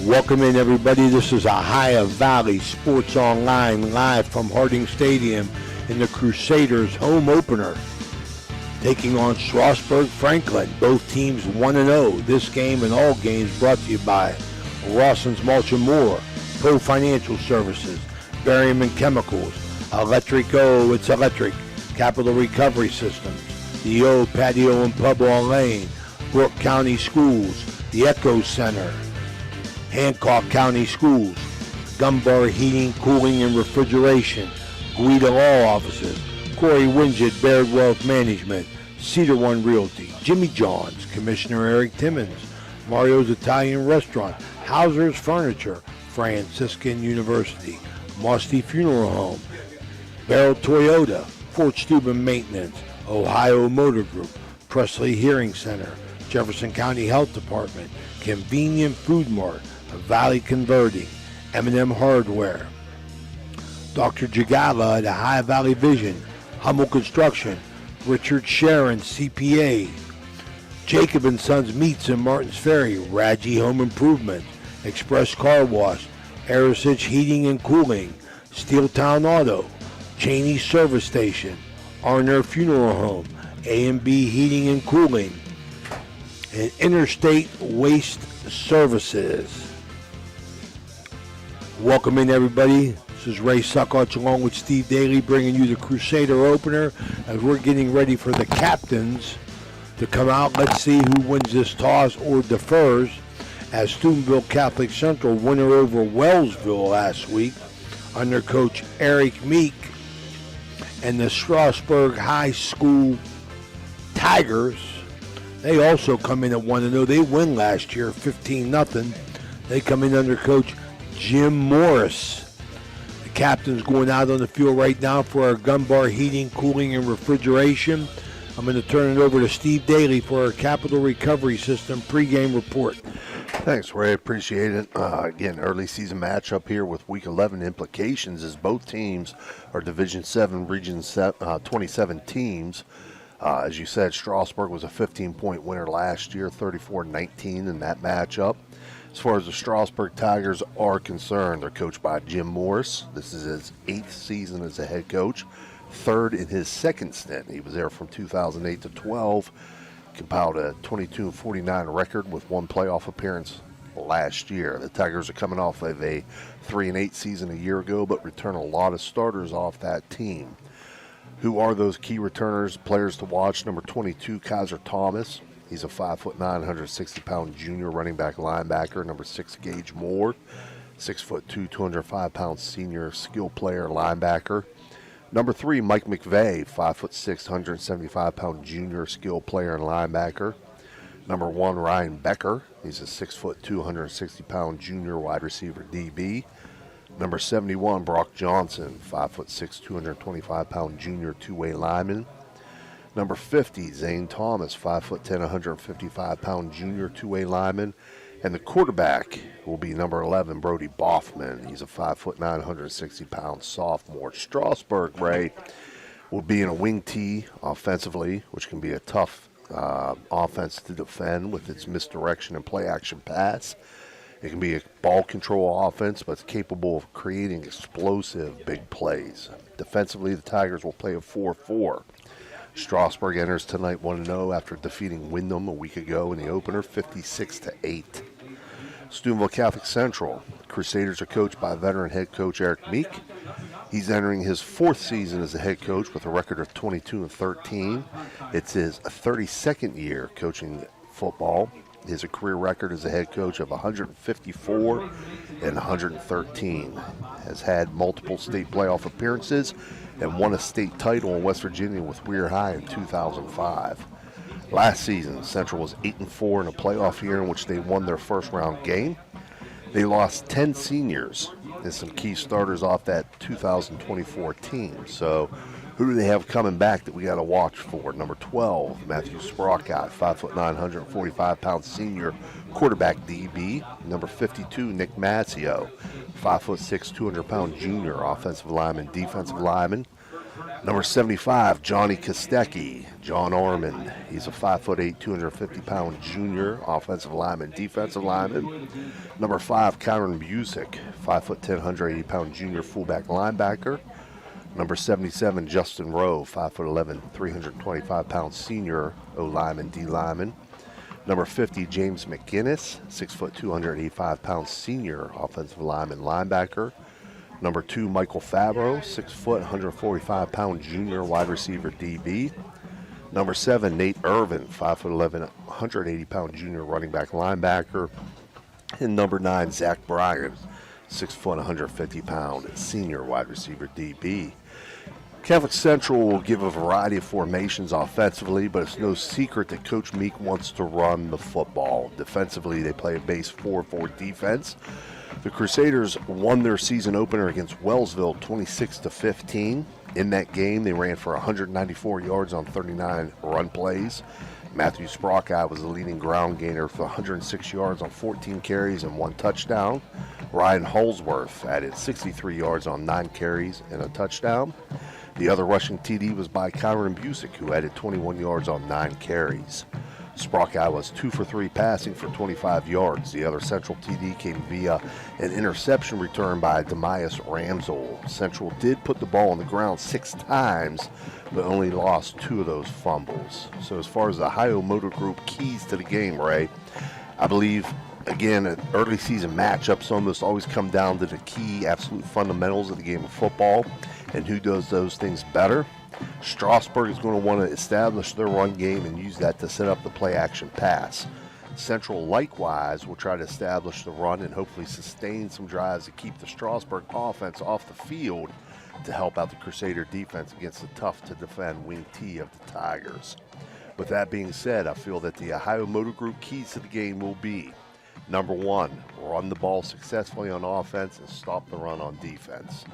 Welcome in, everybody. This is Ohio Valley Sports Online, live from Harding Stadium in the Crusaders' home opener, taking on Strasburg Franklin. Both teams 1-0. This game and all games brought to you by Rawson's Mulch and More, Pro Financial Services, Berryman Chemicals, Electrico, it's electric, Capital Recovery Systems, the old Patio and Pub on Lane, Brooke County Schools, the Echo Center, Hancock County Schools, Gumbar Heating, Cooling, and Refrigeration, Guida Law Offices, Corey Winget, Baird Wealth Management, Cedar One Realty, Jimmy John's, Commissioner Eric Timmons, Mario's Italian Restaurant, Hauser's Furniture, Franciscan University, Mosty Funeral Home, Barrel Toyota, Fort Steuben Maintenance, Ohio Motor Group, Presley Hearing Center, Jefferson County Health Department, Convenient Food Mart, Valley Converting, M&M Hardware, Dr. Jagala at Ohio Valley Vision, Hummel Construction, Richard Sharon, CPA, Jacob & Sons Meats in Martins Ferry, Radji Home Improvement, Express Car Wash, Arisich Heating and Cooling, Steeltown Auto, Cheney Service Station, Arner Funeral Home, A&B Heating and Cooling, and Interstate Waste Services. Welcome in, everybody. This is Ray Saccoccia along with Steve Daley bringing you the Crusader opener as we're getting ready for the captains to come out. Let's see who wins this toss or defers, as Steubenville Catholic Central winner over Wellsville last week under Coach Eric Meek, and the Strasburg High School Tigers, they also come in at 1-0. They win last year 15-0. They come in under Coach Jim Morris. The captain's going out on the field right now for our Gumbar Heating, Cooling, and Refrigeration. I'm going to turn it over to Steve Daley for our Capital Recovery System pregame report. Thanks, Ray. Appreciate it. Again, early season matchup here with Week 11 implications as both teams are Division 7, Region 27 teams. As you said, Strasburg was a 15-point winner last year, 34-19 in that matchup. As far as the Strasburg Tigers are concerned, they're coached by Jim Morris. This is his 8th season as a head coach, 3rd in his 2nd stint. He was there from 2008 to 12, compiled a 22-49 record with 1 playoff appearance last year. The Tigers are coming off of a 3-8 season a year ago, but return a lot of starters off that team. Who are those key returners, players to watch? Number 22, Kaiser Thomas. He's a 5'9", 160-pound junior running back linebacker. Number 6, Gage Moore, 6'2", 205-pound senior skill player linebacker. Number 3, Mike McVeigh, 5'6", 175-pound junior skill player and linebacker. Number 1, Ryan Becker. He's a 6'2", 160-pound junior wide receiver DB. Number 71, Brock Johnson, 5'6", 225-pound junior two-way lineman. Number 50, Zane Thomas, 5'10", 155-pound junior two-way lineman. And the quarterback will be number 11, Brody Boffman. He's a 5'9", 160-pound sophomore. Strasburg, Ray, will be in a wing tee offensively, which can be a tough offense to defend with its misdirection and play-action pass. It can be a ball control offense, but it's capable of creating explosive big plays. Defensively, the Tigers will play a 4-4. Strasburg enters tonight 1-0 after defeating Windham a week ago in the opener, 56-8. Steubenville Catholic Central. Crusaders are coached by veteran head coach Eric Meek. He's entering his 4th season as a head coach with a record of 22-13. It's his 32nd year coaching football. His career record as a head coach of 154 and 113. Has had multiple state playoff appearances and won a state title in West Virginia with Weir High in 2005. Last season, Central was 8-4 in a playoff year in which they won their first round game. They lost 10 seniors and some key starters off that 2024 team. So who do they have coming back that we got to watch for? Number 12, Matthew Sprockout, 5'9", 145-pound senior quarterback DB. Number 52, Nick Mazzio, 5'6", 200-pound junior offensive lineman, defensive lineman. Number 75, Johnny Kostecki, John Orman. He's a 5'8", 250-pound junior offensive lineman, defensive lineman. Number 5, Kyron Busick, 5'10", 180-pound junior fullback linebacker. Number 77, Justin Rowe, 5'11", 325-pound senior O-lineman, D-lineman. Number 50, James McGinnis, 6'2", 285-pound senior offensive lineman, linebacker. Number 2, Michael Fabro, 6 foot, 145-pound junior wide receiver DB. Number 7, Nate Irvin, 5'11", 180-pound junior running back linebacker. And number 9, Zach Bryan, 6 foot, 150-pound senior wide receiver DB. Catholic Central will give a variety of formations offensively, but it's no secret that Coach Meek wants to run the football. Defensively, they play a base 4-4 defense. The Crusaders won their season opener against Wellsville 26-15. In that game, they ran for 194 yards on 39 run plays. Matthew Sprockeye was the leading ground gainer for 106 yards on 14 carries and 1 touchdown. Ryan Holsworth added 63 yards on 9 carries and a touchdown. The other rushing TD was by Kyron Busick, who added 21 yards on 9 carries. Sprockeye was 2 for 3 passing for 25 yards. The other Central TD came via an interception return by Demias Ramsel. Central did put the ball on the ground 6 times, but only lost 2 of those fumbles. So as far as the Ohio Motor Group keys to the game, Ray, I believe, again, early season matchups almost always come down to the key absolute fundamentals of the game of football and who does those things better. Strasburg is going to want to establish their run game and use that to set up the play-action pass. Central, likewise, will try to establish the run and hopefully sustain some drives to keep the Strasburg offense off the field to help out the Crusader defense against the tough-to-defend wing T of the Tigers. With that being said, I feel that the Ohio Motor Group keys to the game will be, number 1, run the ball successfully on offense and stop the run on defense.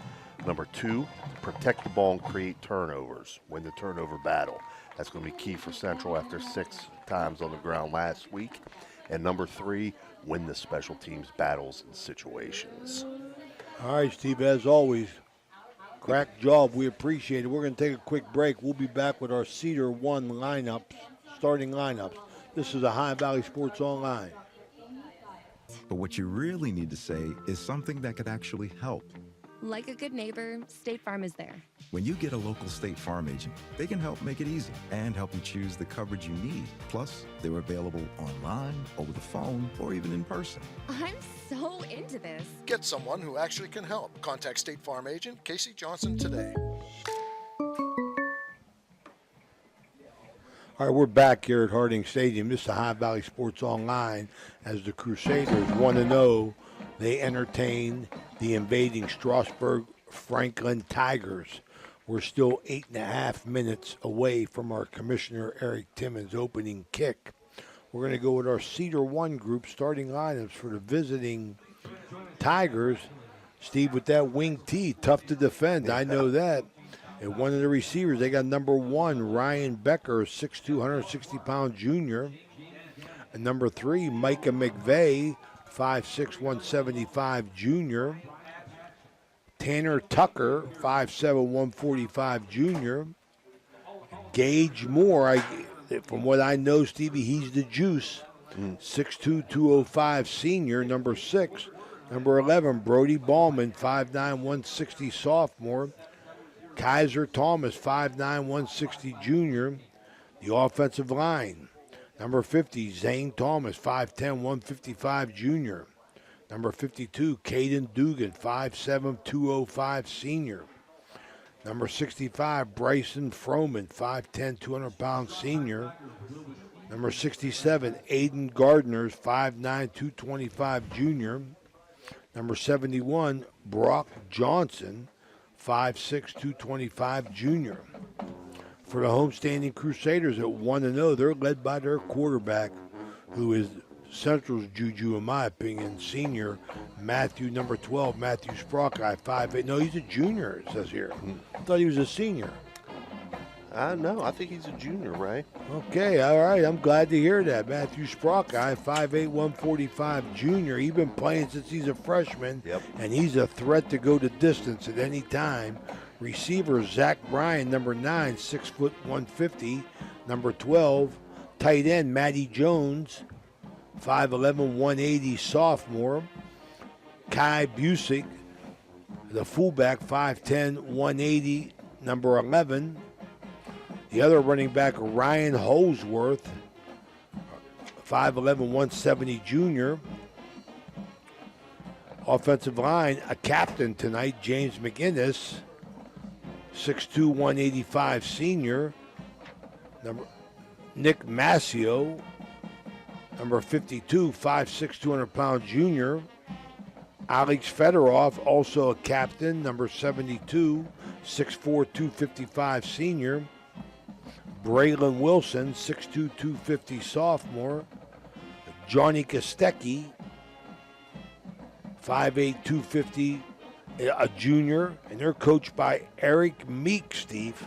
Number 2, protect the ball and create turnovers, win the turnover battle. That's going to be key for Central after 6 times on the ground last week. And number 3, win the special teams battles and situations. All right, Steve, as always, crack job. We appreciate it. We're going to take a quick break. We'll be back with our Cedar 1 lineups, starting lineups. This is Ohio Valley Sports Online. But what you really need to say is something that could actually help. Like a good neighbor, State Farm is there. When you get a local State Farm agent, they can help make it easy and help you choose the coverage you need. Plus, they're available online, over the phone, or even in person. I'm so into this. Get someone who actually can help. Contact State Farm agent Casey Johnson today. All right, we're back here at Harding Stadium. This is Ohio Valley Sports Online as the Crusaders 1-0. They entertain the invading Strasburg Franklin Tigers. We're still 8.5 minutes away from our Commissioner Eric Timmons' opening kick. We're going to go with our Cedar 1 group starting lineups for the visiting Tigers. Steve, with that wing T, tough to defend. I know that. And one of the receivers, they got number 1, Ryan Becker, 6'2", 160-pound junior. And number 3, Micah McVeigh, 5'6", 175 junior. Tanner Tucker, 5'7", 145 junior. Gage Moore, from what I know, Stevie, he's the juice. 6'2", 205 senior, number 6. Number 11, Brody Ballman, 5'9", 160 sophomore. Kaiser Thomas, 5'9", 160 junior. The offensive line. Number 50, Zane Thomas, 5'10", 155 junior. Number 52, Caden Dugan, 5'7", 205 senior. Number 65, Bryson Froman, 5'10", 200-pound senior. Number 67, Aiden Gardner, 5'9", 225 junior. Number 71, Brock Johnson, 5'6", 225 junior. For the homestanding Crusaders at 1-0, they're led by their quarterback, who is Central's juju, in my opinion, senior Matthew, number 12, Matthew Sprockeye, 5'8". No, he's a junior, it says here. I thought he was a senior. No, I think he's a junior, Ray. Okay, all right. I'm glad to hear that. Matthew Sprockeye, 5'8", 145 junior. He's been playing since he's a freshman, Yep. and he's a threat to go the distance at any time. Receiver Zach Bryan, number 9, 6 foot 150. Number 12, tight end Matty Jones, 5'11", 180 sophomore. Kai Busick, the fullback, 5'10", 180, number 11. The other running back, Ryan Holsworth, 5'11", 170 junior. Offensive line, a captain tonight, James McInnes, 6'2", 185 senior. Number Nick Mascio, number 52, 5'6", 200-pound junior. Alex Fedorov, also a captain, number 72, 6'4", 255 senior. Braylon Wilson, 6'2", 250 sophomore. Johnny Kostecki, 5'8", 250, a junior. And they're coached by Eric Meek, Steve.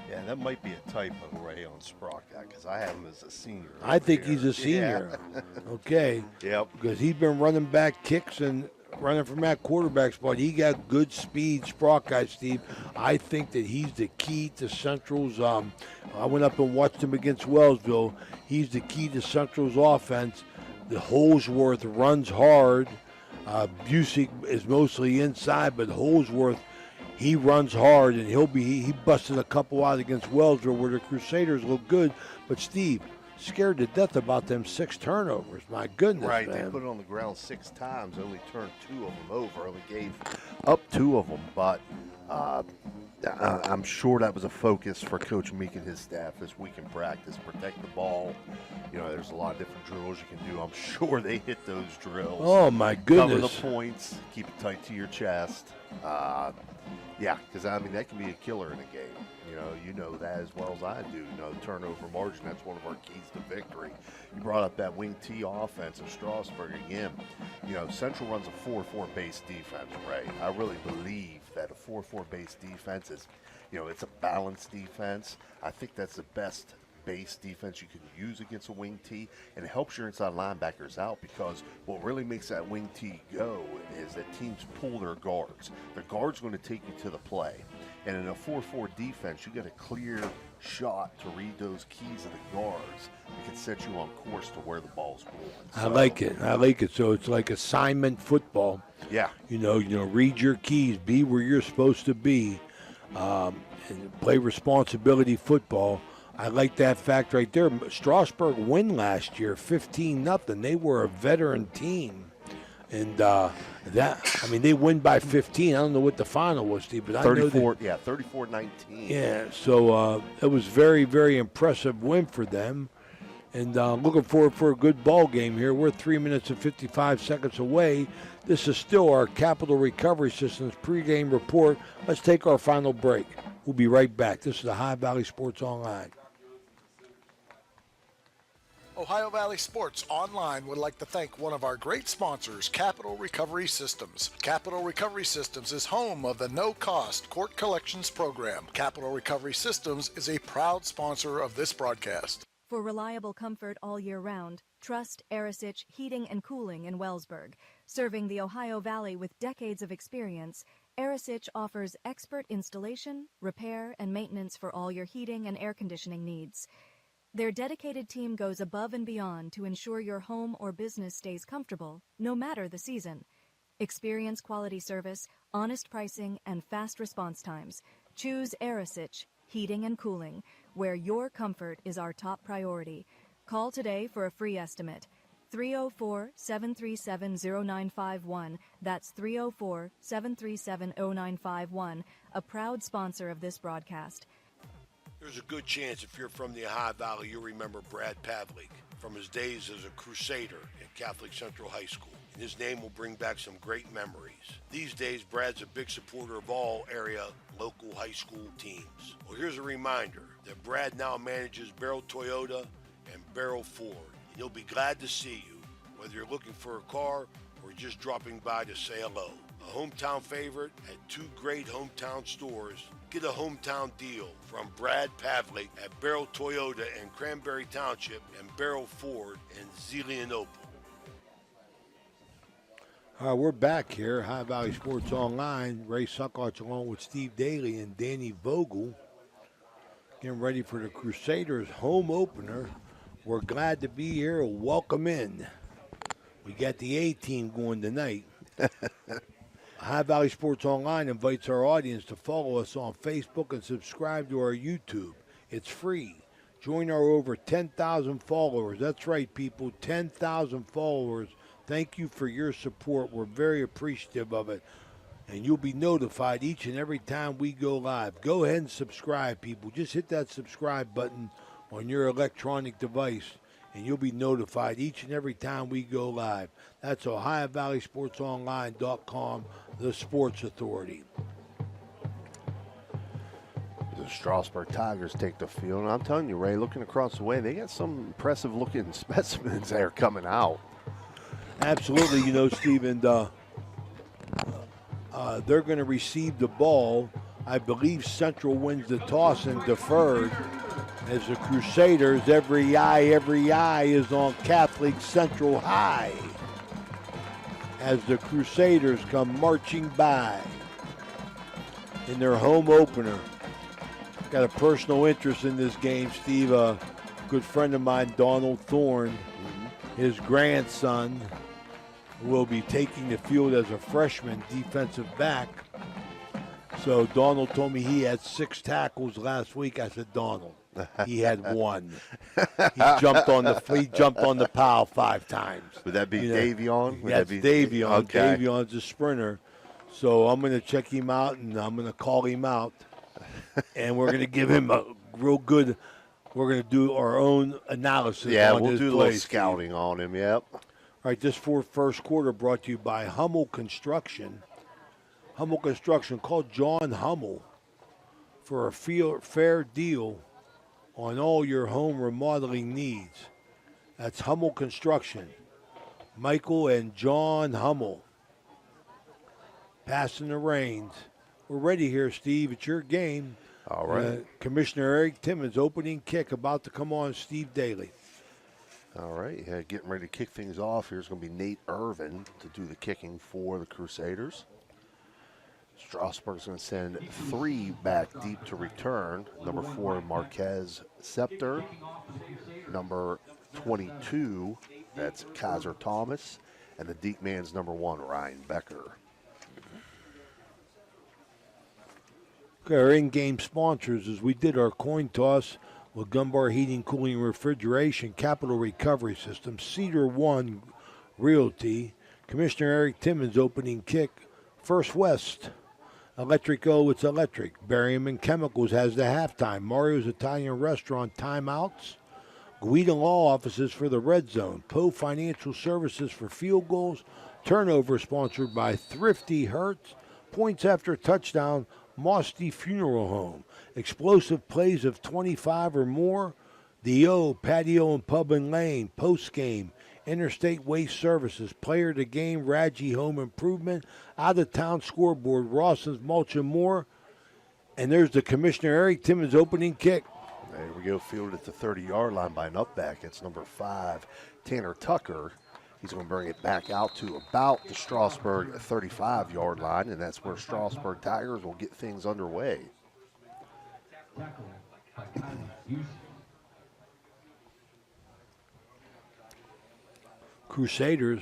Yeah, that might be a typo, Ray, on Sprocket, because I have him as a senior. I think he's a senior. Yeah. Okay. Yep. Because he's been running back kicks and running from that quarterback spot. He got good speed, Sprocket, Steve. I think that he's the key to Central's. I went up and watched him against Wellsville. He's the key to Central's offense. The Holsworth runs hard. Busick is mostly inside, but Holsworth, he runs hard, and he busted a couple out against Wellsville where the Crusaders look good. But Steve, scared to death about them 6 turnovers. My goodness, Right, man. they put it on the ground 6 times, only turned 2 of them over, only gave up 2 of them. But I'm sure that was a focus for Coach Meek and his staff this week in practice. Protect the ball. You know, there's a lot of different drills you can do. I'm sure they hit those drills. Oh, my Cover goodness. the points. Keep it tight to your chest. Yeah, because, I mean, that can be a killer in a game. You know that as well as I do. Turnover margin, that's one of our keys to victory. You brought up that wing T offense of Strasburg again. Central runs a 4-4 base defense, right? I really believe that a 4-4 base defense is, it's a balanced defense. I think that's the best base defense you can use against a wing T, and it helps your inside linebackers out, because what really makes that wing T go is that teams pull their guards. The guard's going to take you to the play. And in a 4-4 defense, you got a clear shot to read those keys of the guards. It can set you on course to where the ball's going. I like it. So it's like assignment football. Yeah. Read your keys, be where you're supposed to be, and play responsibility football. I like that fact right there. Strasburg win last year, 15-0. They were a veteran team. And they win by 15. I don't know what the final was, Steve, but 34, 34-19. Yeah, so it was very, very impressive win for them. And looking forward for a good ball game here. We're 3 minutes and 55 seconds away. This is still our Capital Recovery Systems pregame report. Let's take our final break. We'll be right back. This is the Ohio Valley Sports Online. Ohio Valley Sports Online would like to thank one of our great sponsors, Capital Recovery Systems. Capital Recovery Systems is home of the no-cost court collections program. Capital Recovery Systems is a proud sponsor of this broadcast. For reliable comfort all year round, trust Arisich Heating and Cooling in Wellsburg. Serving the Ohio Valley with decades of experience, Arisich offers expert installation, repair, and maintenance for all your heating and air conditioning needs. Their dedicated team goes above and beyond to ensure your home or business stays comfortable, no matter the season. Experience quality service, honest pricing, and fast response times. Choose Arisich Heating and Cooling, where your comfort is our top priority. Call today for a free estimate. 304-737-0951. That's 304-737-0951, a proud sponsor of this broadcast. There's a good chance if you're from the Ohio Valley, you'll remember Brad Pavlik from his days as a Crusader at Catholic Central High School. And his name will bring back some great memories. These days, Brad's a big supporter of all area local high school teams. Well, here's a reminder that Brad now manages Barrel Toyota and Barrel Ford. And he'll be glad to see you, whether you're looking for a car or just dropping by to say hello. A hometown favorite at 2 great hometown stores. Get a hometown deal from Brad Pavlik at Barrel Toyota in Cranberry Township and Barrel Ford in Zelienople. All right, we're back here, High Valley Sports Online. Ray Saccoccia along with Steve Daley and Danny Vogel. Getting ready for the Crusaders home opener. We're glad to be here. Welcome in. We got the A-team going tonight. High Valley Sports Online invites our audience to follow us on Facebook and subscribe to our YouTube. It's free. Join our over 10,000 followers. That's right, people, 10,000 followers. Thank you for your support. We're very appreciative of it. And you'll be notified each and every time we go live. Go ahead and subscribe, people. Just hit that subscribe button on your electronic device, and you'll be notified each and every time we go live. That's OhioValleySportsOnline.com, the sports authority. The Strasburg Tigers take the field. And I'm telling you, Ray, looking across the way, they got some impressive-looking specimens there coming out. Absolutely, you know, Steve, and they're going to receive the ball. I believe Central wins the toss and deferred. As the Crusaders, every eye is on Catholic Central High. As the Crusaders come marching by in their home opener. Got a personal interest in this game, Steve. A good friend of mine, Donald Thorne, his grandson, will be taking the field as a freshman defensive back. So Donald told me he had 6 tackles last week. I said, Donald, he had 1. He jumped on the pile 5 times. Would that be Davion? That's Davion. Okay. Davion's a sprinter. So I'm going to check him out, and I'm going to call him out. And we're going to give him a real good – we're going to do our own analysis on his play. Yeah, we'll do a little scouting on him, yep. All right, this first quarter brought to you by Hummel Construction. Hummel Construction, call John Hummel for a fair deal on all your home remodeling needs. That's Hummel Construction. Michael and John Hummel. Passing the reins. We're ready here, Steve. It's your game. All right. Commissioner Eric Timmons, opening kick about to come on, Steve Daley. All right, getting ready to kick things off. Here's going to be Nate Irvin to do the kicking for the Crusaders. Strasburg's going to send 3 back deep to return. Number 4, Marquez Scepter. Number 22, that's Kaiser Thomas. And the deep man's number 1, Ryan Becker. Okay, our in-game sponsors, as we did our coin toss with Gunbar Heating, Cooling, and Refrigeration, Capital Recovery System, Cedar One Realty, Commissioner Eric Timmons, opening kick, First West, Electrico, it's electric, Berryman Chemicals has the halftime, Mario's Italian Restaurant timeouts, Guida Law Offices for the Red Zone, Poe Financial Services for field goals, turnover sponsored by Thrifty Hertz, points after touchdown, Mosty Funeral Home. Explosive plays of 25 or more. The O, Patio and Pub and Lane. Post-game. Interstate Waste Services. Player to game. Radji Home Improvement. Out-of-town scoreboard. Rawson's Mulch and more. And there's the Commissioner Eric Timmons opening kick. There we go. Fielded at the 30-yard line by an upback. It's number 5, Tanner Tucker. He's going to bring it back out to about the Strasburg 35-yard line, and that's where Strasburg Tigers will get things underway. Crusaders.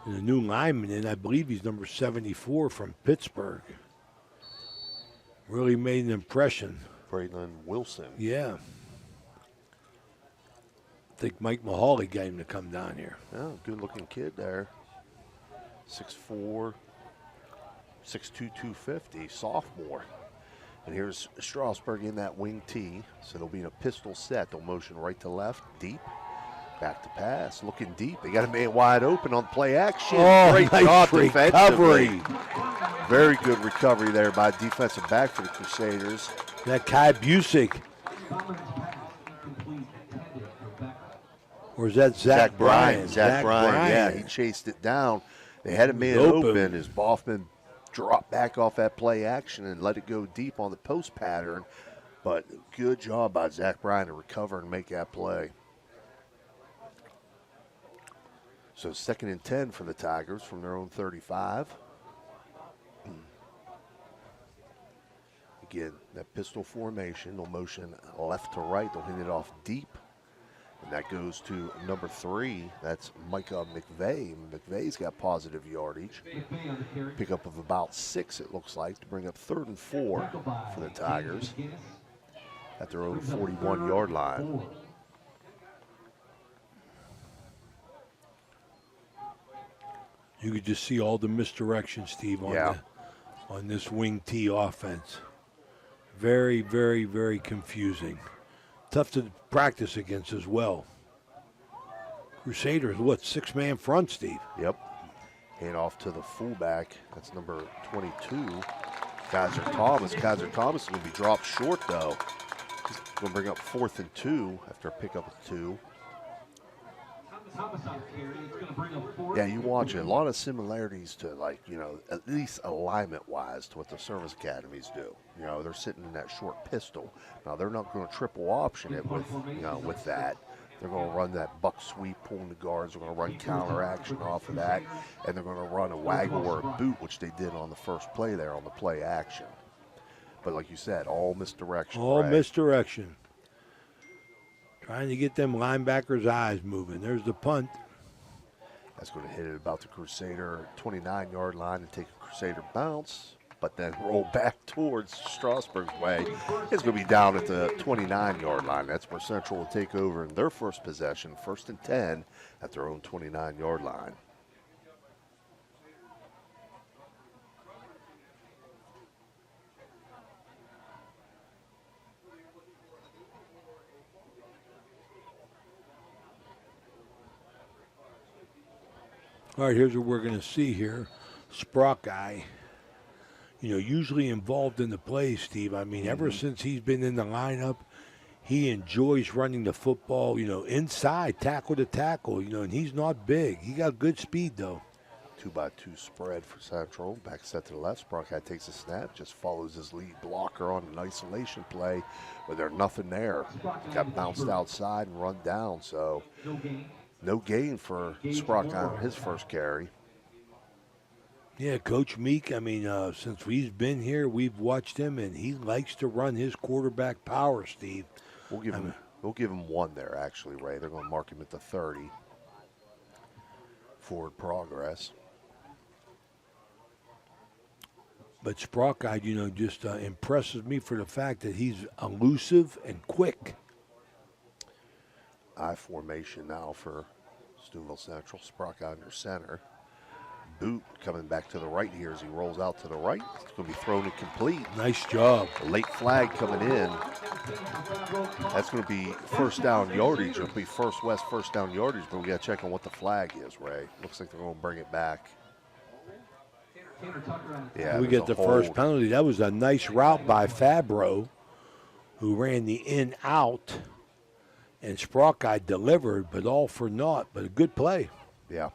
And a new lineman, and I believe he's number 74 from Pittsburgh. Really made an impression. Braylon Wilson. Yeah. I think Mike Mahali got him to come down here. Oh, good-looking kid there. 6'4", 6'2", 250, sophomore. And here's Strasburg in that wing T. So they'll be in a pistol set. They'll motion right to left, deep. Back to pass, looking deep. They got a man wide open on play action. Oh, great nice job recovery. defensively. Very good recovery there by defensive back for the Crusaders. That Kai Busick. Or is that Zach Bryan? Zach Bryan, yeah, he chased it down. They had a man open as Boffman dropped back off that play action and let it go deep on the post pattern. But good job by Zach Bryan to recover and make that play. So 2nd and 10 for the Tigers from their own 35. Again, that pistol formation, they'll motion left to right. They'll hit it off deep. And that goes to number 3. That's Micah McVeigh. McVeigh's got positive yardage. Pickup of about 6, it looks like, to bring up 3rd and 4 for the Tigers at their own 41-yard line. You could just see all the misdirection, Steve, on, on this wing T offense. Very, very, very confusing. Tough to practice against as well. Crusaders, what, 6-man front, Steve? Yep. Hand off to the fullback. That's number 22, Kaiser Thomas. Kaiser Thomas is going to be dropped short, though. He's going to bring up 4th and 2 after a pickup of 2. Yeah, you watch it. A lot of similarities to, like, you know, at least alignment-wise to what the service academies do. You know, they're sitting in that short pistol. Now, they're not going to triple option it with, you know, with that. They're going to run that buck sweep, pulling the guards. They're going to run counter action off of that. And they're going to run a waggle or a boot, which they did on the first play there on the play action. But like you said, all misdirection. All misdirection. Trying to get them linebackers' eyes moving. There's the punt. That's going to hit it about the Crusader 29-yard line and take a Crusader bounce, but then roll back towards Strasburg's way. It's going to be down at the 29-yard line. That's where Central will take over in their first possession, 1st and 10 at their own 29-yard line. All right, here's what we're going to see here. Sprockeye, you know, usually involved in the play, Steve. I mean, ever since he's been in the lineup, he enjoys running the football, you know, inside, tackle to tackle, you know, and he's not big. He got good speed, though. 2-by-2 spread for Central. Back set to the left. Sprockeye takes a snap, just follows his lead blocker on an isolation play, but there's nothing there. Got bounced outside and run down, so no gain for Sprockeye on his first carry. Yeah, Coach Meek, I mean, since he's been here, we've watched him, and he likes to run his quarterback power, Steve. We'll give him 1 there, actually, Ray. They're going to mark him at the 30. Forward progress. But Sprockeye, you know, just impresses me for the fact that he's elusive and quick. I formation now for Steubenville Central. Sprockeye under center. Boot coming back to the right here as he rolls out to the right. It's going to be thrown incomplete. Nice job. A late flag coming in. That's going to be first down yardage. It'll be first down yardage, but we got to check on what the flag is, Ray. Looks like they're going to bring it back. Yeah, we get the first penalty. That was a nice route by Fabro, who ran the in-out, and Sprockeye delivered, but all for naught. But a good play. Yeah,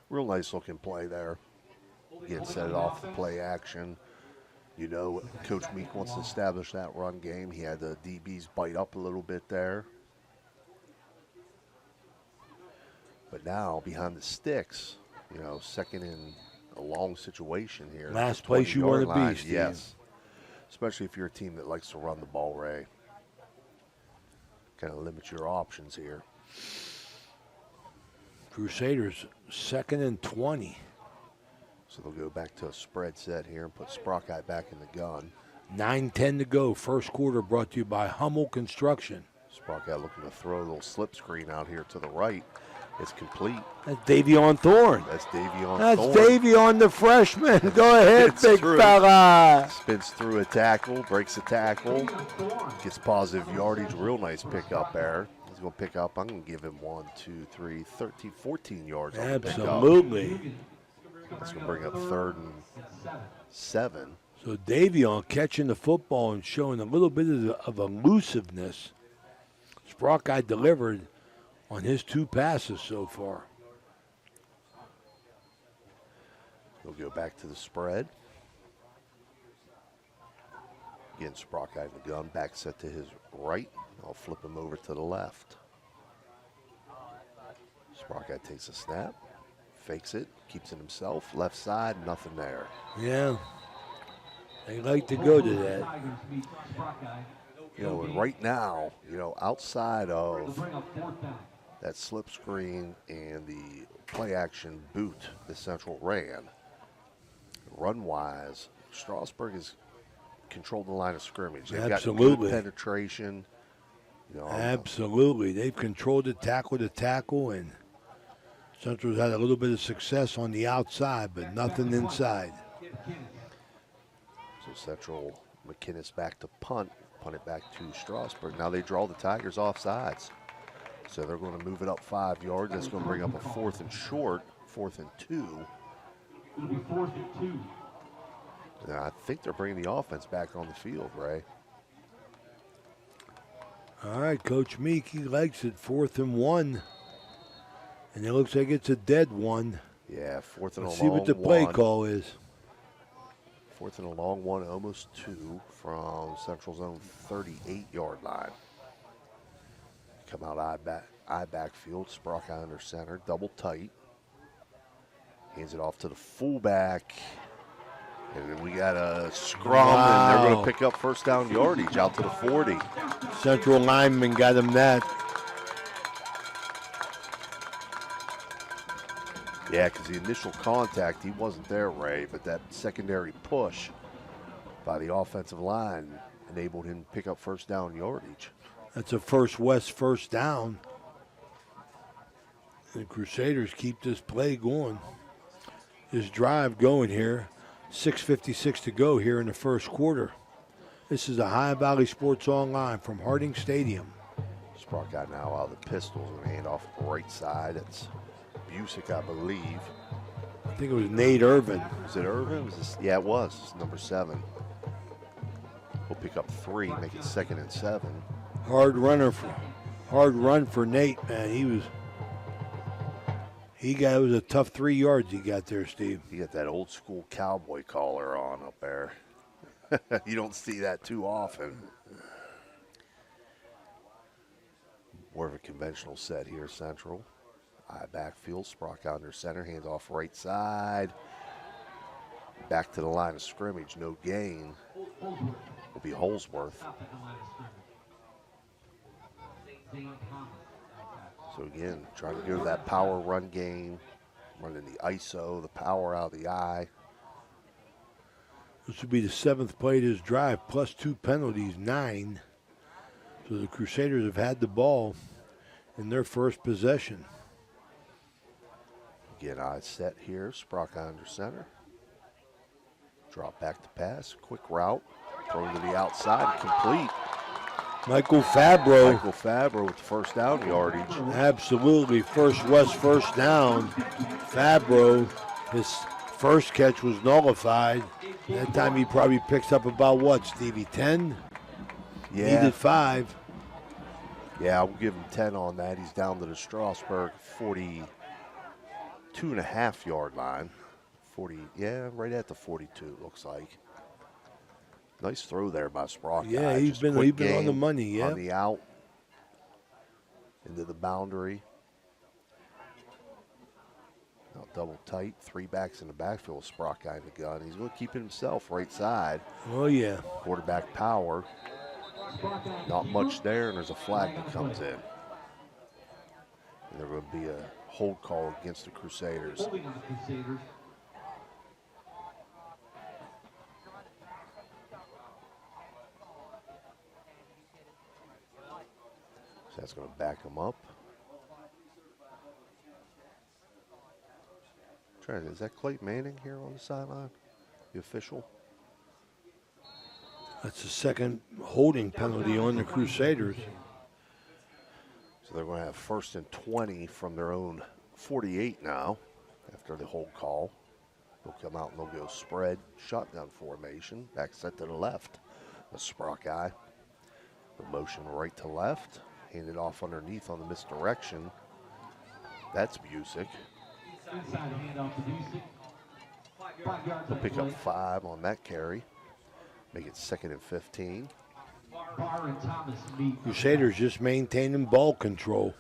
real nice looking play there. Again, set it off the play action. You know, Coach Meek wants to establish that run game. He had the DBs bite up a little bit there. But now, behind the sticks, you know, second and a long situation here. Last place you want to be, Steve. Yes. Especially if you're a team that likes to run the ball, Ray. Kind of limit your options here. Crusaders, 2nd and 20. So they'll go back to a spread set here and put Sprockeye back in the gun. 9:10 to go. First quarter brought to you by Hummel Construction. Sprockeye looking to throw a little slip screen out here to the right. It's complete. That's Davion Thorne. That's Davion That's Thorne. Davion, the freshman. Go ahead, big fella. Spins through a tackle, breaks a tackle, gets positive yardage. Real nice pickup there. He's going to pick up. I'm going to give him 13, 14 yards. Absolutely. That's going to bring up 3rd and 7. So Davion catching the football and showing a little bit of elusiveness. Sprockeye delivered on his 2 passes so far. He'll go back to the spread. Again, Sprockeye in the gun, back set to his right. I'll flip him over to the left. Sprockeye takes a snap, Fakes it, keeps it himself. Left side, nothing there. Yeah. They like to go to that. And right now, outside of that slip screen and the play action boot that Central ran, run-wise, Strasburg has controlled the line of scrimmage. They've Absolutely. got good penetration. Absolutely. They've controlled it tackle to tackle, and Central's had a little bit of success on the outside, but nothing inside. So Central, McKinnis back to punt it back to Strasburg. Now they draw the Tigers off sides. So they're going to move it up 5 yards. That's going to bring up a 4th and short, 4th and 2. It'll be 4th and 2. And I think they're bringing the offense back on the field, Ray. All right, Coach Meek, he likes it, 4th and 1. And it looks like it's a dead one. Yeah, 4th and a long one. Let's see what the play call is. 4th and a long one, almost 2 from Central's own 38-yard line. Come out I backfield, Saccoccia under center, double tight. Hands it off to the fullback. And then we got a scrum, and they're going to pick up first down yardage out to the 40. Central lineman got him that. Yeah, because the initial contact, he wasn't there, Ray, but that secondary push by the offensive line enabled him to pick up first down yardage. That's a first down. The Crusaders keep this play going. This drive going here. 6:56 to go here in the first quarter. This is the Ohio Valley Sports Online from Harding Stadium. Saccoccia now out of the pistols and hand off right side. It's Busick, I believe. I think it was Nate Irvin. Was it Irvin? Yeah, it was. It's number 7. We'll pick up 3, make it 2nd and 7. Hard run for Nate, man. It was a tough 3 yards he got there, Steve. He got that old school cowboy collar on up there. You don't see that too often. More of a conventional set here, Central. High backfield, Saccoccia under center, hands off right side. Back to the line of scrimmage, no gain. Will be Holsworth. So again, trying to go to that power run game, running the ISO, the power out of the eye. This would be the 7th play of his drive, plus 2 penalties, 9. So the Crusaders have had the ball in their first possession. Again, eye set here, Saccoccia under center. Drop back to pass, quick route, throw to the outside, complete. Michael Fabro with the first down yardage. Absolutely, first down. Fabro, his first catch was nullified. That time he probably picks up about what, Stevie, 10? Yeah. Needed 5. Yeah, I'll give him 10 on that. He's down to the Strasburg 42.5-yard line. 40, yeah, right at the 42, looks like. Nice throw there by Saccoccia. Yeah, he's been on the money, yeah. On the out, into the boundary. Now double tight, 3 backs in the backfield, Saccoccia in the gun. He's going to keep it himself right side. Oh, yeah. Quarterback power. Not much there, and there's a flag that comes in. And there will be a hold call against the Crusaders. Holding on the Crusaders. So that's going to back him up. Is that Clayton Manning here on the sideline? The official? That's the second holding penalty on the Crusaders. So they're going to have 1st and 20 from their own 48 now after the hold call. They'll come out and they'll go spread, shotgun formation, back set to the left. The Saccoccia. The motion right to left. Handed off underneath on the misdirection. That's Busick. Inside handoff to Busick. 5 yards. They'll pick up 5 on that carry. Make it 2nd and 15. Barr and Thomas meet. Crusaders just maintaining ball control.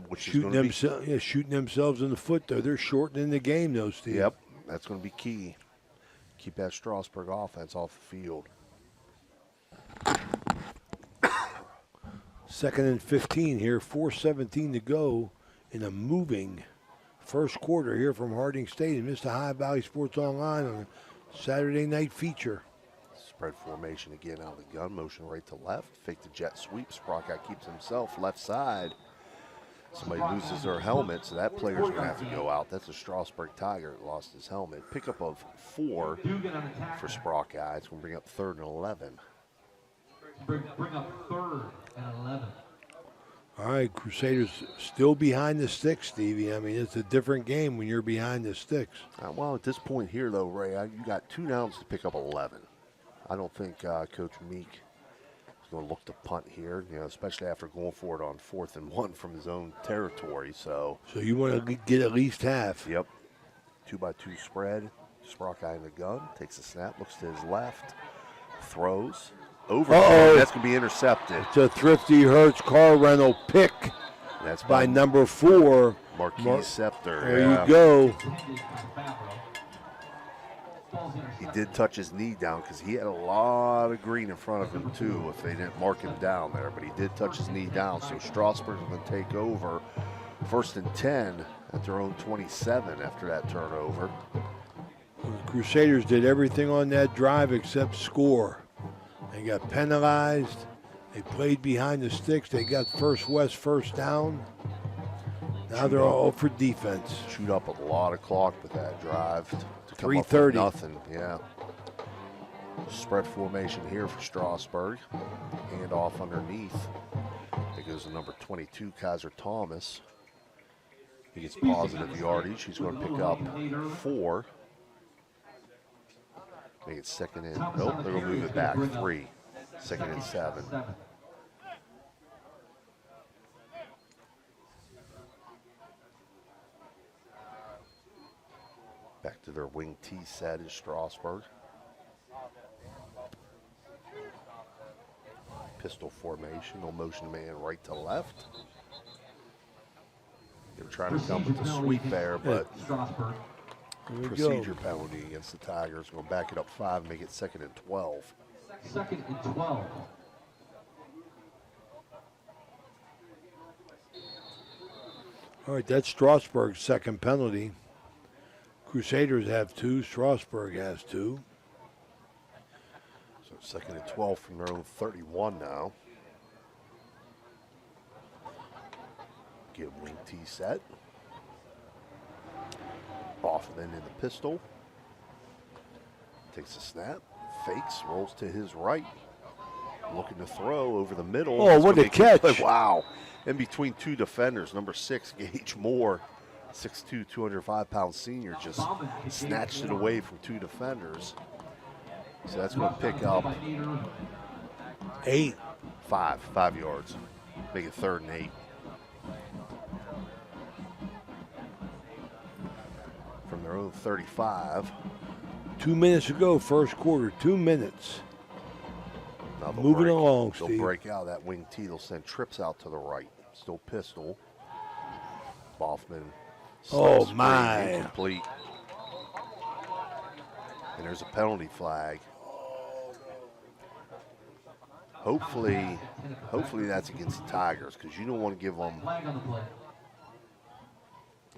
which Shooting is going to be themselves, shooting themselves in the foot though. They're shortening the game, though, Steve. Yep, that's going to be key. Keep that Strasburg offense off the field. 2nd and 15 here, 4:17 to go in a moving first quarter here from Harding Stadium. Mr. Ohio Valley Sports Online on a Saturday night feature. Spread formation again out of the gun. Motion right to left. Fake the jet sweep. Sprockeye keeps himself left side. Somebody loses their helmet, so that player's going to have to go out. That's a Strasburg Tiger that lost his helmet. Pickup of 4 for Sprockeye. It's going to bring up 3rd and 11. Bring up 3rd and 11. All right, Crusaders still behind the sticks, Stevie. I mean, it's a different game when you're behind the sticks. Well, at this point here, though, Ray, you got 2 downs to pick up 11. I don't think Coach Meek is going to look to punt here, especially after going for it on 4th and 1 from his own territory. So you want to get at least half. Yep. 2-by-2 spread. Sprockeye in the gun. Takes a snap. Looks to his left. Throws. Over. That's going to be intercepted. It's a Thrifty Hertz car rental pick. That's by number 4. Marquise Scepter. There you go. He did touch his knee down because he had a lot of green in front of him, too, if they didn't mark him down there. But he did touch his knee down, so Strasburg is going to take over 1st and 10 at their own 27 after that turnover. The Crusaders did everything on that drive except score. They got penalized. They played behind the sticks. They got first down. Now they're all for defense. Chewed up a lot of clock with that drive. To come 3:30. Up with nothing, yeah. Spread formation here for Strasburg. Hand off underneath. It goes to number 22, Kaiser Thomas. He gets positive yardage. He's going to pick up 4. Make it 2nd and, nope, they're going to move it back 3. 2nd and 7. Back to their wing T set is Strasburg. Pistol formation, no motion man right to left. They were trying to come with the sweep there, but procedure penalty against the Tigers. Going to back it up 5 and make it 2nd and 12. 2nd and 12. All right, that's Strasburg's second penalty. Crusaders have 2. Strasburg has 2. So 2nd and 12 from their own 31 now. Get wing T set. Boffman in the pistol. Takes a snap. Fakes. Rolls to his right. Looking to throw over the middle. Oh, what a catch. Wow. In between 2 defenders. Number 6, Gage Moore. 6'2", 205-pound senior just snatched it away from 2 defenders. So that's going to pick up 8. 5 yards. Make it 3rd and 8. From their own 35. 2 minutes to go, first quarter. 2 minutes. Now Moving along, They'll Steve. break out that wing T. They'll send trips out to the right. Still pistol. Boffman. Oh, Screen my. Incomplete. And there's a penalty flag. Hopefully that's against the Tigers because you don't want to give them.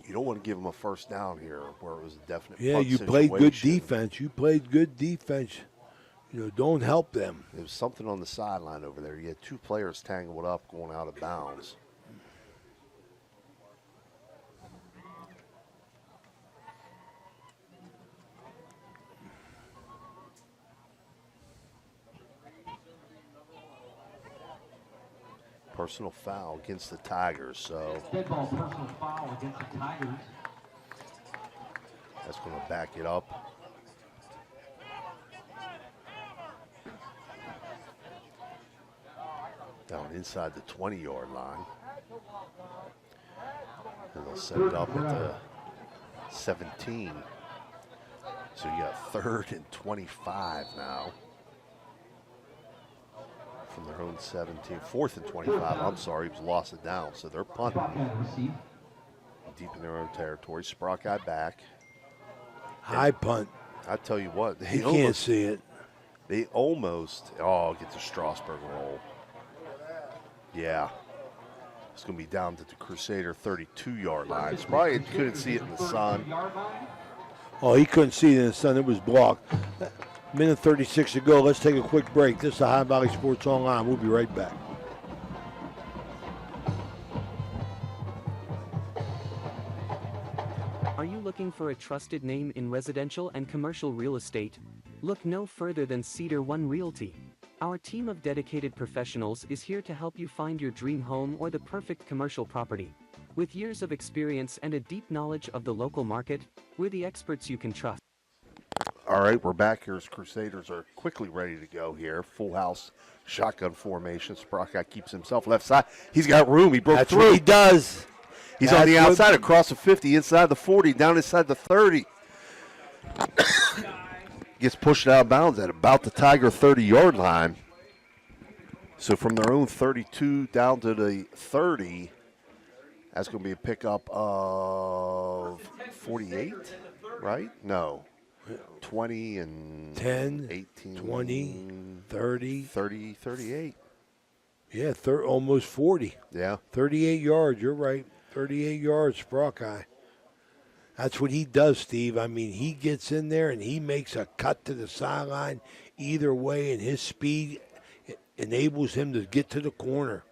You don't want to give them a first down here where it was a definite. Yeah, punt you played good situation. defense. You played good defense. Don't help them. There was something on the sideline over there. You had 2 players tangled up going out of bounds. Personal foul against the Tigers, so Dead ball personal foul against the Tigers. that's going to back it up. Down inside the 20-yard line. And they'll set it up at the 17. So you got 3rd and 25 now from their own 17. 4th and 25. I'm sorry, he was lost it down. So they're punting deep in their own territory. Saccoccia back. High punt. I tell you what, You can't see it. They almost, get the Strasburg roll. Yeah. It's going to be down to the Crusader 32-yard line. Probably couldn't see it in the sun. Oh, he couldn't see it in the sun. It was blocked. Minute 36 to go. Let's take a quick break. This is Ohio Valley Sports Online. We'll be right back. Are you looking for a trusted name in residential and commercial real estate? Look no further than Cedar One Realty. Our team of dedicated professionals is here to help you find your dream home or the perfect commercial property. With years of experience and a deep knowledge of the local market, we're the experts you can trust. All right, we're back here as Crusaders are quickly ready to go here. Full house shotgun formation. Saccoccia keeps himself left side. He's got room. He broke That's through. what he does. He's on the outside, across the 50, inside the 40, down inside the 30. Gets pushed out of bounds at about the Tiger 30-yard line. So from their own 32 down to the 30, that's going to be a pickup of 48, right? No. 20 and 10, 18, 20, 30. 30, 38. Yeah, almost 40. Yeah. 38 yards. You're right. 38 yards, Saccoccia. That's what he does, Steve. I mean, he gets in there and he makes a cut to the sideline either way, and his speed enables him to get to the corner.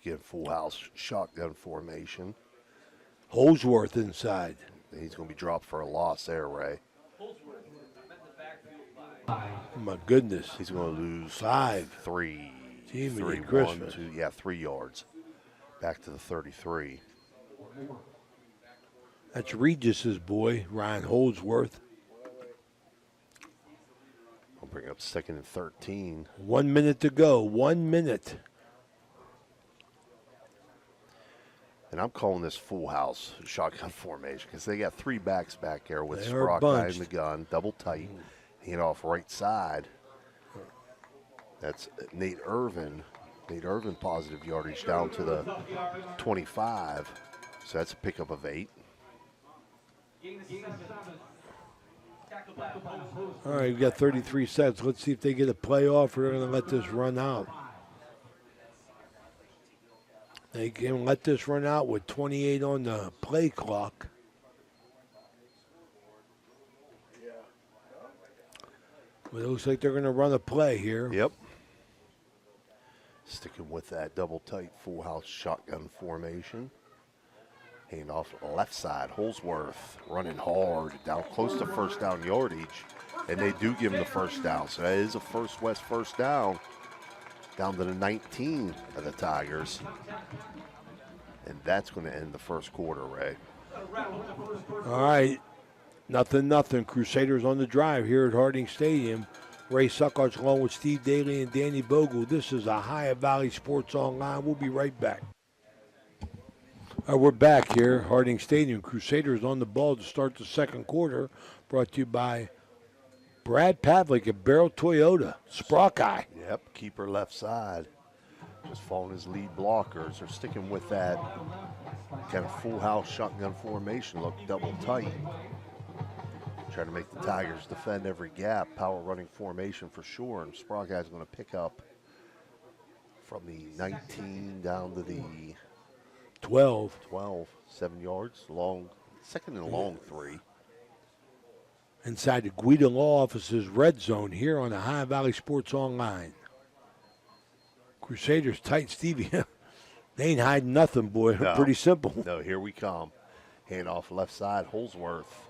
Again, full house shotgun formation. Holsworth inside. He's going to be dropped for a loss there, Ray. Oh, my goodness. He's going to lose 3. Jiminy 3, Christmas. 1, 2, 3 yards. Back to the 33. That's Regis's boy, Ryan Holdsworth. I'll bring up 2nd and 13. 1 minute to go. 1 minute. And I'm calling this full house shotgun formation because they got 3 backs back there with They are Saccoccia bunched. in the gun, double tight, hand off right side. That's Nate Irvin. Nate Irvin positive yardage down to the 25. So that's a pickup of 8. All right, we've got 33 seconds. Let's see if they get a playoff or they're going to let this run out. They can let this run out with 28 on the play clock. Well, it looks like they're going to run a play here. Yep. Sticking with that double tight full house shotgun formation. Hand off left side. Holsworth running hard down close to first down yardage. And they do give him the first down. So that is a First West first down. Down to the 19 of the Tigers. And that's going to end the first quarter, Ray. All right. Nothing. Crusaders on the drive here at Harding Stadium. Ray Saccoccia along with Steve Daley and Danny Bogle. This is Ohio Valley Sports Online. We'll be right back. We're back here, Harding Stadium. Crusaders on the ball to start the second quarter. Brought to you by Brad Pavlik at Barrel Toyota. Saccoccia. Yep, keeper left side. Just following his lead blockers. They're sticking with that kind of full house shotgun formation look, double tight. Trying to make the Tigers defend every gap. Power running formation for sure. And Saccoccia is going to pick up from the 19 down to the 12. 7 yards. Long, second and long 3. Inside the Guida Law Office's red zone here on the Ohio Valley Sports Online. Crusaders tight, Stevie. They ain't hiding nothing, boy. No. Pretty simple. No, here we come. Hand off left side. Holsworth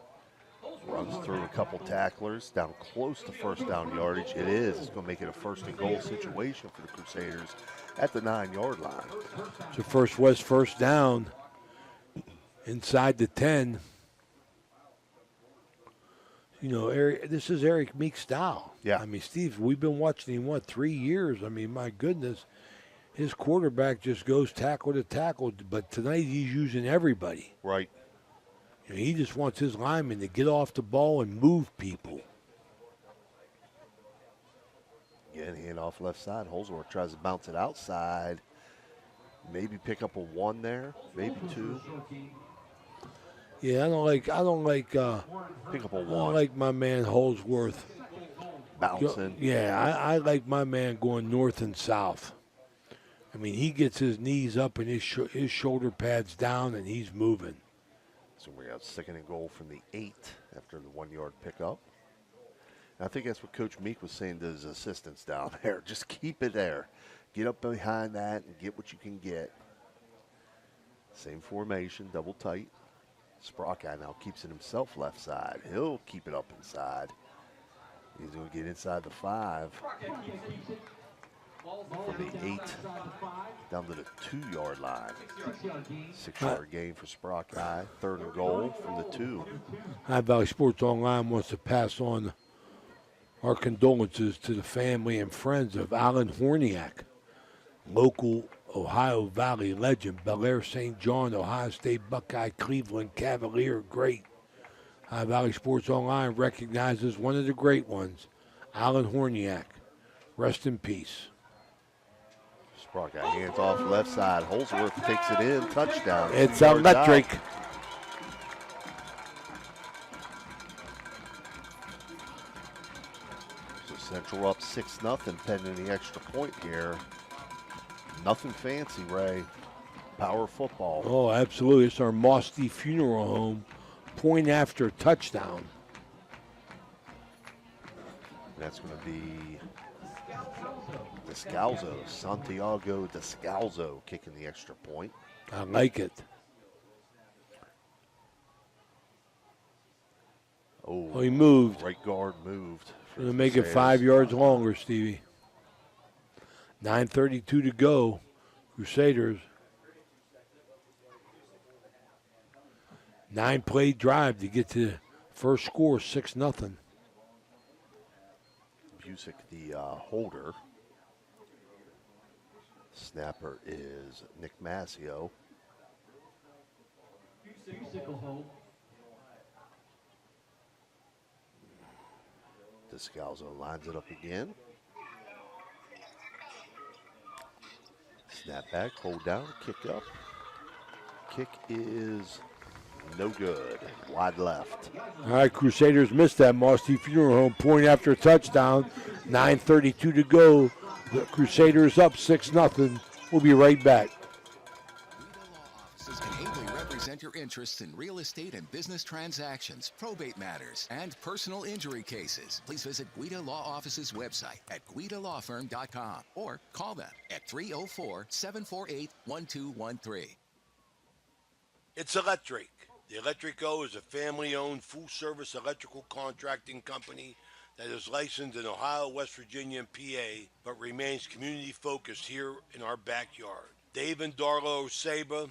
runs through a couple tacklers down close to first down yardage. It is. It's going to make it a first and goal situation for the Crusaders at the 9-yard line. It's a First West first down inside the 10. You know, Eric, this is Eric Meek's style. Yeah. I mean, Steve, we've been watching him, 3 years? I mean, my goodness. His quarterback just goes tackle to tackle, but tonight he's using everybody. Right. You know, he just wants his linemen to get off the ball and move people. Again, Hand off left side. Holsworth tries to bounce it outside. Maybe pick up a 1 there, maybe 2. Yeah, I don't like Pick up a I don't 1. like my man Holsworth. Bouncing. Yeah, I like my man going north and south. I mean, he gets his knees up and his shoulder pads down, and he's moving. So we got 2nd and goal from the 8 after the 1-yard pickup. And I think that's what Coach Meek was saying to his assistants down there. Just keep it there. Get up behind that and get what you can get. Same formation, double tight. Sprockeye now keeps it himself left side. He'll keep it up inside. He's going to get inside the 5. From the 8 down to the 2-yard line. 6-yard gain for Sprockeye. 3rd and goal from the 2. High Valley Sports Online wants to pass on our condolences to the family and friends of Alan Horniak, local Ohio Valley legend, Bel-Air St. John, Ohio State Buckeye, Cleveland Cavalier great. High Valley Sports Online recognizes one of the great ones, Alan Horniak. Rest in peace. Sprockeye hands off left side. Holsworth takes it in. Touchdown. It's 2 yards electric. out. So Central up 6-0 pending the extra point here. Nothing fancy, Ray. Power football. Oh, absolutely. It's our Mosty Funeral Home. Point after touchdown. That's going to be Descalzo, Santiago Descalzo kicking the extra point. I like it. Oh, he moved. Right guard moved. Going to make it 5 yards longer, Stevie. 9:32 to go. Crusaders. 9-play drive to get to first score, 6-0. Busick, the holder. Snapper is Nick Massio. Descalzo lines it up again. Snap back, hold down, kick up. Kick is no good. Wide left. All right, Crusaders missed that Mosty Funeral Home point after touchdown. 9:32 to go. The Crusaders up 6-0. We'll be right back. Can ably represent your interests in real estate and business transactions, probate matters, and personal injury cases. Please visit Guida Law Office's website at guidalawfirm.com or call them at 304-748-1213. It's electric. The Electric O is a family-owned, full-service electrical contracting company that is licensed in Ohio, West Virginia, and PA, but remains community-focused here in our backyard. Dave and Darla Oseba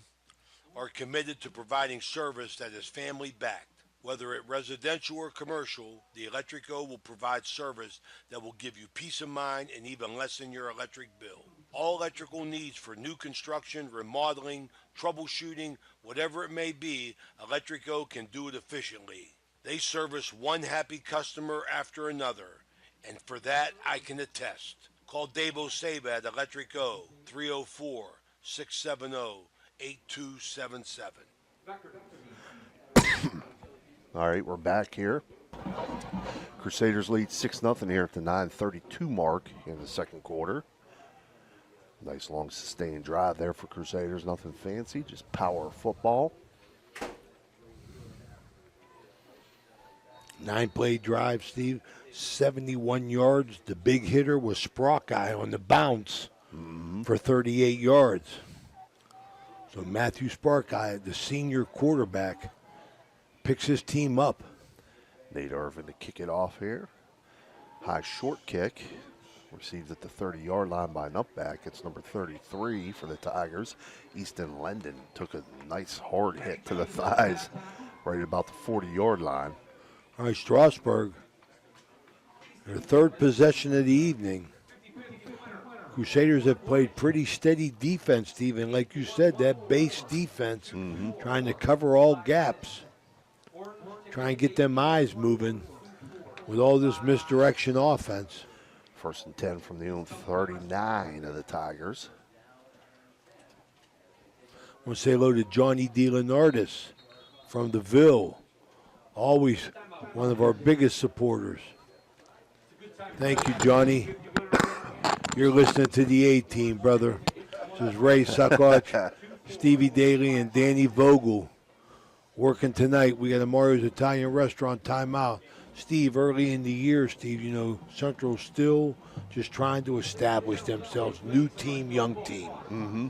are committed to providing service that is family-backed. Whether it residential or commercial, the Electric O will provide service that will give you peace of mind and even lessen your electric bill. All electrical needs for new construction, remodeling, troubleshooting, whatever it may be, Electric O can do it efficiently. They service one happy customer after another, and for that I can attest. Call Dave Oseba at Electric O, 304-670-8277. All right, we're back here. Crusaders lead 6-0 here at the 9:32 mark in the second quarter. Nice long sustained drive there for Crusaders. Nothing fancy, just power football. 9-play drive, Steve. 71 yards. The big hitter was Sprockeye on the bounce for 38 yards. So Matthew Sprockeye, the senior quarterback, picks his team up. Nate Irvin to kick it off here. High short kick. Received at the 30-yard line by an upback. It's number 33 for the Tigers. Easton Lendon took a nice hard hit to the thighs right about the 40-yard line. All right, Strasburg, their third possession of the evening. Crusaders have played pretty steady defense, Stephen. Like you said, that base defense, trying to cover all gaps, trying to get them eyes moving with all this misdirection offense. First and 10 from the own 39 of the Tigers. I want to say hello to Johnny DeLeonardis from the Ville. Always one of our biggest supporters. Thank you, Johnny. You're listening to the A-Team, brother. This is Ray Saccoccia, Stevie Daley, and Danny Vogel working tonight. We got a Mario's Italian Restaurant timeout. Steve, early in the year, Steve, you know, Central's still just trying to establish themselves. New team, young team. Mm-hmm.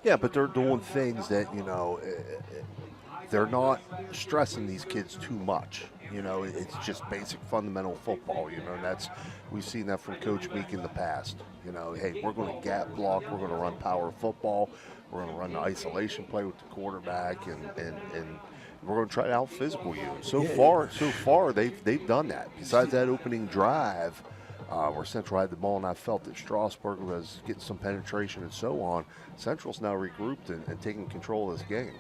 Yeah, but they're doing things that, you know, they're not stressing these kids too much. You know, it's just basic fundamental football, you know, and we've seen that from Coach Meek in the past. You know, hey, we're going to gap block, we're going to run power football, we're going to run the isolation play with the quarterback, and we're going to try to out-physical you. So far, they've done that. Besides that opening drive, where Central had the ball, and I felt that Strasburg was getting some penetration and so on, Central's now regrouped and taking control of this game.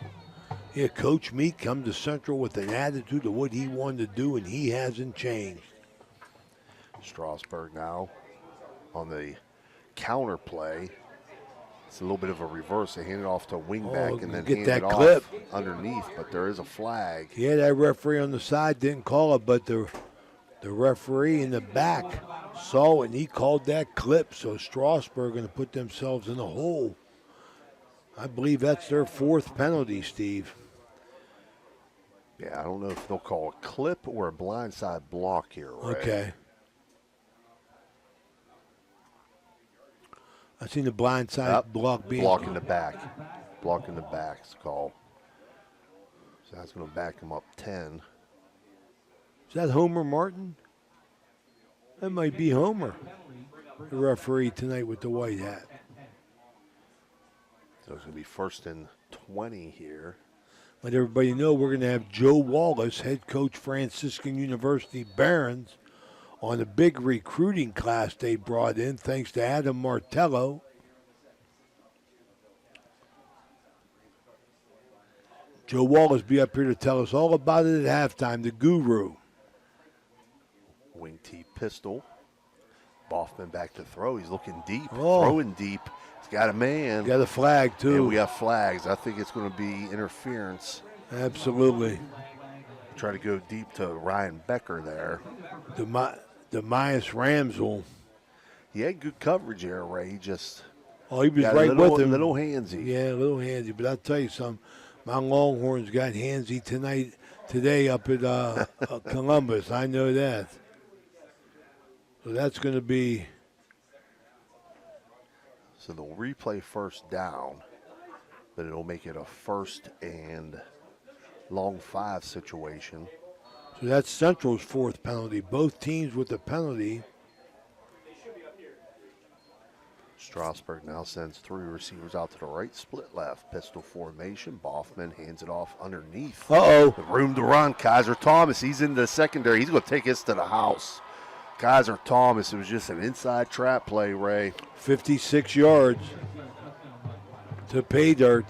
Yeah, Coach Meek come to Central with an attitude of what he wanted to do, and he hasn't changed. Strasburg now on the counter play. It's a little bit of a reverse. They hand it off to a wingback and then get hand that it clip off underneath, but there is a flag. Yeah, that referee on the side didn't call it, but the referee in the back saw it, and he called that clip. So Strasburg going to put themselves in a hole. I believe that's their fourth penalty, Steve. Yeah, I don't know if they'll call a clip or a blindside block here, Ray. Okay. I seen the blindside block being block in the back. Block in the back is called. So that's going to back him up 10. Is that Homer Martin? That might be Homer, the referee tonight with the white hat. So it's going to be first and 20 here. Let everybody know we're going to have Joe Wallace, head coach, Franciscan University Barons, on a big recruiting class they brought in, thanks to Adam Martello. Joe Wallace be up here to tell us all about it at halftime, the guru. Wing T pistol. Boffman back to throw. He's looking deep, throwing deep. He's got a man. Got a flag, too. And we have flags. I think it's going to be interference. Absolutely. Try to go deep to Ryan Becker there. Demise Ramsel. He had good coverage there, Ray. He just he was right with him. A little handsy. Yeah, a little handsy. But I'll tell you something. My Longhorns got handsy today up at Columbus. I know that. So that's going to be. So they'll replay first down, but it'll make it a first and long 5 situation. So that's Central's fourth penalty. Both teams with the penalty. Strasburg now sends 3 receivers out to the right, split left, pistol formation. Boffman hands it off underneath. Uh-oh. With room to run. Kaiser Thomas, he's in the secondary. He's going to take us to the house. Kaiser Thomas, it was just an inside trap play, Ray. 56 yards to pay dirt.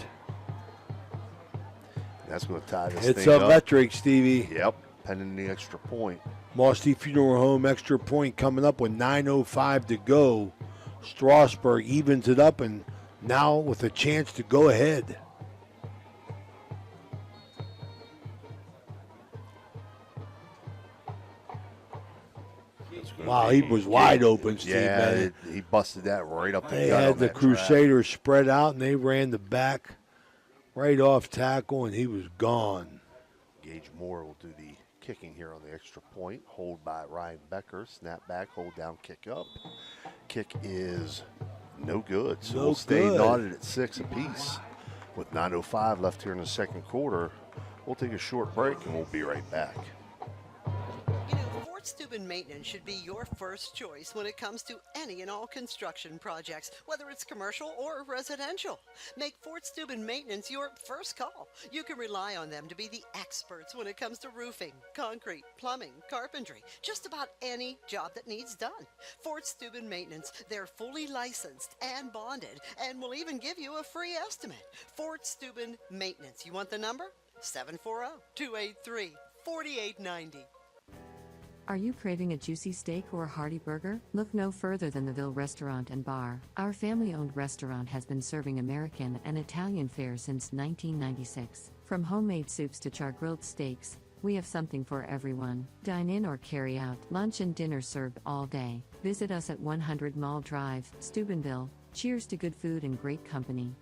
That's going to tie this It's thing up. electric, Stevie. Yep, pending the extra point. Mossy Funeral Home extra point coming up with 9:05 to go. Strasburg evens it up, and now with a chance to go ahead. Wow, he was wide open, Steve. Yeah, man. he busted that right up the They gut had on the that Crusaders spread out, and they ran the back right off tackle, and he was gone. Gage Moore will do the kicking here on the extra point. Hold by Ryan Becker. Snap back, hold down, kick up. Kick is no good. So we'll stay knotted at 6 apiece. With 9:05 left here in the second quarter, we'll take a short break, and we'll be right back. Steubenville Maintenance should be your first choice when it comes to any and all construction projects, whether it's commercial or residential. Make Fort Steubenville Maintenance your first call. You can rely on them to be the experts when it comes to roofing, concrete, plumbing, carpentry, just about any job that needs done. Fort Steubenville Maintenance, they're fully licensed and bonded and will even give you a free estimate. Fort Steubenville Maintenance. You want the number? 740-283-4890. Are you craving a juicy steak or a hearty burger? Look no further than the Ville Restaurant and Bar. Our family-owned restaurant has been serving American and Italian fare since 1996. From homemade soups to char-grilled steaks, we have something for everyone. Dine in or carry out. Lunch and dinner served all day. Visit us at 100 Mall Drive, Steubenville. Cheers to good food and great company.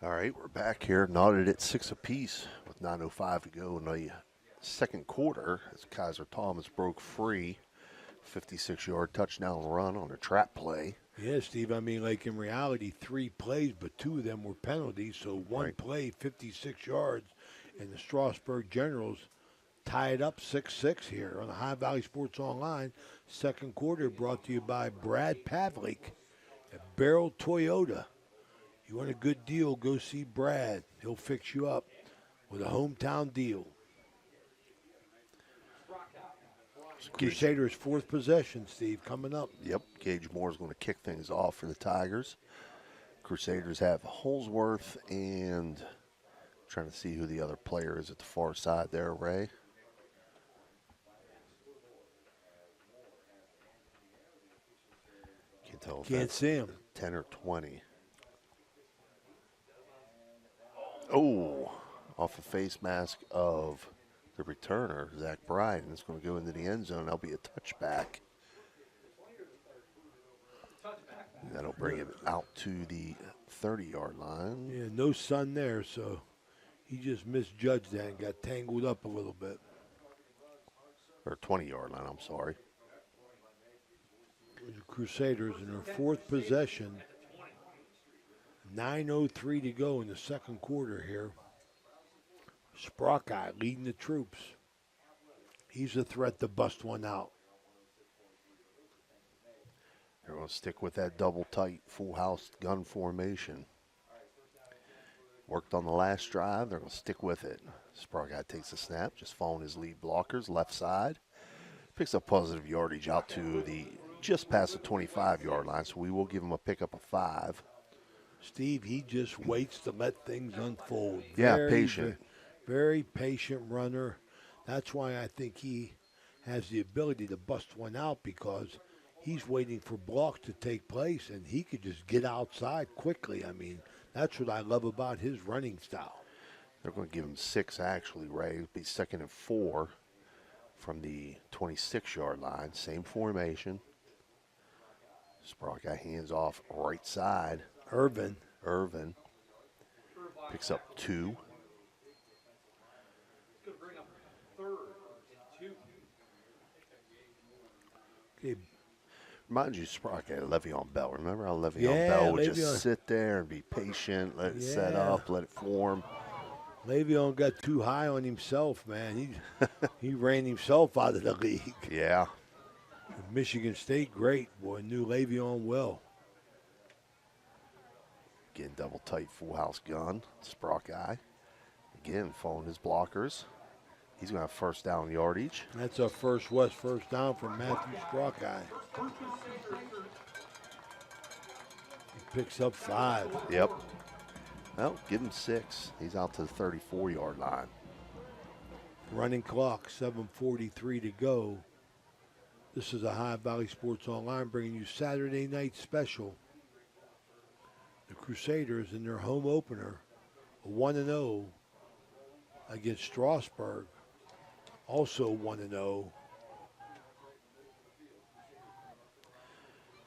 All right, we're back here, knotted at 6 apiece with 9:05 to go in the second quarter as Kaiser Thomas broke free. 56-yard touchdown run on a trap play. Yeah, Steve, I mean, like in reality, 3 plays, but 2 of them were penalties. So one play, 56 yards, and the Strasburg Generals tie it up 6-6 here on the High Valley Sports Online. Second quarter brought to you by Brad Pavlik at Barrel Toyota. You want a good deal, go see Brad. He'll fix you up with a hometown deal. Crusaders' 4th possession, Steve, coming up. Yep, Gage Moore is going to kick things off for the Tigers. Crusaders have Holsworth and trying to see who the other player is at the far side there, Ray. Can't tell if Can't see him. 10 or 20. Oh, off the face mask of the returner, Zach Bryan, is going to go into the end zone. That'll be a touchback. That'll bring it out to the 30-yard line. Yeah, no sun there, so he just misjudged that and got tangled up a little bit. Or 20-yard line, I'm sorry. The Crusaders in their 4th possession. 9:03 to go in the second quarter here. Sprockeye leading the troops. He's a threat to bust one out. They're going to stick with that double tight full house gun formation. Worked on the last drive. They're going to stick with it. Sprockeye takes a snap, just following his lead blockers, left side. Picks up positive yardage out to the just past the 25-yard line, so we will give him a pickup of 5. Steve, he just waits to let things unfold. Yeah, patient. Very patient runner. That's why I think he has the ability to bust one out, because he's waiting for blocks to take place, and he could just get outside quickly. I mean, that's what I love about his running style. They're going to give him 6, actually, Ray. It'll be 2nd and 4 from the 26-yard line. Same formation. Sprockeye hands off right side. Irvin picks up 2. Okay. Reminds you, Sprockeye, Le'Veon Bell. Remember how Le'Veon Bell would just sit there and be patient, let it set up, let it form. Le'Veon got too high on himself, man. He ran himself out of the league. Yeah. Michigan State, great. Boy, knew Le'Veon well. Again, double tight full house gun. Sprockeye. Again, following his blockers. He's going to have first down yardage. That's our first down for Matthew Sprockeye. He picks up 5. Yep. Well, give him 6. He's out to the 34-yard line. Running clock, 7:43 to go. This is a High Valley Sports Online bringing you Saturday night special. The Crusaders in their home opener, 1-0 against Strasburg, also 1-0.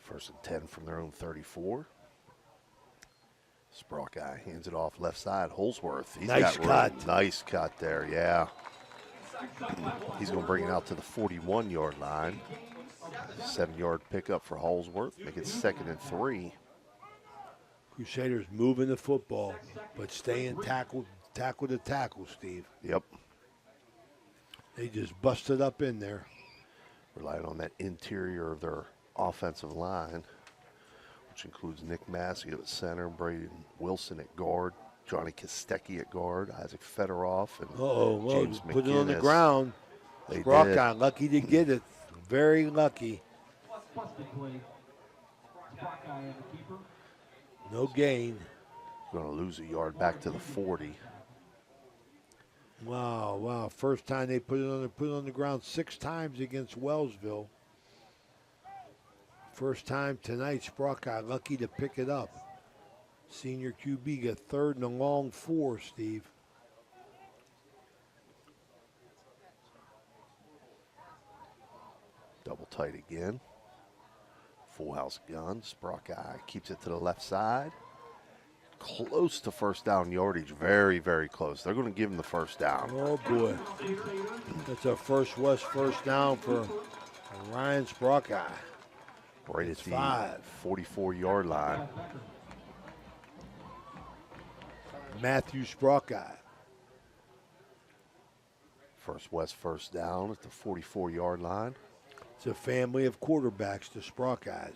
First and 10 from their own 34. Sprockeye hands it off left side. Holsworth. Nice cut. Nice cut there, yeah. He's going to bring it out to the 41-yard line. 7-yard pickup for Holsworth. Make it 2nd and 3. Crusaders moving the football, but staying tackle to tackle, Steve. Yep. They just busted up in there. Relied on that interior of their offensive line, which includes Nick Massey at center, Braden Wilson at guard, Johnny Kostecki at guard, Isaac Fedorov, and James McGinnis. Put it on the ground. Sprockeye, lucky to get it. Very lucky. No gain. Going to lose a yard back to the 40. Wow. First time they put it on the ground 6 times against Wellsville. First time tonight, Sprock got lucky to pick it up. Senior QB got third and a long 4, Steve. Double tight again. Full house gun. Sprock keeps it to the left side. Close to first down yardage. Very, very close. They're going to give him the first down. Oh, boy. That's a First West first down for Ryan Sprock. Right at the 44-yard line. Matthew Sprock. First West first down at the 44-yard line. It's a family of quarterbacks, the Sprock guys.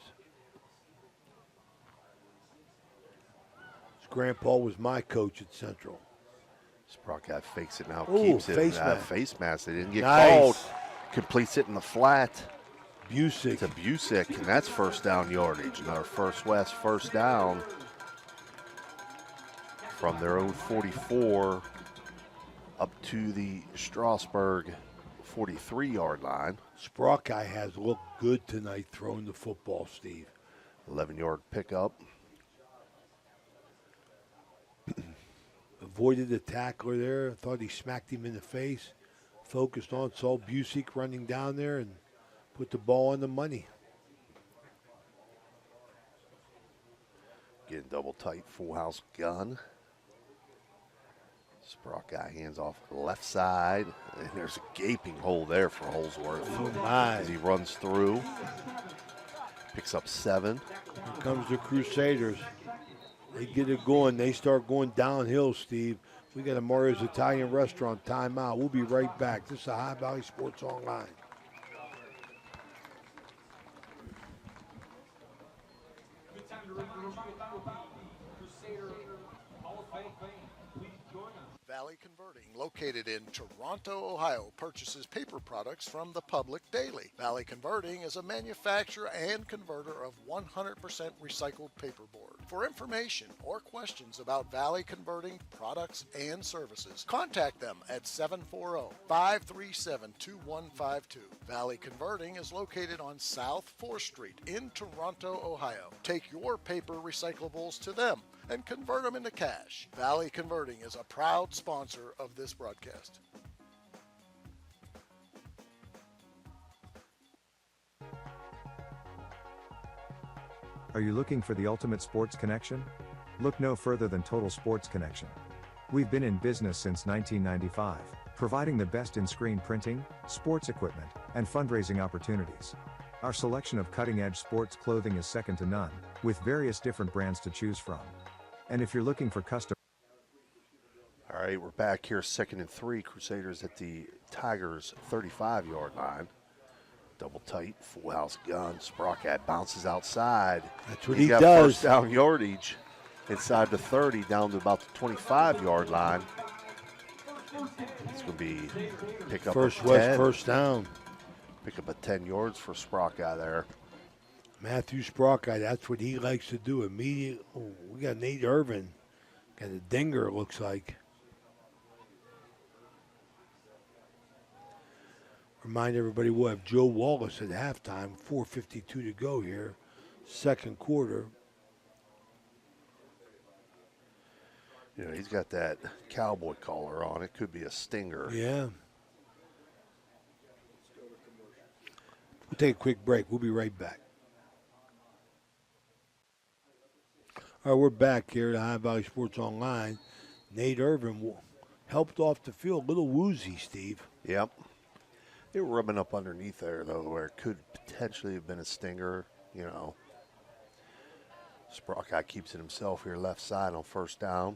His grandpa was my coach at Central. Sprock fakes it now, Ooh, keeps it. Face mask. They didn't get called. Completes it in the flat. Busick. To Busick, and that's first down yardage. Another First West first down from their own 44 up to the Strasburg 43-yard line. Sprock has looked good tonight throwing the football, Steve. 11-yard pickup. Avoided the tackler there. Thought he smacked him in the face. Focused on, saw Busick running down there and put the ball on the money. Getting double tight, full house gun. Sprock hands off the left side, and there's a gaping hole there for Holsworth. Oh my. As he runs through, picks up 7. Here comes the Crusaders. They get it going. They start going downhill, Steve. We got a Mario's Italian Restaurant timeout. We'll be right back. This is Ohio Valley Sports Online. Valley Converting, located in Toronto, Ohio, purchases paper products from the public daily. Valley Converting is a manufacturer and converter of 100% recycled paperboard. For information or questions about Valley Converting products and services, contact them at 740-537-2152. Valley Converting is located on South 4th Street in Toronto, Ohio. Take your paper recyclables to them and convert them into cash. Valley Converting is a proud sponsor of this broadcast. Are you looking for the ultimate sports connection? Look no further than Total Sports Connection. We've been in business since 1995, providing the best in screen printing, sports equipment, and fundraising opportunities. Our selection of cutting-edge sports clothing is second to none, with various different brands to choose from. And if you're looking for custom... All right, we're back here, 2nd and 3. Crusaders at the Tigers' 35-yard line. Double tight, full house gun. Sprock bounces outside. That's what He's he got does. First down yardage inside the 30, down to about the 25-yard line. It's going to be pick up First a West 10. first down. Pick up a 10 yards for Sprock there. Matthew Sprock, that's what he likes to do. Immediate. Oh, we got Nate Irvin. Got a dinger, it looks like. Remind everybody we'll have Joe Wallace at halftime. 4:52 to go here. Second quarter. You know, he's got that cowboy collar on. It could be a stinger. Yeah. We'll take a quick break. We'll be right back. All right, we're back here at Ohio Valley Sports Online. Nate Irvin helped off the field. A little woozy, Steve. Yep. They were rubbing up underneath there, though, where it could potentially have been a stinger, you know. Sprock keeps it himself here left side on first down.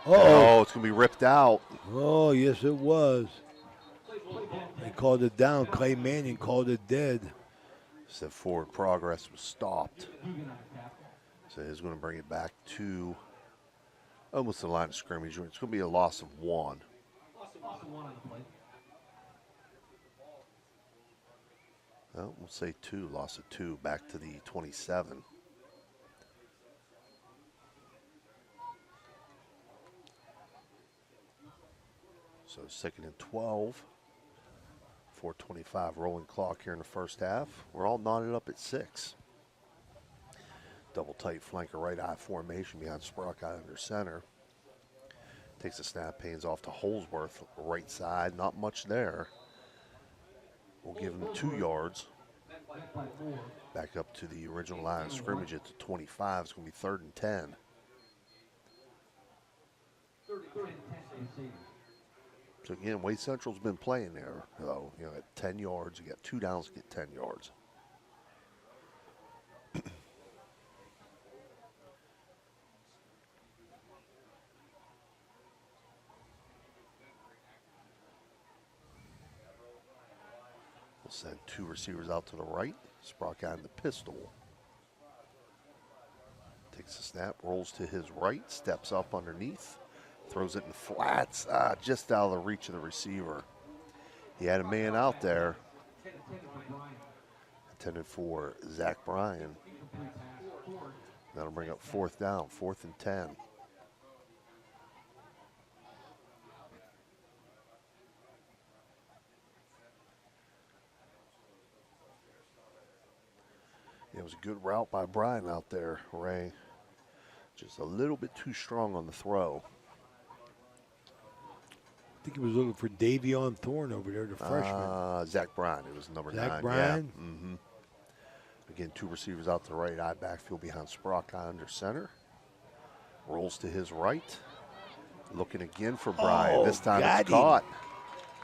Oh, it's going to be ripped out. Oh, yes, it was. They called it down. Clay Manning called it dead. Said forward progress was stopped. So he's going to bring it back to almost the line of scrimmage. It's going to be a loss of 1. Well, we'll say 2, loss of 2, back to the 27. So 2nd and 12. 4:25 rolling clock here in the first half. We're all knotted up at 6. Double tight flanker right eye formation behind Sprock eye under center. Takes a snap, hands off to Holsworth, right side. Not much there. We'll give him 2 yards. Back up to the original line of scrimmage at the 25. It's going to be 3rd and 10. So again, Wade Central's been playing there, though. You know, at 10 yards, you got 2 downs to get 10 yards. We'll send 2 receivers out to the right. Sprock on the pistol. Takes a snap, rolls to his right, steps up underneath. Throws it in flats, just out of the reach of the receiver. He had a man out there. Intended for Zach Bryan. That'll bring up 4th down, 4th and 10. It was a good route by Bryan out there, Ray. Just a little bit too strong on the throw. I think he was looking for Davion Thorne over there, the freshman. Zach Bryan, it was number 9. Zach Bryan? Yeah. Mm-hmm. Again, 2 receivers out to the right, eye backfield behind Sprock under center. Rolls to his right. Looking again for Bryan. This time it's caught.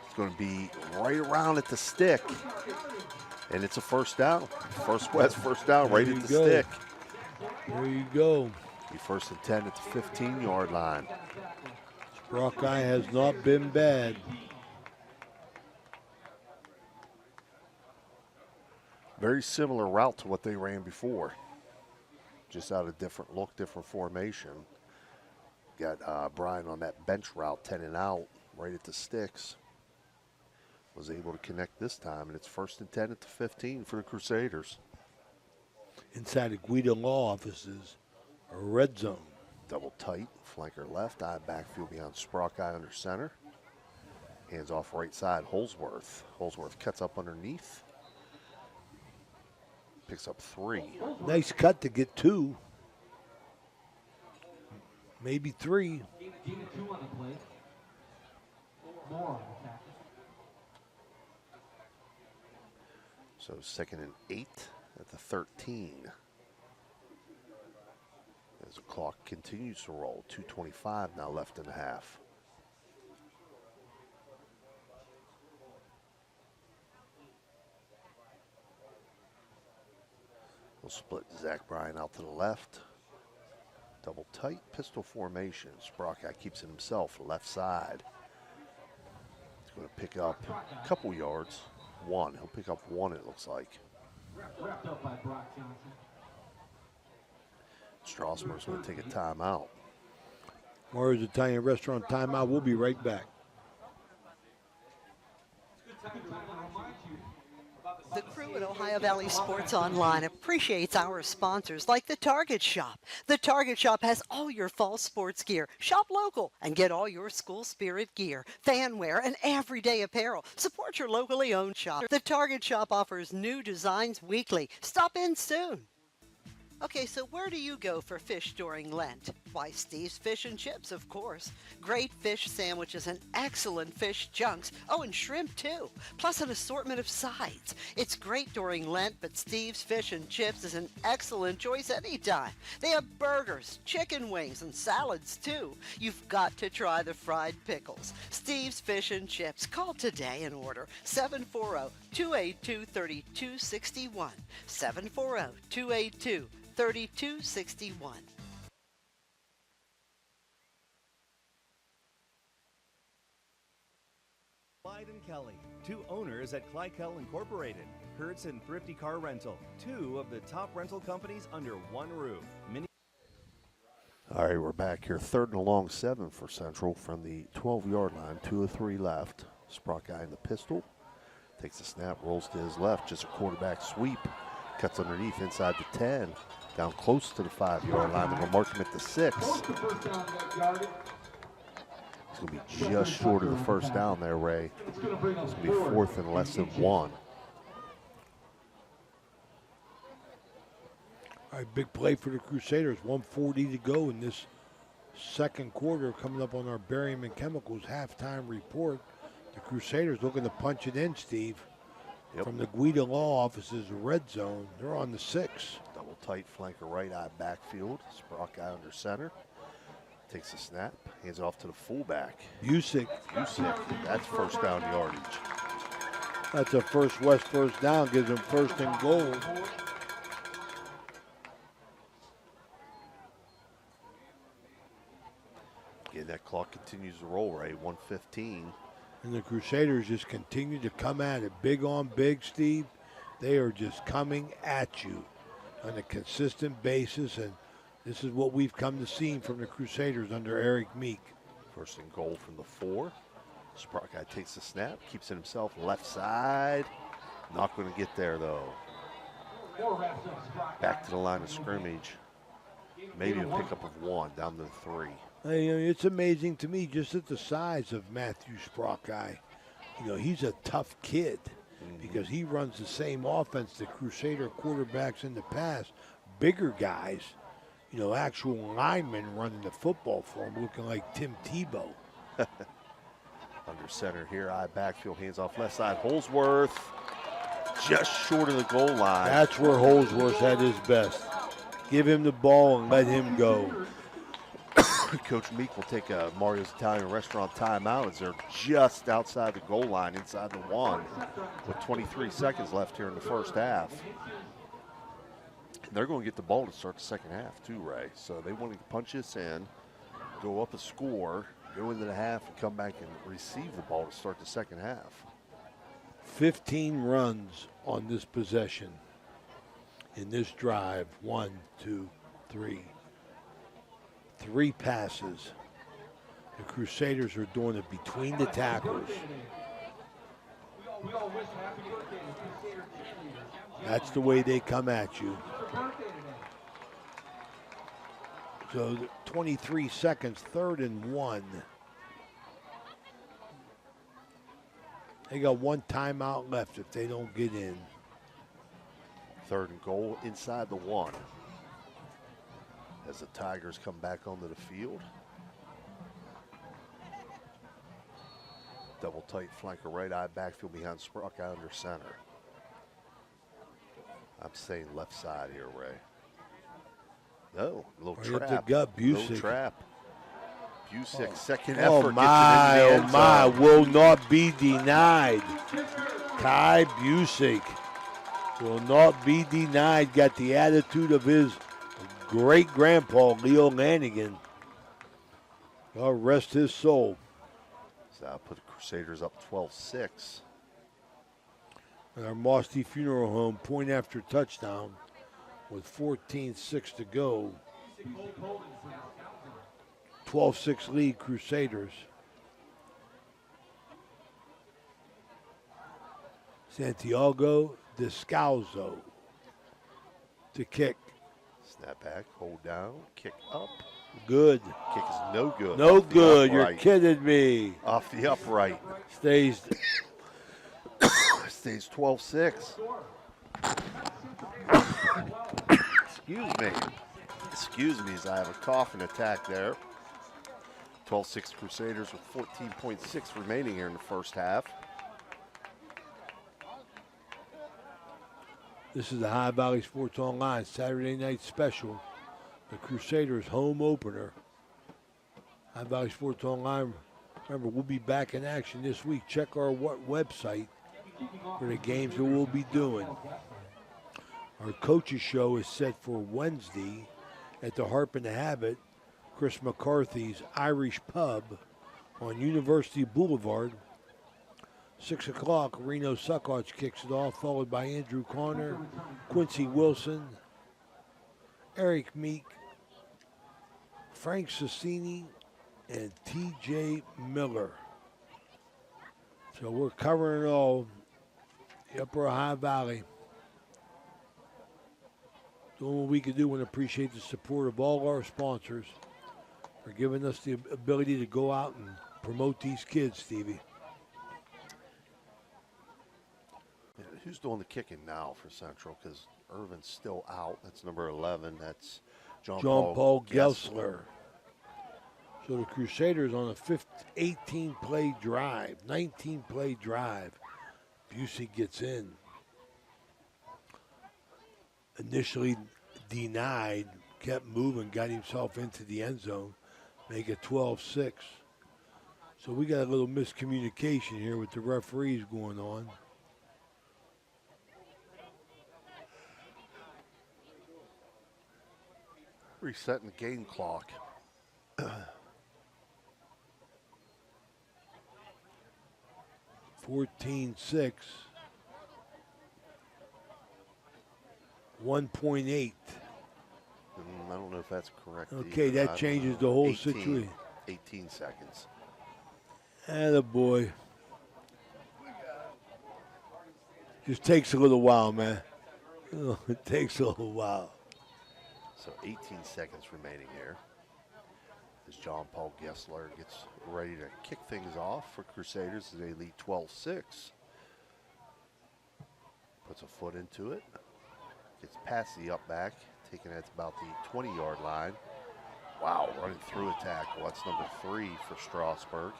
It's going to be right around at the stick. And it's a 1st down. First down, right at the stick. There you go. Be 1st and 10 at the 15-yard line. Sprockeye has not been bad. Very similar route to what they ran before. Just out of different look, different formation. Got Bryan on that bench route, 10 and out, right at the sticks. Was able to connect this time, and it's 1st and 10 at the 15 for the Crusaders. Inside the Guido Law offices, a red zone. Double tight, flanker left, eye backfield behind Sprock eye under center. Hands off right side, Holsworth. Holsworth cuts up underneath. Picks up 3. Nice cut to get 2. Maybe 3. So 2nd and 8 at the 13. As the clock continues to roll, 2:25 now left in the half. We'll split Zach Bryan out to the left. Double tight pistol formation. Sprockeye keeps it himself, left side. He's going to pick up a couple yards. 1. He'll pick up 1, it looks like. Wrapped up by Brock Johnson. Strasburg's going to take a timeout. Mario's Italian Restaurant timeout. We'll be right back. The crew at Ohio Valley Sports Online appreciates our sponsors like the Target Shop. The Target Shop has all your fall sports gear. Shop local and get all your school spirit gear, fan wear, and everyday apparel. Support your locally owned shop. The Target Shop offers new designs weekly. Stop in soon. Okay, so where do you go for fish during Lent? Why, Steve's Fish and Chips, of course. Great fish sandwiches and excellent fish chunks. Oh, and shrimp, too. Plus an assortment of sides. It's great during Lent, but Steve's Fish and Chips is an excellent choice anytime. They have burgers, chicken wings, and salads, too. You've got to try the fried pickles. Steve's Fish and Chips. Call today and order 740-282-3261. 740-282-3261. Clyde and Kelly, 2 owners at Clykel Incorporated, Hertz and Thrifty Car Rental, 2 of the top rental companies under one roof. All right, we're back here. 3rd and a long 7 for Central from the 12-yard line. 2 of 3 left. Sprockeye in the pistol. Takes a snap, rolls to his left. Just a quarterback sweep. Cuts underneath inside the 10. Down close to the 5-yard line. They're going to mark him at the 6. He's It's going to be just short of the first down there, Ray. It's going to be 4th and less than 1. All right, big play for the Crusaders. 1:40 to go in this second quarter, coming up on our Barium and Chemicals halftime report. The Crusaders looking to punch it in, Steve. Yep. From the Guida Law Office's red zone. They're on the 6. Double tight flanker right eye backfield. Sprock guy under center. Takes a snap, hands it off to the fullback. Busick. That's first down yardage. That's a first down, gives them 1st and goal. Again, that clock continues to roll, Ray. 1:15. And the Crusaders just continue to come at it. Big on big, Steve. They are just coming at you on a consistent basis, and this is what we've come to see from the Crusaders under Eric Meek. 1st and goal from the 4. Sprock guy takes the snap, keeps it himself left side. Not going to get there, though. Back to the line of scrimmage. Maybe a pickup of 1, down to 3. It's amazing to me just at the size of Matthew Sprockeye. He's a tough kid because he runs the same offense the Crusader quarterbacks in the past. Bigger guys, actual linemen running the football for him, looking like Tim Tebow. Under center here, eye backfield, hands off left side. Holsworth just short of the goal line. That's where Holsworth had his best. Give him the ball and let him go. Coach Meek will take a Mario's Italian Restaurant timeout as they're just outside the goal line, inside the 1, with 23 seconds left here in the first half. They're going to get the ball to start the second half too, Ray. So they want to punch this in, go up a score, go into the half, and come back and receive the ball to start the second half. 15 runs on this possession in this drive. 1, 2, 3. 3 passes. The Crusaders are doing it between the tackles. That's the way they come at you. So 23 seconds, 3rd and 1. They got 1 timeout left if they don't get in. 3rd and goal inside the 1. As the Tigers come back onto the field. Double tight flanker right eye backfield behind Sprock out under center. I'm saying left side here, Ray. No, a little Right trap. up the gut, Busick. Little trap. Busick, second Oh effort. my, gets it oh in the end my, zone. will not be denied. Kai Busick will not be denied. Got the attitude of his great-grandpa, Leo Lanigan. God rest his soul. So that'll put the Crusaders up 12-6. At our Mosty Funeral Home, point after touchdown with 14:06 to go. 12-6 lead Crusaders. Santiago Descalzo to kick. Snap back, hold down, kick up. Good. Kick is no good. No Off the good. You're upright. kidding me. Off the upright. Stays. Stays 12-6. Excuse me as I have a coughing attack there. 12-6 Crusaders with 14.6 remaining here in the first half. This is the High Valley Sports Online Saturday night special. The Crusaders home opener. High Valley Sports Online. Remember, we'll be back in action this week. Check our website for the games that we'll be doing. Our coaches show is set for Wednesday at the Harp and the Habit, Chris McCarthy's Irish Pub on University Boulevard. 6 o'clock, Reno Saccoccia kicks it off, followed by Andrew Connor, Quincy Wilson, Eric Meek, Frank Sassini, and T.J. Miller. So we're covering it all, the Upper Ohio Valley. Doing what we can do and appreciate the support of all our sponsors for giving us the ability to go out and promote these kids, Stevie. Yeah, who's doing the kicking now for Central? Because Irvin's still out. That's number 11. That's John Paul Gessler. So the Crusaders on a 18-play drive, 19-play drive. Busey gets in. Initially denied, kept moving, got himself into the end zone, make it 12-6. So we got a little miscommunication here with the referees going on. Resetting the game clock. 14-6. 1.8. I don't know if that's correct. Okay, either. that changes the whole 18 situation. 18 seconds. Attaboy. Just takes a little while, man. Oh, it takes a little while. So 18 seconds remaining here. As John Paul Gessler gets ready to kick things off for Crusaders as they lead 12-6. Puts a foot into it. Gets past the up back, taking it to about the 20-yard line. Wow, running through a tackle. That's number 3 for Strasburg.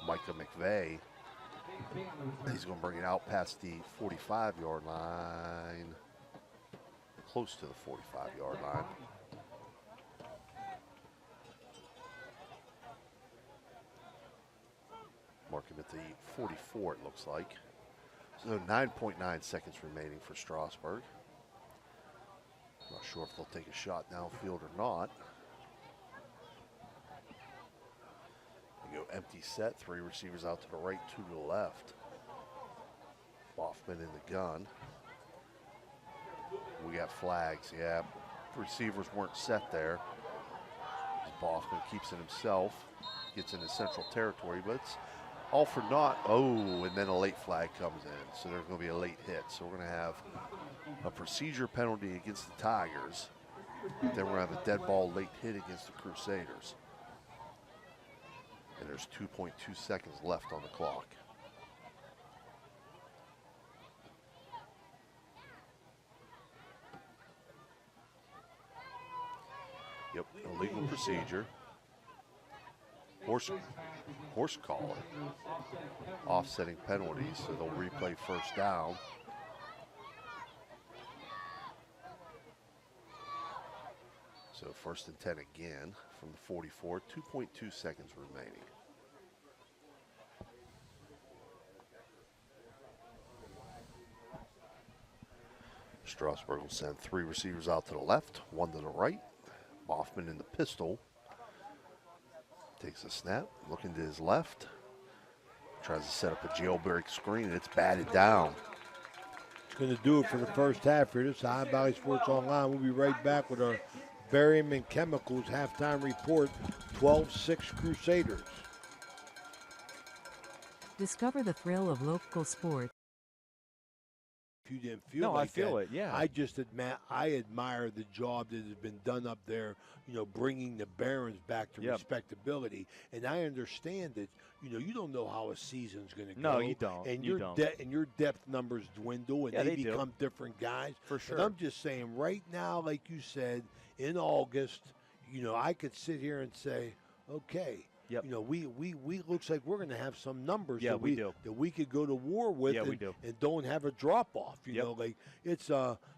Micah McVeigh. He's going to bring it out past the 45-yard line. Close to the 45-yard line. Mark him at the 44, it looks like. So 9.9 seconds remaining for Strasburg. Not sure if they'll take a shot downfield or not. We go empty set, 3 receivers out to the right, 2 to the left. Boffman in the gun. We got flags, yeah. Receivers weren't set there. Boffman keeps it himself, gets into central territory, but it's all for naught. Oh, and then a late flag comes in, so there's going to be a late hit. So we're going to have a procedure penalty against the Tigers. Then we're going to have a dead ball late hit against the Crusaders. And there's 2.2 seconds left on the clock. Yep, illegal procedure. Horse collar. Offsetting penalties, so they'll replay first down. So first and 10 again from the 44, 2.2 seconds remaining. Strasburg will send 3 receivers out to the left, 1 to the right. Boffman in the pistol. Takes a snap, looking to his left. Tries to set up a jailbreak screen, and it's batted down. It's going to do it for the first half here. This is High Valley Sports Online. We'll be right back with our Barium and Chemicals halftime report. 12-6 Crusaders. Discover the thrill of local sports. If you didn't feel like I feel that, it, yeah. I admire the job that has been done up there, bringing the Barons back to respectability. And I understand that, you don't know how a season's going to go. No, you don't. And you don't. And your depth numbers dwindle, and they become different guys. For sure. And I'm just saying, right now, like you said, in August, I could sit here and say, okay, yep. We looks like we're going to have some numbers that we could go to war with and don't have a drop off. You know, like it's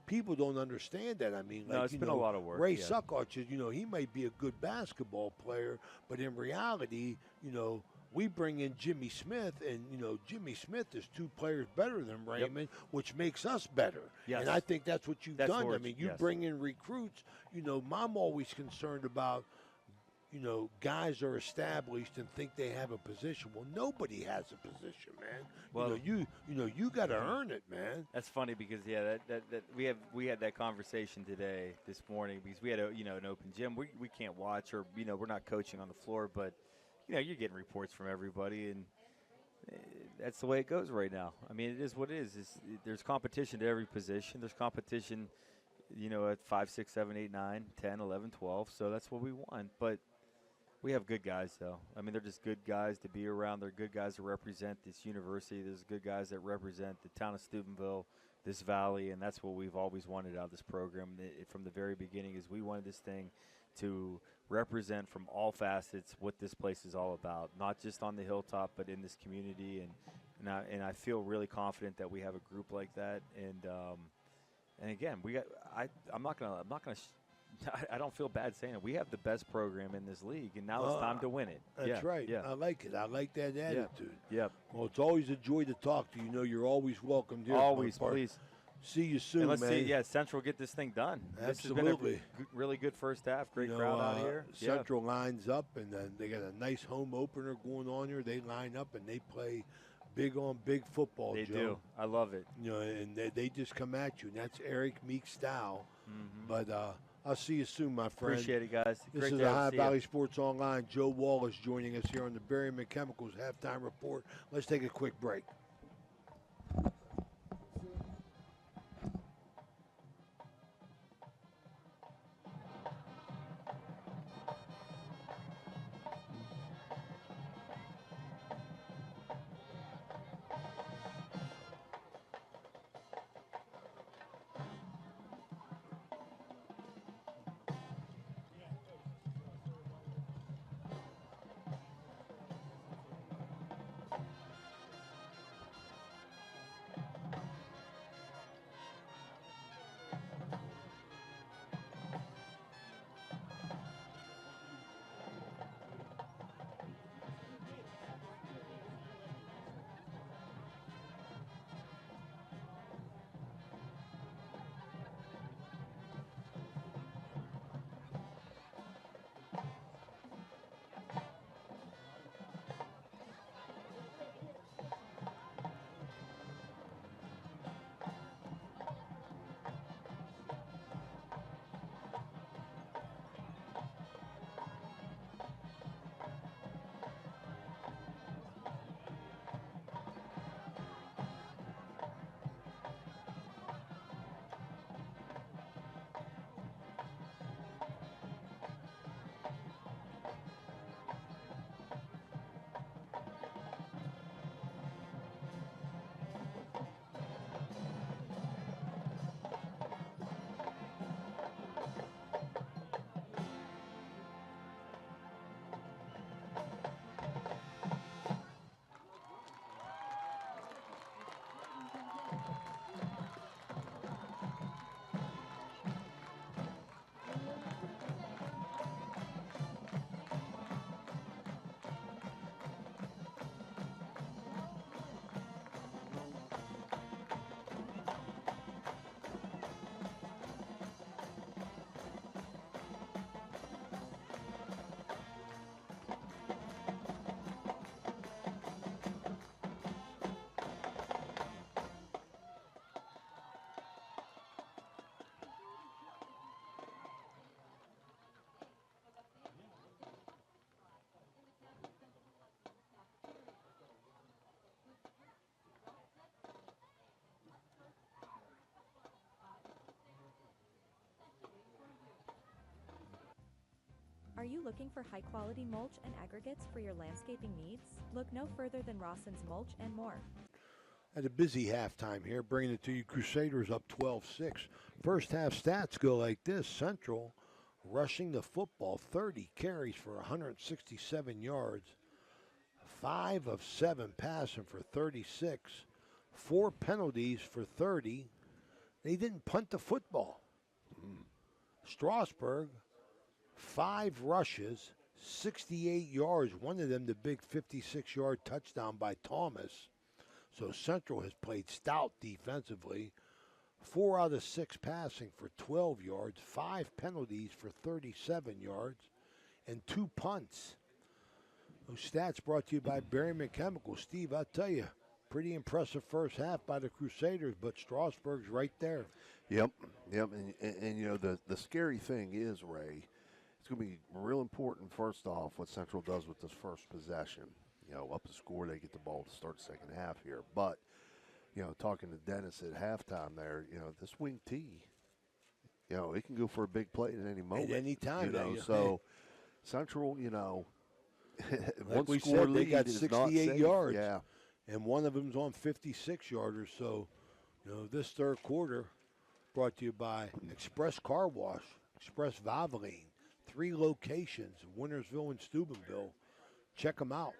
people don't understand that. I mean, no, it's been a lot of work. Ray Saccoccia, he might be a good basketball player, but in reality, we bring in Jimmy Smith, and Jimmy Smith is 2 players better than Raymond, which makes us better. Yes. And I think that's what you've done. I mean, you yes. bring in recruits. I'm always concerned about. Guys are established and think they have a position. Well, nobody has a position, man. Well, you got to earn it, man. That's funny because that we had that conversation today, this morning, because we had an open gym. We can't watch or we're not coaching on the floor, but you're getting reports from everybody, and that's the way it goes right now. I mean, it is what it is. There's competition to every position. There's competition, at 5, 6, 7, 8, 9, 10, 11, 12. So that's what we want, but. We have good guys, though. I mean, they're just good guys to be around. They're good guys to represent this university. There's good guys that represent the town of Steubenville, this valley, and that's what we've always wanted out of this program from the very beginning. Is we wanted this thing to represent from all facets what this place is all about, not just on the hilltop, but in this community. And I feel really confident that we have a group like that. And again, I'm not gonna. I don't feel bad saying it. We have the best program in this league, and now it's time to win it. That's right. Yeah. I like it. I like that attitude. Yep. Well, it's always a joy to talk to you. You know, you're always welcome here. Always, please. See you soon, and let's man. see, Central get this thing done. Absolutely. This has been a really good first half. Great crowd out here. Central lines up, and then they got a nice home opener going on here. They line up, and they play big on big football, They Joe. do. I love it. You know, and they just come at you, and that's Eric Meek style. Mm-hmm. But I'll see you soon, my friend. Appreciate it, guys. This Great is to the see Ohio you. Valley Sports Online. Joe Wallace joining us here on the Berryman Chemicals halftime report. Let's take a quick break. Are you looking for high-quality mulch and aggregates for your landscaping needs? Look no further than Rawson's Mulch and More. At a busy halftime here, bringing it to you, Crusaders up 12-6. First half stats go like this. Central rushing the football, 30 carries for 167 yards, 5 of 7 passing for 36, 4 penalties for 30. They didn't punt the football. Strasburg, 5 rushes, 68 yards, one of them the big 56-yard touchdown by Thomas. So Central has played stout defensively. 4 out of 6 passing for 12 yards, 5 penalties for 37 yards, and 2 punts. Those stats brought to you by Berryman Chemical. Steve, I'll tell you, pretty impressive first half by the Crusaders, but Strasburg's right there. Yep. And you know, the scary thing is, Ray, it's going to be real important, first off, what Central does with this first possession. You know, up the score, they get the ball to start the second half here. But, you know, talking to Dennis at halftime there, you know, this wing T, you know, it can go for a big play at any moment. At any time. You know, so, Central, Like one we score said, they lead got is not 68 safe. yards. Yeah. And one of them's on 56-yarders. So, this third quarter brought to you by Express Car Wash, Express Valvoline, 3 locations, Wintersville and Steubenville. Check them out.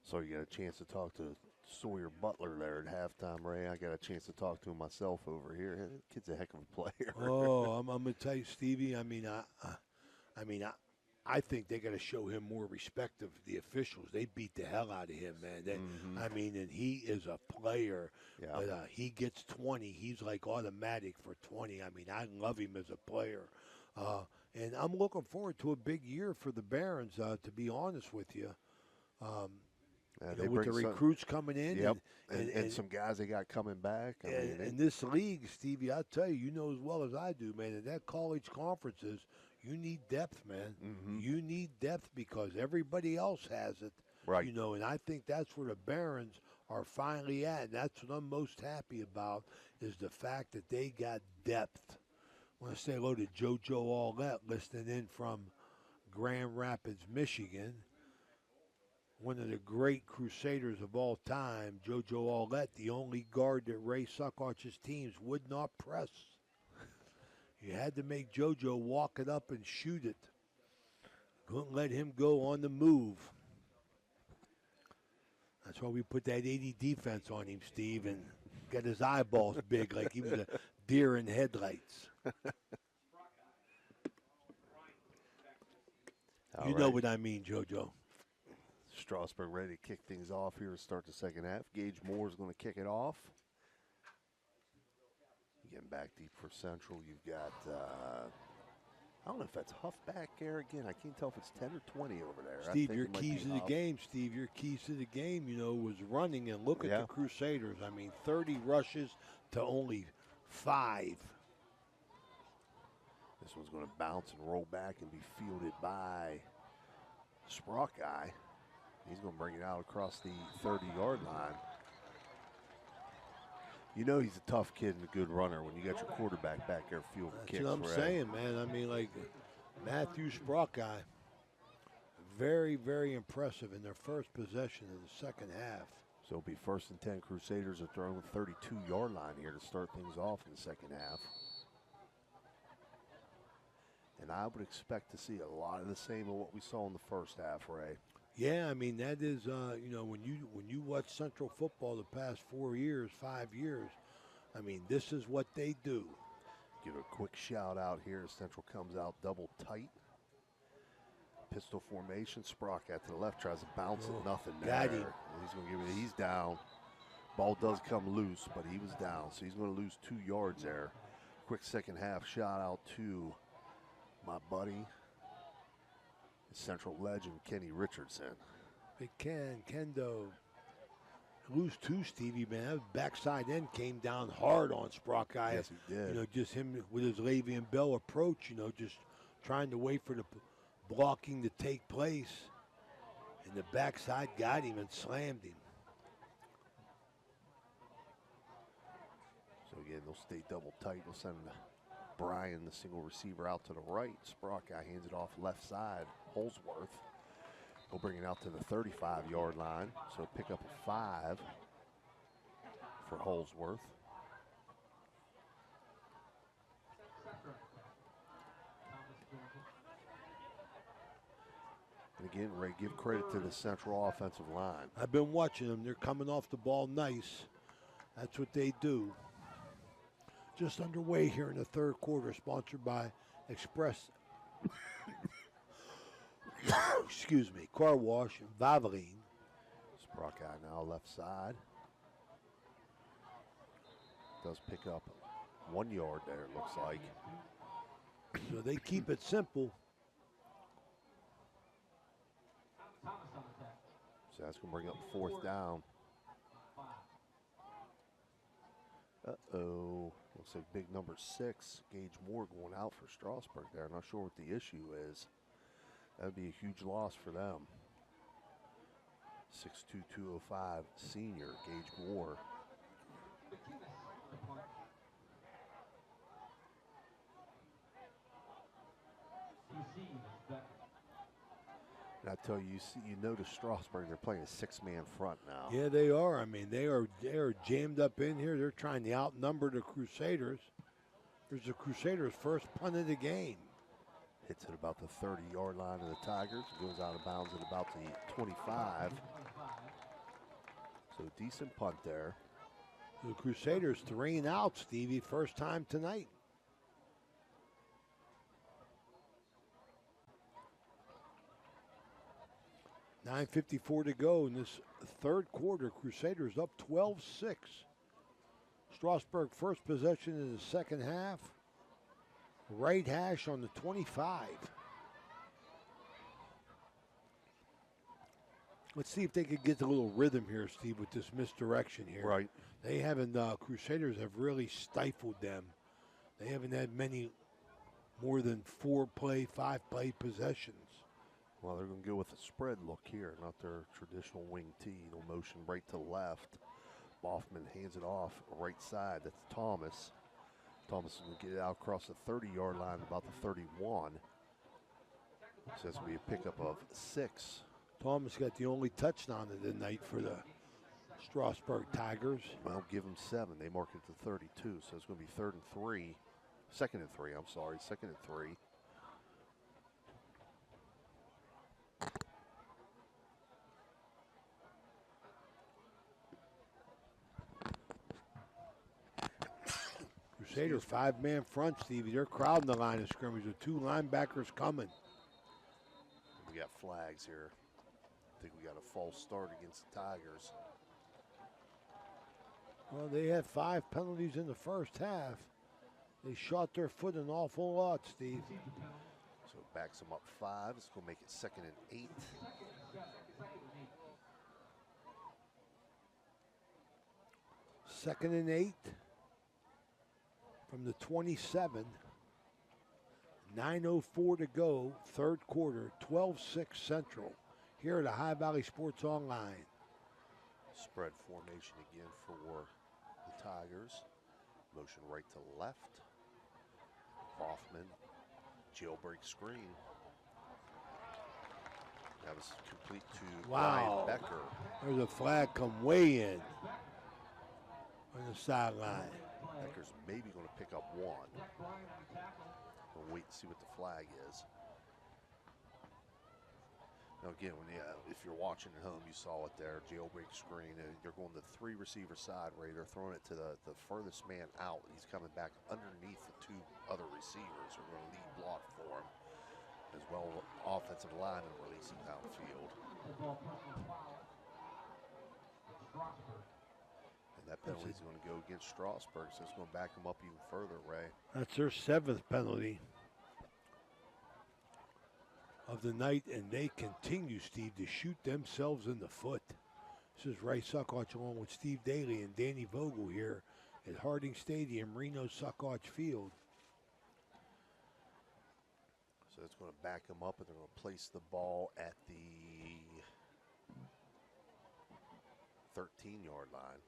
So you got a chance to talk to Sawyer Butler there at halftime, Ray. I got a chance to talk to him myself over here. The kid's a heck of a player. Oh, I'm going to tell you, Stevie, I think they got to show him more respect of the officials. They beat the hell out of him, man. And he is a player. Yeah. But he gets 20. He's like automatic for 20. I love him as a player. And I'm looking forward to a big year for the Barons, to be honest with you. With the recruits coming in. Yep. And some guys they got coming back. In this league, Stevie, I'll tell you, you know as well as I do, man, in that college conferences, you need depth, man. Mm-hmm. You need depth because everybody else has it. Right. And I think that's where the Barons are finally at. And that's what I'm most happy about is the fact that they got depth. I want to say hello to JoJo Allett listening in from Grand Rapids, Michigan. One of the great Crusaders of all time, JoJo Allett, the only guard that Ray Saccoccia's teams would not press. You had to make JoJo walk it up and shoot it. Couldn't let him go on the move. That's why we put that 80 defense on him, Steve, and got his eyeballs big like he was a deer in headlights. You know what I mean, JoJo. Strasburg ready to kick things off here to start the second half. Gage Moore is going to kick it off. Getting back deep for Central. You've got, I don't know if that's Huff back there again. I can't tell if it's 10 or 20 over there. Steve, your keys to the game, was running. And look at the Crusaders. 30 rushes to only 5. This one's going to bounce and roll back and be fielded by Sprock guy. He's going to bring it out across the 30-yard line. He's a tough kid and a good runner when you got your quarterback back there fielding kicks. That's what I'm saying, man. Matthew Sprock guy, very, very impressive in their first possession of the second half. So it'll be 1st and 10 Crusaders at their own 32-yard line here to start things off in the second half. And I would expect to see a lot of the same of what we saw in the first half, Ray. Yeah, that is, when you watch Central football the past 5 years, this is what they do. Give a quick shout out here as Central comes out double tight. Pistol formation. Sprock out to the left, tries to bounce it, nothing there. Got him. He's going to give it, he's down. Ball does come loose, but he was down, so he's going to lose 2 yards there. Quick second half shout out to my buddy, Central legend Kenny Richardson. Big Kendo. Lose 2, Stevie, man. That backside end came down hard on Sprock guy. Yes, he did. Just him with his Le'Veon Bell approach, just trying to wait for the blocking to take place. And the backside got him and slammed him. So again, they'll stay double tight. They'll send Brian, the single receiver, out to the right. Sprock guy hands it off left side. Holsworth. He'll bring it out to the 35-yard line. So pick up a 5 for Holsworth. And again, Ray, give credit to the Central offensive line. I've been watching them. They're coming off the ball nice. That's what they do. Just underway here in the third quarter, sponsored by Express, excuse me, Car Wash and Valvoline. Sprock guy now left side. Does pick up 1 yard there, it looks like. So they keep it simple. So that's going to bring up 4th down. Uh-oh. Looks like big number 6, Gage Moore, going out for Strasburg there. Not sure what the issue is. That would be a huge loss for them. 6'2", 205 senior, Gage Moore. Receives back I tell you, you notice Strasburg, they're playing a 6-man front now. Yeah, they are. I mean, they are jammed up in here. They're trying to outnumber the Crusaders. There's the Crusaders' first punt of the game. Hits at about the 30-yard line of the Tigers. Goes out of bounds at about the 25. So decent punt there. The Crusaders 3 and out, Stevie, first time tonight. $9:54 to go in this third quarter. Crusaders up 12-6. Strasburg first possession in the second half. Right hash on the 25. Let's see if they could get a little rhythm here, Steve, with this misdirection here. Right. They haven't, Crusaders have really stifled them. They haven't had many more than 4-play, 5-play possessions. Well, they're going to go with a spread look here, not their traditional wing T. They'll motion right to left. Boffman hands it off right side. That's Thomas. Thomas is going to get it out across the 30-yard line, about the 31. So that's going to be a pickup of 6. Thomas got the only touchdown of the night for the Strasburg Tigers. Well, give them 7. They mark it to 32, so it's going to be 3rd and 3. 2nd and 3, I'm sorry. 2nd and 3. Crusader 5-man front, Stevie. They're crowding the line of scrimmage with 2 linebackers coming. We got flags here. I think we got a false start against the Tigers. Well, they had 5 penalties in the first half. They shot their foot an awful lot, Steve. So it backs them up 5. It's going to make it 2nd and 8. Second and 8 from the 27. 9:04 to go, third quarter, 12-6 Central. Here at the High Valley Sports Online. Spread formation again for the Tigers. Motion right to left. Hoffman, jailbreak screen. That was complete to Wow. Ryan Becker. There's a flag come way in on the sideline. Becker's maybe going to pick up 1. We'll wait and see what the flag is. Now again, if you're watching at home, you saw it there, jailbreak screen. They're going the 3 receiver side, Ray. They're throwing it to the furthest man out. He's coming back underneath the 2 other receivers who are going to lead block for him. As well, offensive lineman releasing downfield. And that penalty is going to go against Strasburg, so it's going to back them up even further, Ray. That's their 7th penalty of the night, and they continue, Steve, to shoot themselves in the foot. This is Ray Saccoccia along with Steve Daley and Danny Vogel here at Harding Stadium, Reno Saccoccia Field. So it's going to back them up, and they're going to place the ball at the 13-yard line.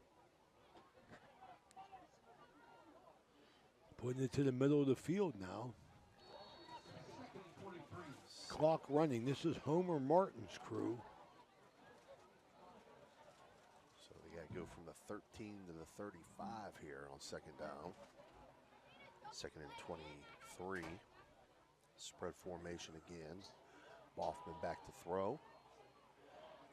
Putting it to the middle of the field now. Clock running. This is Homer Martin's crew. So they got to go from the 13 to the 35 here on 2nd down. 2nd and 23. Spread formation again. Boffman back to throw.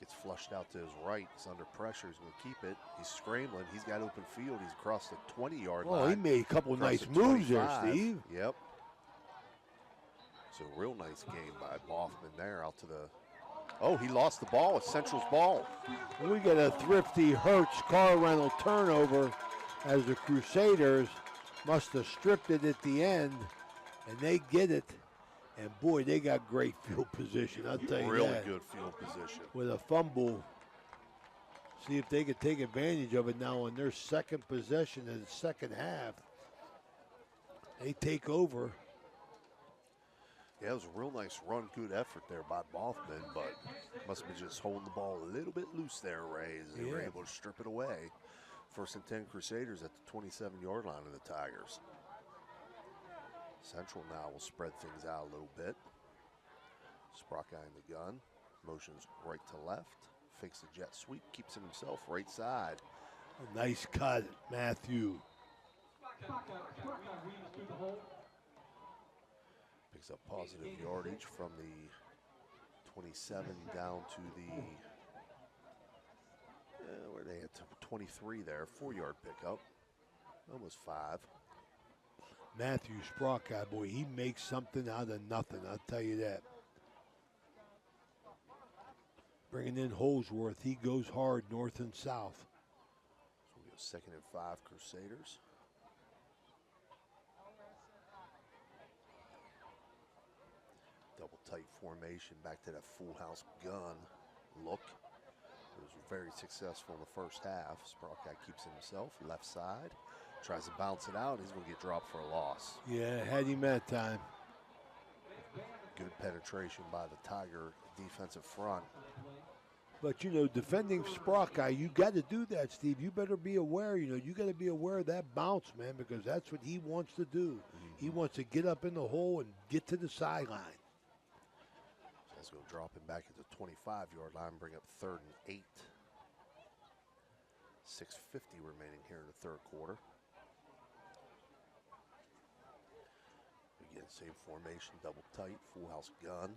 Gets flushed out to his right. He's under pressure. He's going to keep it. He's scrambling. He's got open field. He's across the 20-yard line. Oh, he made a couple nice moves there, Steve. Yep. So real nice game by Boffman there out to the... Oh, he lost the ball. It's Central's ball. We get a thrifty Hertz car rental turnover as the Crusaders must have stripped it at the end, and they get it. And boy, they got great field position, I'll tell you Really that. good field position. With a fumble. See if they could take advantage of it now on their second possession in the second half. They take over. Yeah, it was a real nice run, good effort there by Boffman, but must have been just holding the ball a little bit loose there, Ray, as they were able to strip it away. 1st and 10 Crusaders at the 27-yard line of the Tigers. Central now will spread things out a little bit. Sprocka in the gun. Motions right to left. Fakes a jet sweep. Keeps it himself right side. A nice cut, Matthew. Picks up positive yardage from the 27 down to the, where they at 23 there. 4-yard pickup. Almost 5. Matthew Sprocka, boy, he makes something out of nothing, I'll tell you that. Bringing in Holsworth, he goes hard north and south. So we go 2nd and 5, Crusaders. Double tight formation, back to that full house gun look. It was very successful in the first half. Sprocka keeps it himself, left side. Tries to bounce it out. He's going to get dropped for a loss. Yeah, had him that time. Good penetration by the Tiger defensive front. But, you know, defending Sprocka, you got to do that, Steve. You better be aware, you got to be aware of that bounce, man, because that's what he wants to do. He wants to get up in the hole and get to the sideline. So let's go drop him back at the 25-yard line, bring up 3rd and 8. 6:50 remaining here in the third quarter. Again, same formation, double tight, full house gun.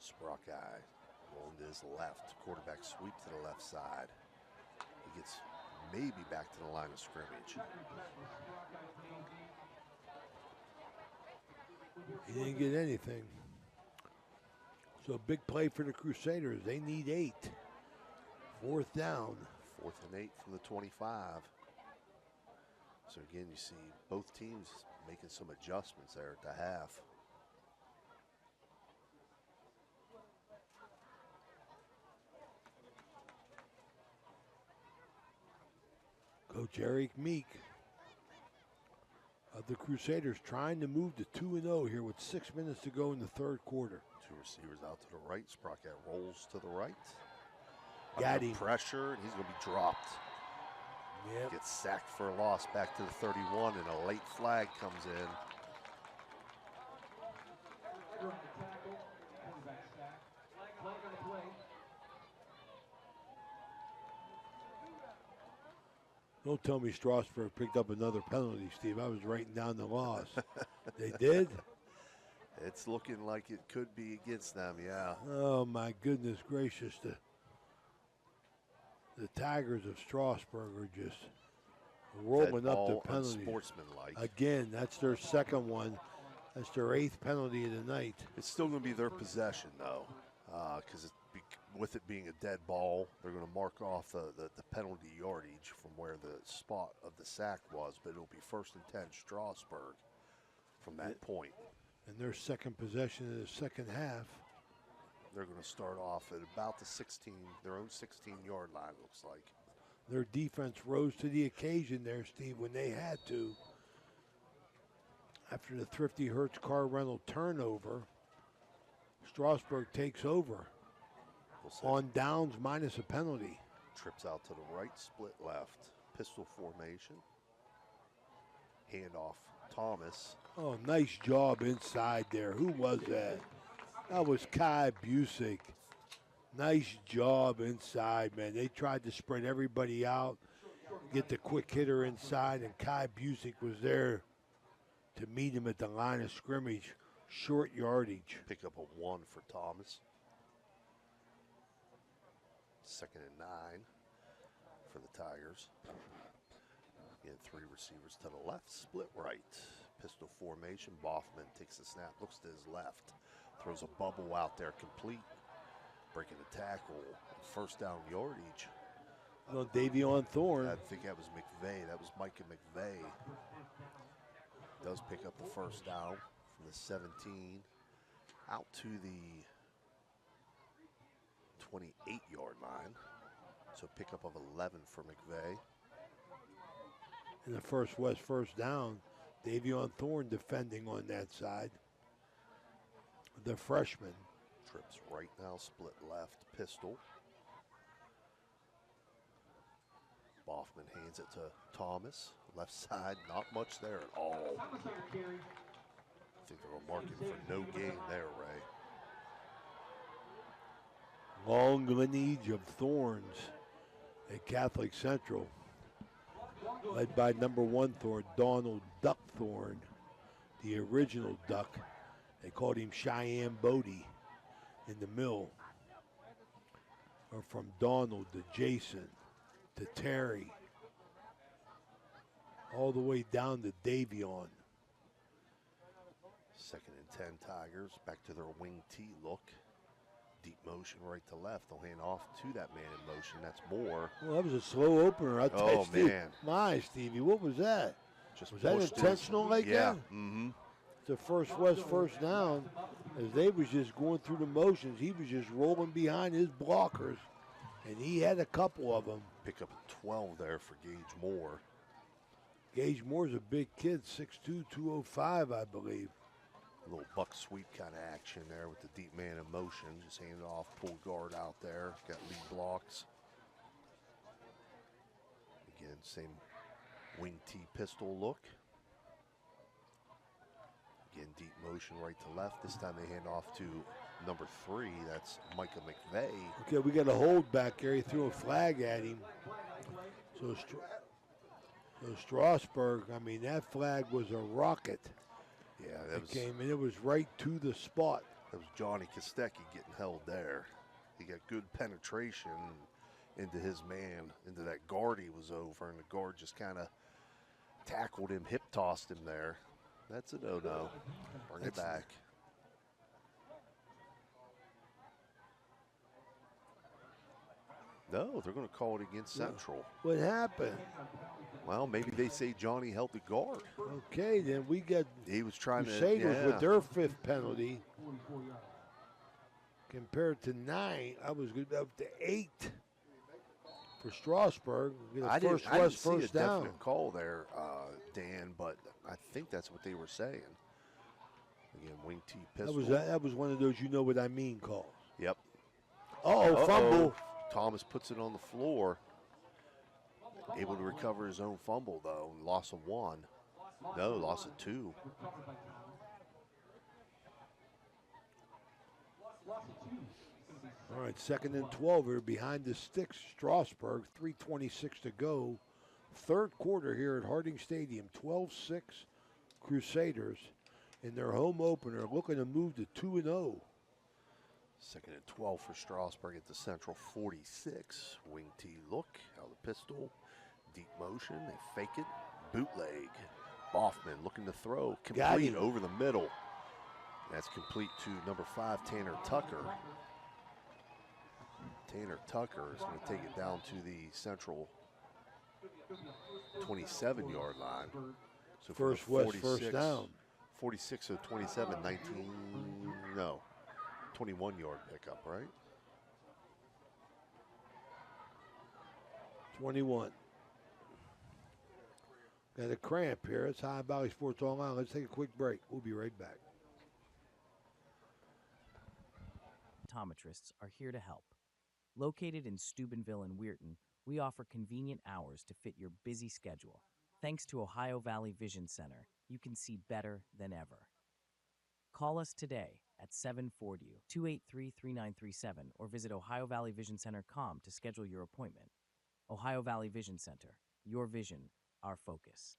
Sprocka rolling to his left. Quarterback sweep to the left side. He gets maybe back to the line of scrimmage. He didn't get anything. So a big play for the Crusaders. They need 8. 4th down. 4th and 8 from the 25. So again, you see both teams making some adjustments there at the half. Coach Eric Meek of the Crusaders trying to move to 2-0 here with 6 minutes to go in the third quarter. 2 receivers out to the right. Sprocka rolls to the right. Got him. Pressure, and he's going to be dropped. Yep. Gets sacked for a loss back to the 31, and a late flag comes in. Don't tell me Strasburg picked up another penalty, Steve. I was writing down the loss. They did? It's looking like it could be against them, yeah. Oh, my goodness gracious. The Tigers of Strasburg are just rolling up the penalties. Unsportsmanlike. Again, that's their second one. That's their 8th penalty of the night. It's still going to be their possession, though, because with it being a dead ball, they're going to mark off the penalty yardage from where the spot of the sack was, but it'll be 1st and 10 Strasburg from that point. And their second possession in the second half. They're going to start off at about the 16, their own 16-yard line, looks like. Their defense rose to the occasion there, Steve, when they had to. After the Thrifty Hertz car rental turnover, Strasburg takes over on downs minus a penalty. Trips out to the right, split left. Pistol formation. Handoff, Thomas. Oh, nice job inside there. Who was that? That was Kai Busick. Nice job inside, man. They tried to spread everybody out, get the quick hitter inside, and Kai Busick was there to meet him at the line of scrimmage. Short yardage. Pick up a 1 for Thomas. 2nd and 9 for the Tigers. Again, 3 receivers to the left, split right. Pistol formation. Boffman takes the snap, looks to his left. Throws a bubble out there, complete. Breaking the tackle. 1st down yardage. No, Davion Thorne. I think that was McVeigh. That was Micah McVeigh. Does pick up the 1st down from the 17 out to the 28-yard line. So pickup of 11 for McVeigh. In the first down, Davion Thorne defending on that side. The freshman. Trips right now, split left, pistol. Boffman hands it to Thomas. Left side, not much there at all. I think they're marking for no gain there, Ray. Long lineage of Thorns at Catholic Central, led by number 1 Thorn, Donald Duck Thorn, the original Duck. They called him Cheyenne Bodie in the mill. Or from Donald to Jason to Terry, all the way down to Davion. 2nd and 10 Tigers, back to their wing T look. Deep motion right to left. They'll hand off to that man in motion. That's Moore. Well, that was a slow opener. I'll tell you, Steve. Man. My, Stevie, what was that? Just was that intentional like yeah. that? Mm-hmm. It's a first down. As they was just going through the motions, he was just rolling behind his blockers, and he had a couple of them. Pick up a 12 there for Gage Moore. Gage Moore's a big kid, 6'2", 205, I believe. A little buck sweep kind of action there with the deep man in motion. Just hand it off, pull guard out there. Got lead blocks. Again, same wing T pistol look. Again, deep motion right to left. This time they hand off to number 3. That's Micah McVeigh. Okay, we got a hold back there. He threw a flag at him. So Strasburg, I mean, that flag was a rocket. Yeah, that came in. It was right to the spot. That was Johnny Kostecki getting held there. He got good penetration into his man, into that guard he was over, and the guard just kind of tackled him, hip tossed him there. That's a no-no. Bring it back. No, they're going to call it against Central. What happened? Well, maybe they say Johnny held the guard. Okay, then we got he was trying Crusaders with their 5th penalty. Compared to 9, I was going to be up to 8 for Strasburg. I didn't see a down. definite call there, Dan, but I think that's what they were saying. Again, wing T pistol. That was one of those you know what I mean calls. Yep. Fumble. Thomas puts it on the floor. Able to recover his own fumble, though. Loss of 1. No, loss of 2. All right, 2nd and 12 here behind the sticks. Strasburg, 3:26 to go. 3rd quarter here at Harding Stadium. 12-6 Crusaders in their home opener, looking to move to 2-0. 2nd and 12 for Strasburg at the Central 46. Wing T look, out of the pistol. Deep motion, they fake it. Bootleg. Boffman looking to throw. Complete over the middle. That's complete to number 5, Tanner Tucker. Tanner Tucker is going to take it down to the Central 27-yard line. So First down. 46 of 27, 21-yard pickup, right? 21. Got a cramp here. It's High Valley Sports Online. Let's take a quick break. We'll be right back. Optometrists are here to help. Located in Steubenville and Weirton, we offer convenient hours to fit your busy schedule. Thanks to Ohio Valley Vision Center, you can see better than ever. Call us today at 740-283-3937 or visit OhioValleyVisionCenter.com to schedule your appointment. Ohio Valley Vision Center. Your vision, our focus.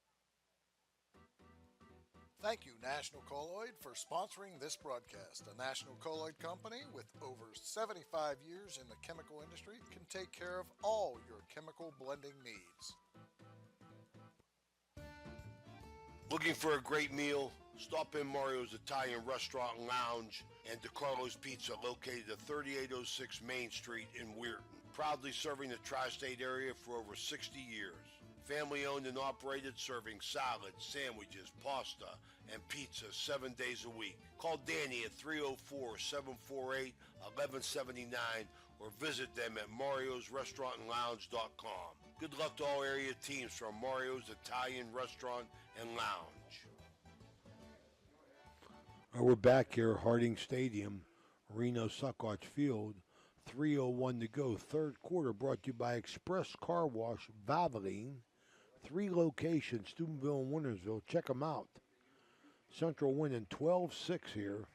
Thank you, National Colloid, for sponsoring this broadcast. A National Colloid company with over 75 years in the chemical industry can take care of all your chemical blending needs. Looking for a great meal? Stop in Mario's Italian Restaurant and Lounge and DeCarlo's Pizza, located at 3806 Main Street in Weirton. Proudly serving the tri-state area for over 60 years. Family owned and operated, serving salads, sandwiches, pasta, and pizza 7 days a week. Call Danny at 304-748-1179 or visit them at mariosrestaurantandlounge.com. Good luck to all area teams from Mario's Italian Restaurant and Lounge. We're back here at Harding Stadium, Reno Saccoccia Field. 3:01 to go. 3rd quarter brought to you by Express Car Wash, Valvoline. 3 locations, Steubenville and Wintersville. Check them out. Central winning 12-6 here.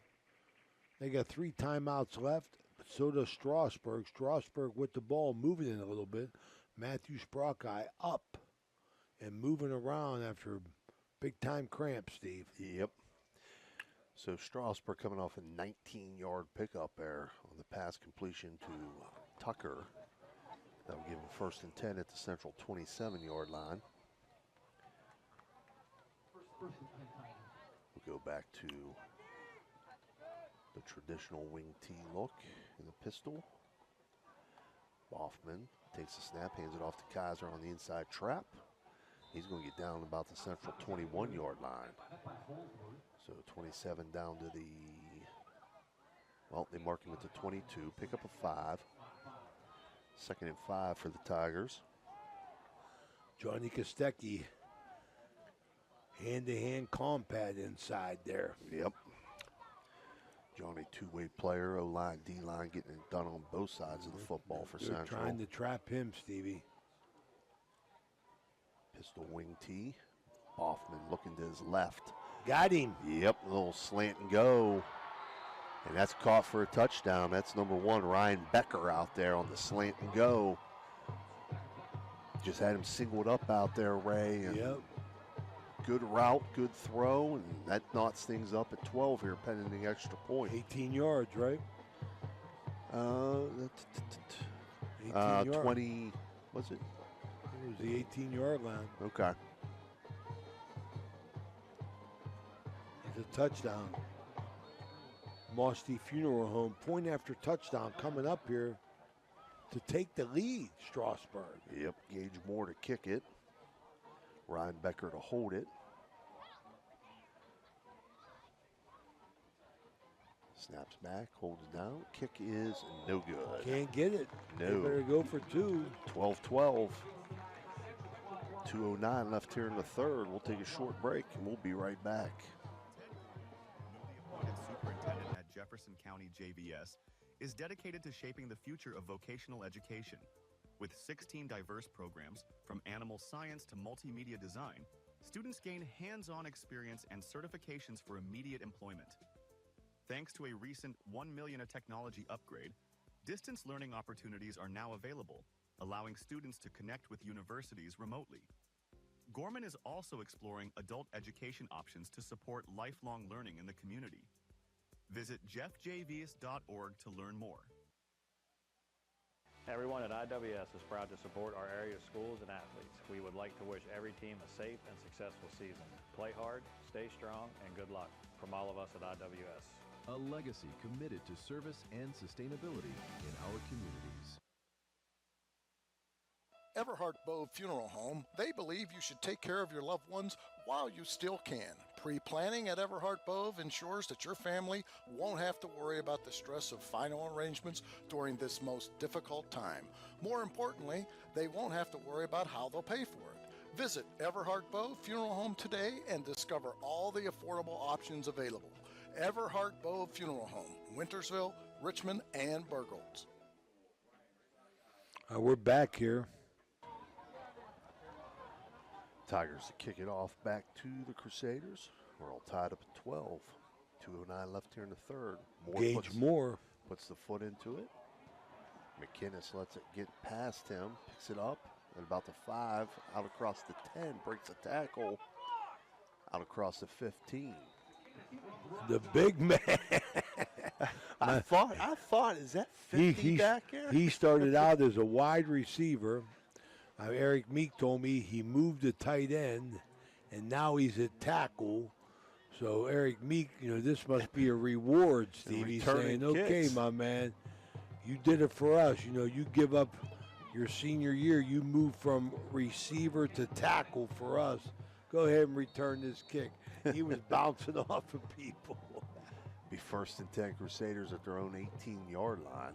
They got 3 timeouts left. so does Strasburg. Strasburg with the ball, moving it a little bit. Matthew Sprocki up and moving around after big-time cramp, Steve. Yep. So Strasburg coming off a 19-yard pickup there on the pass completion to Tucker. That will give him 1st and 10 at the central 27-yard line. We'll go back to the traditional wing T look in the pistol. Boffman takes the snap, hands it off to Kaiser on the inside trap. He's going to get down about the central 21-yard line. So 27 down to the, well, they mark him at the 22, pick up a 5. 2nd and 5 for the Tigers. Johnny Kostecki, hand-to-hand combat inside there. Yep. Johnny, two-way player, O-line, D-line, getting it done on both sides of the football for They're Central. trying to trap him, Stevie. Pistol wing T. Hoffman looking to his left. Got him. Yep, a little slant and go. And that's caught for a touchdown. That's number 1, Ryan Becker out there on the slant and go. Just had him singled up out there, Ray. And yep. Good route, good throw, and that knots things up at 12 here, pending the extra point. 18 yards, right? 18 yards. 20, was it? It was the 18-yard line. Okay. It's a touchdown. Mosty Funeral Home, point after touchdown coming up here to take the lead, Strasburg. Yep, Gage Moore to kick it. Ryan Becker to hold it. Snaps back, holds it down. Kick is no good. Can't get it. No. They better go for 2. 12-12. 2:09 left here in the third. We'll take a short break, and we'll be right back. Superintendent at Jefferson County JVS is dedicated to shaping the future of vocational education. With 16 diverse programs, from animal science to multimedia design, students gain hands-on experience and certifications for immediate employment. Thanks to a recent $1 million technology upgrade, distance learning opportunities are now available, allowing students to connect with universities remotely. Gorman is also exploring adult education options to support lifelong learning in the community. Visit jeffjvs.org to learn more. Everyone at IWS is proud to support our area schools and athletes. We would like to wish every team a safe and successful season. Play hard, stay strong, and good luck from all of us at IWS. A legacy committed to service and sustainability in our communities. Everhart Bove Funeral Home, they believe you should take care of your loved ones while you still can. Pre-planning at Everhart Bove ensures that your family won't have to worry about the stress of final arrangements during this most difficult time. More importantly, they won't have to worry about how they'll pay for it. Visit Everhart Bove Funeral Home today and discover all the affordable options available. Everhart Bove Funeral Home, Wintersville, Richmond, and Burgolds. We're back here. Tigers to kick it off back to the Crusaders. We're all tied up at 12. 2:09 left here in the third. Gage Moore puts the foot into it. McKinnis lets it get past him, picks it up at about the 5, out across the 10, breaks a tackle, out across the 15. The big man. I thought, is that 50 back there? He started out as a wide receiver. Eric Meek told me he moved to tight end, and now he's at tackle. So Eric Meek, this must be a reward, Steve. He's saying, okay, my man, you did it for us. You give up your senior year. You move from receiver to tackle for us. Go ahead and return this kick. He was bouncing off of people. Be 1st and 10 Crusaders at their own 18-yard line.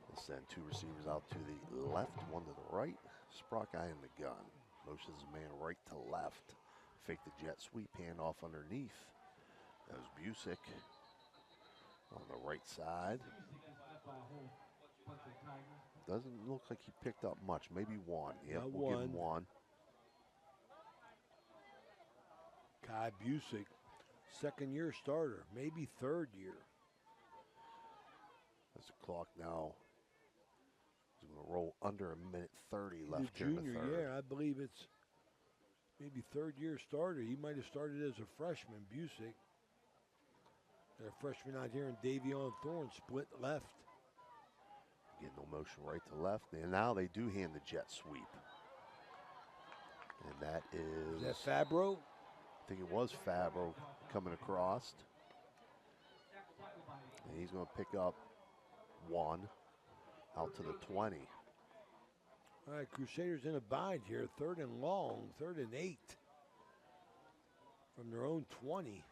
They'll send 2 receivers out to the left, 1 to the right. Sprocki in the gun. Motions the man right to left. Fake the jet sweep, hand off underneath. That was Busick on the right side. Doesn't look like he picked up much. Maybe 1. Yep, we'll give him 1. Kai Busick, 2nd-year starter, maybe 3rd year. As the clock now is going to roll under a minute 30 He's left a here in the junior, third. yeah, I believe it's maybe third-year starter. He might have started as a freshman, Busick. Got a freshman out here in Davion Thorne, split left. Getting no motion right to left. And now they do hand the jet sweep. And that is... Is that Fabro? I think it was Fabro coming across. And he's going to pick up one out to the 20. All right, Crusaders in a bind here. 3rd and long, 3rd and 8 from their own 20.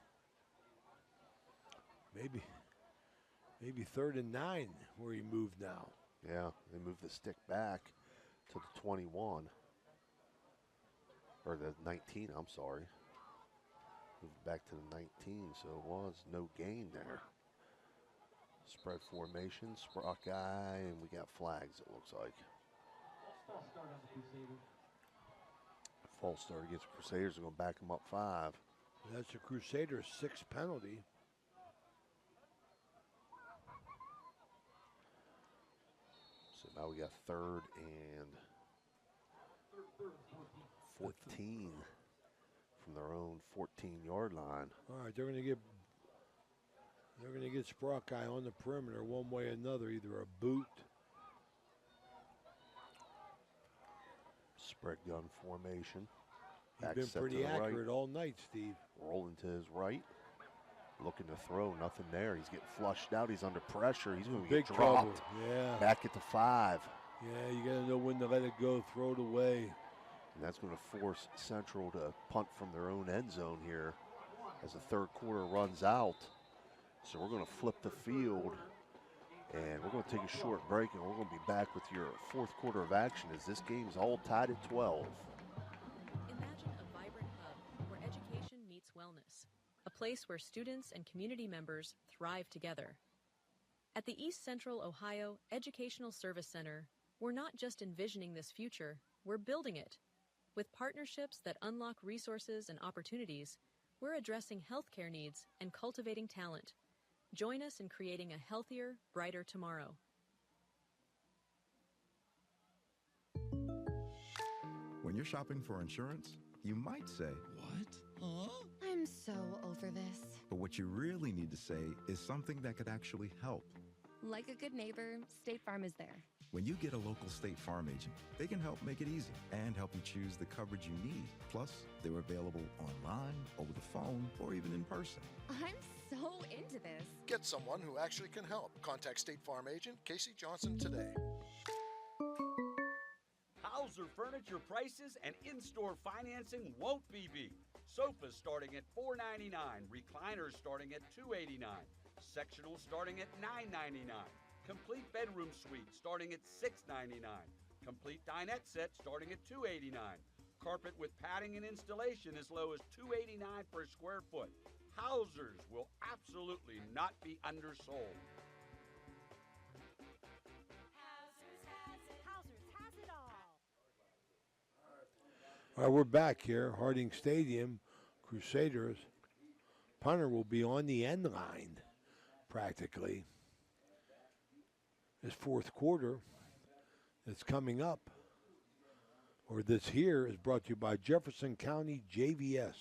Maybe 3rd and 9 where he moved now. Yeah, they move the stick back to the 21. Or the 19, I'm sorry. Moved back to the 19, so it was no gain there. Spread formation, Sprock guy, and we got flags, it looks like. False start on the Crusaders. False start against the Crusaders. They're going to back them up 5. That's the Crusaders' 6th penalty. So now we got 3rd and 14 from their own 14-yard line. All right, they're going to get Sprock guy on the perimeter one way or another, either a boot. Spread gun formation. He's Back been set pretty to the accurate right. all night, Steve. Rolling to his right. Looking to throw, nothing there. He's getting flushed out. He's under pressure. He's going to Big get dropped. trouble. Yeah. Back at the 5. Yeah, you got to know when to let it go, throw it away. And that's going to force Central to punt from their own end zone here as the 3rd quarter runs out. So we're going to flip the field, and we're going to take a short break, and we're going to be back with your 4th quarter of action as this game's all tied at 12. Imagine a vibrant hub where education meets wellness, a place where students and community members thrive together. At the East Central Ohio Educational Service Center, we're not just envisioning this future, we're building it. With partnerships that unlock resources and opportunities, we're addressing healthcare needs and cultivating talent. Join us in creating a healthier, brighter tomorrow. When you're shopping for insurance, you might say, "What? Huh?" I'm so over this. But what you really need to say is something that could actually help. Like a good neighbor, State Farm is there. When you get a local State Farm agent, they can help make it easy and help you choose the coverage you need. Plus, they're available online, over the phone, or even in person. I'm so into this. Get someone who actually can help. Contact State Farm agent Casey Johnson today. Hauser Furniture prices and in-store financing won't be beat. Sofas starting at $4.99, recliners starting at $2.89, sectionals starting at $9.99. Complete bedroom suite starting at $6.99. Complete dinette set starting at $2.89. Carpet with padding and installation as low as $2.89 per square foot. Hausers will absolutely not be undersold. All right, we're back here, Harding Stadium, Crusaders. Punter will be on the end line, practically. This 4th quarter that's coming up, or this here, is brought to you by Jefferson County JVS.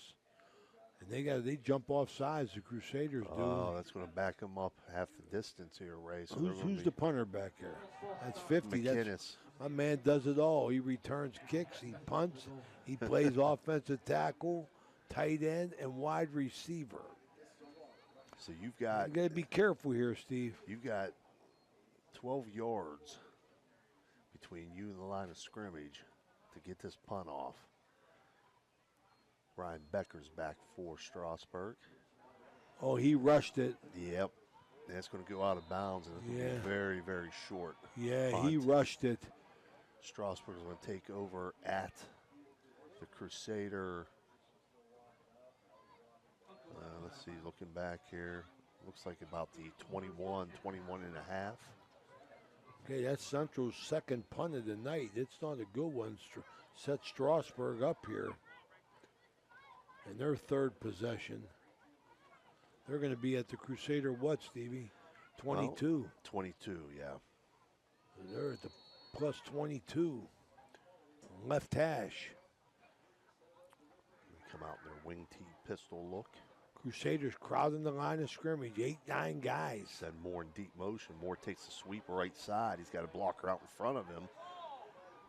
And they jump off sides, the Crusaders do. Oh, that's going to back them up half the distance here, Ray. So Who's the punter back here? That's 50. McInnes. My man does it all. He returns kicks, he punts, he plays offensive tackle, tight end, and wide receiver. So you've got... You got to be careful here, Steve. You've got 12 yards between you and the line of scrimmage to get this punt off. Ryan Becker's back for Strasburg. Oh, he rushed it. Yep. That's going to go out of bounds, and it's going to be very, very short. Yeah, punt. he rushed it. Strasburg is going to take over at the Crusader. Let's see, looking back here. Looks like about the 21 and a half. Okay, that's Central's 2nd punt of the night. It's not a good one. Set Strasburg up here. And their 3rd possession. They're going to be at the Crusader what, Stevie? 22. Well, 22, yeah. They're at the plus 22. Left hash. Come out in their wing tee pistol look. Crusaders crowding the line of scrimmage, 8-9 guys. Send Moore in deep motion. Moore takes the sweep right side. He's got a blocker out in front of him.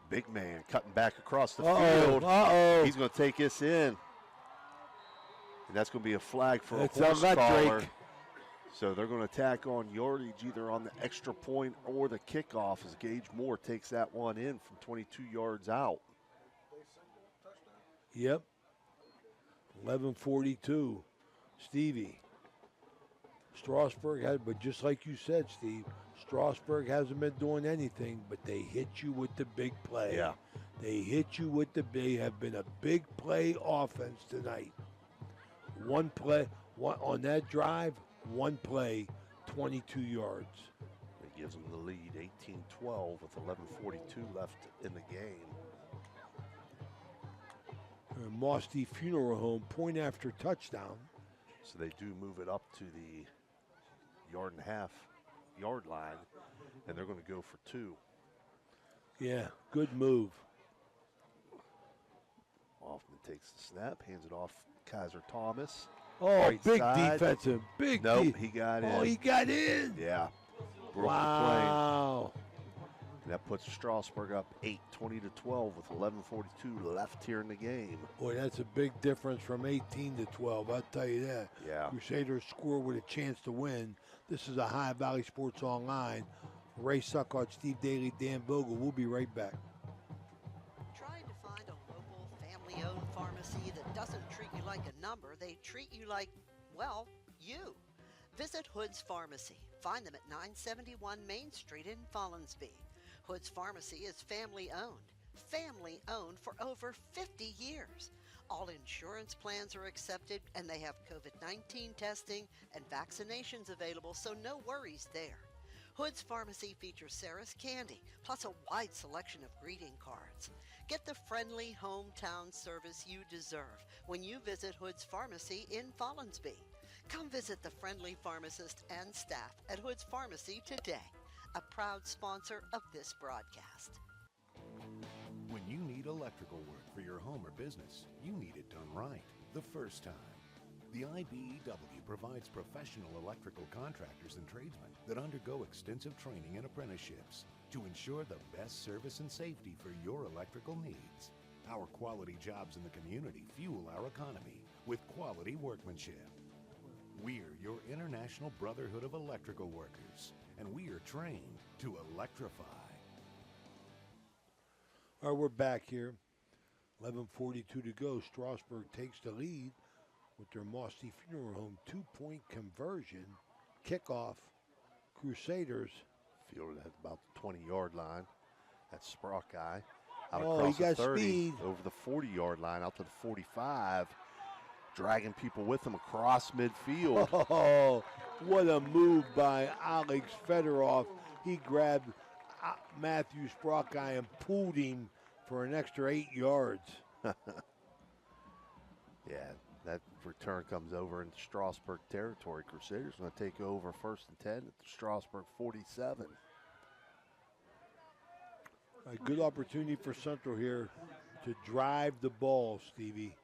Big man cutting back across the field. He's going to take this in. And that's going to be a flag for a horse collar. So they're going to tack on yardage either on the extra point or the kickoff as Gage Moore takes that one in from 22 yards out. Yep. 11:42. Stevie. Strasburg has, but just like you said, Steve, Strasburg hasn't been doing anything, but they hit you with the big play. Yeah. They hit you with they have been a big play offense tonight. One play, on that drive, one play, 22 yards. It gives them the lead, 18-12 with 11:42 left in the game. Mosty Funeral Home, point after touchdown. So they do move it up to the yard line, and they're going to go for 2. Yeah, good move. Hoffman takes the snap, hands it off Kaiser Thomas. Oh, right big side. defensive, big. Nope, he got in. Oh, he got in. Yeah. Broke Wow. the plane. And that puts Strasburg up 8-20-12 with 11:42 left here in the game. Boy, that's a big difference from 18-12. I'll tell you that. Yeah. Crusaders score with a chance to win. This is Ohio Valley Sports Online. Ray Saccoccia, Steve Daley, Dan Vogel. We'll be right back. Trying to find a local family-owned pharmacy that doesn't treat you like a number, they treat you like, well, you. Visit Hood's Pharmacy. Find them at 971 Main Street in Follinsby. Hood's Pharmacy is family-owned. Family-owned for over 50 years. All insurance plans are accepted, and they have COVID-19 testing and vaccinations available, so no worries there. Hood's Pharmacy features Sarah's Candy, plus a wide selection of greeting cards. Get the friendly hometown service you deserve when you visit Hood's Pharmacy in Follinsby. Come visit the friendly pharmacist and staff at Hood's Pharmacy today, a proud sponsor of this broadcast. When you need electrical work for your home or business, you need it done right the first time. The IBEW provides professional electrical contractors and tradesmen that undergo extensive training and apprenticeships to ensure the best service and safety for your electrical needs. Our quality jobs in the community fuel our economy with quality workmanship. We're your International Brotherhood of Electrical Workers, and we are trained to electrify. All right, we're back here. 11:42 to go. Strasburg takes the lead with their Mosty Funeral Home 2-point conversion. Kickoff. Crusaders. Fielded at about the 20-yard line. That's Sprock guy. Out Oh, across he got the 30, speed. over the 40-yard line, out to the 45. Dragging people with him across midfield. Oh, what a move by Alex Fedorov. He grabbed Matthew Sprockeye and pulled him for an extra 8 yards. Yeah, that return comes over into Strasburg territory. Crusaders going to take over 1st and 10 at the Strasburg 47. A good opportunity for Central here to drive the ball, Stevie.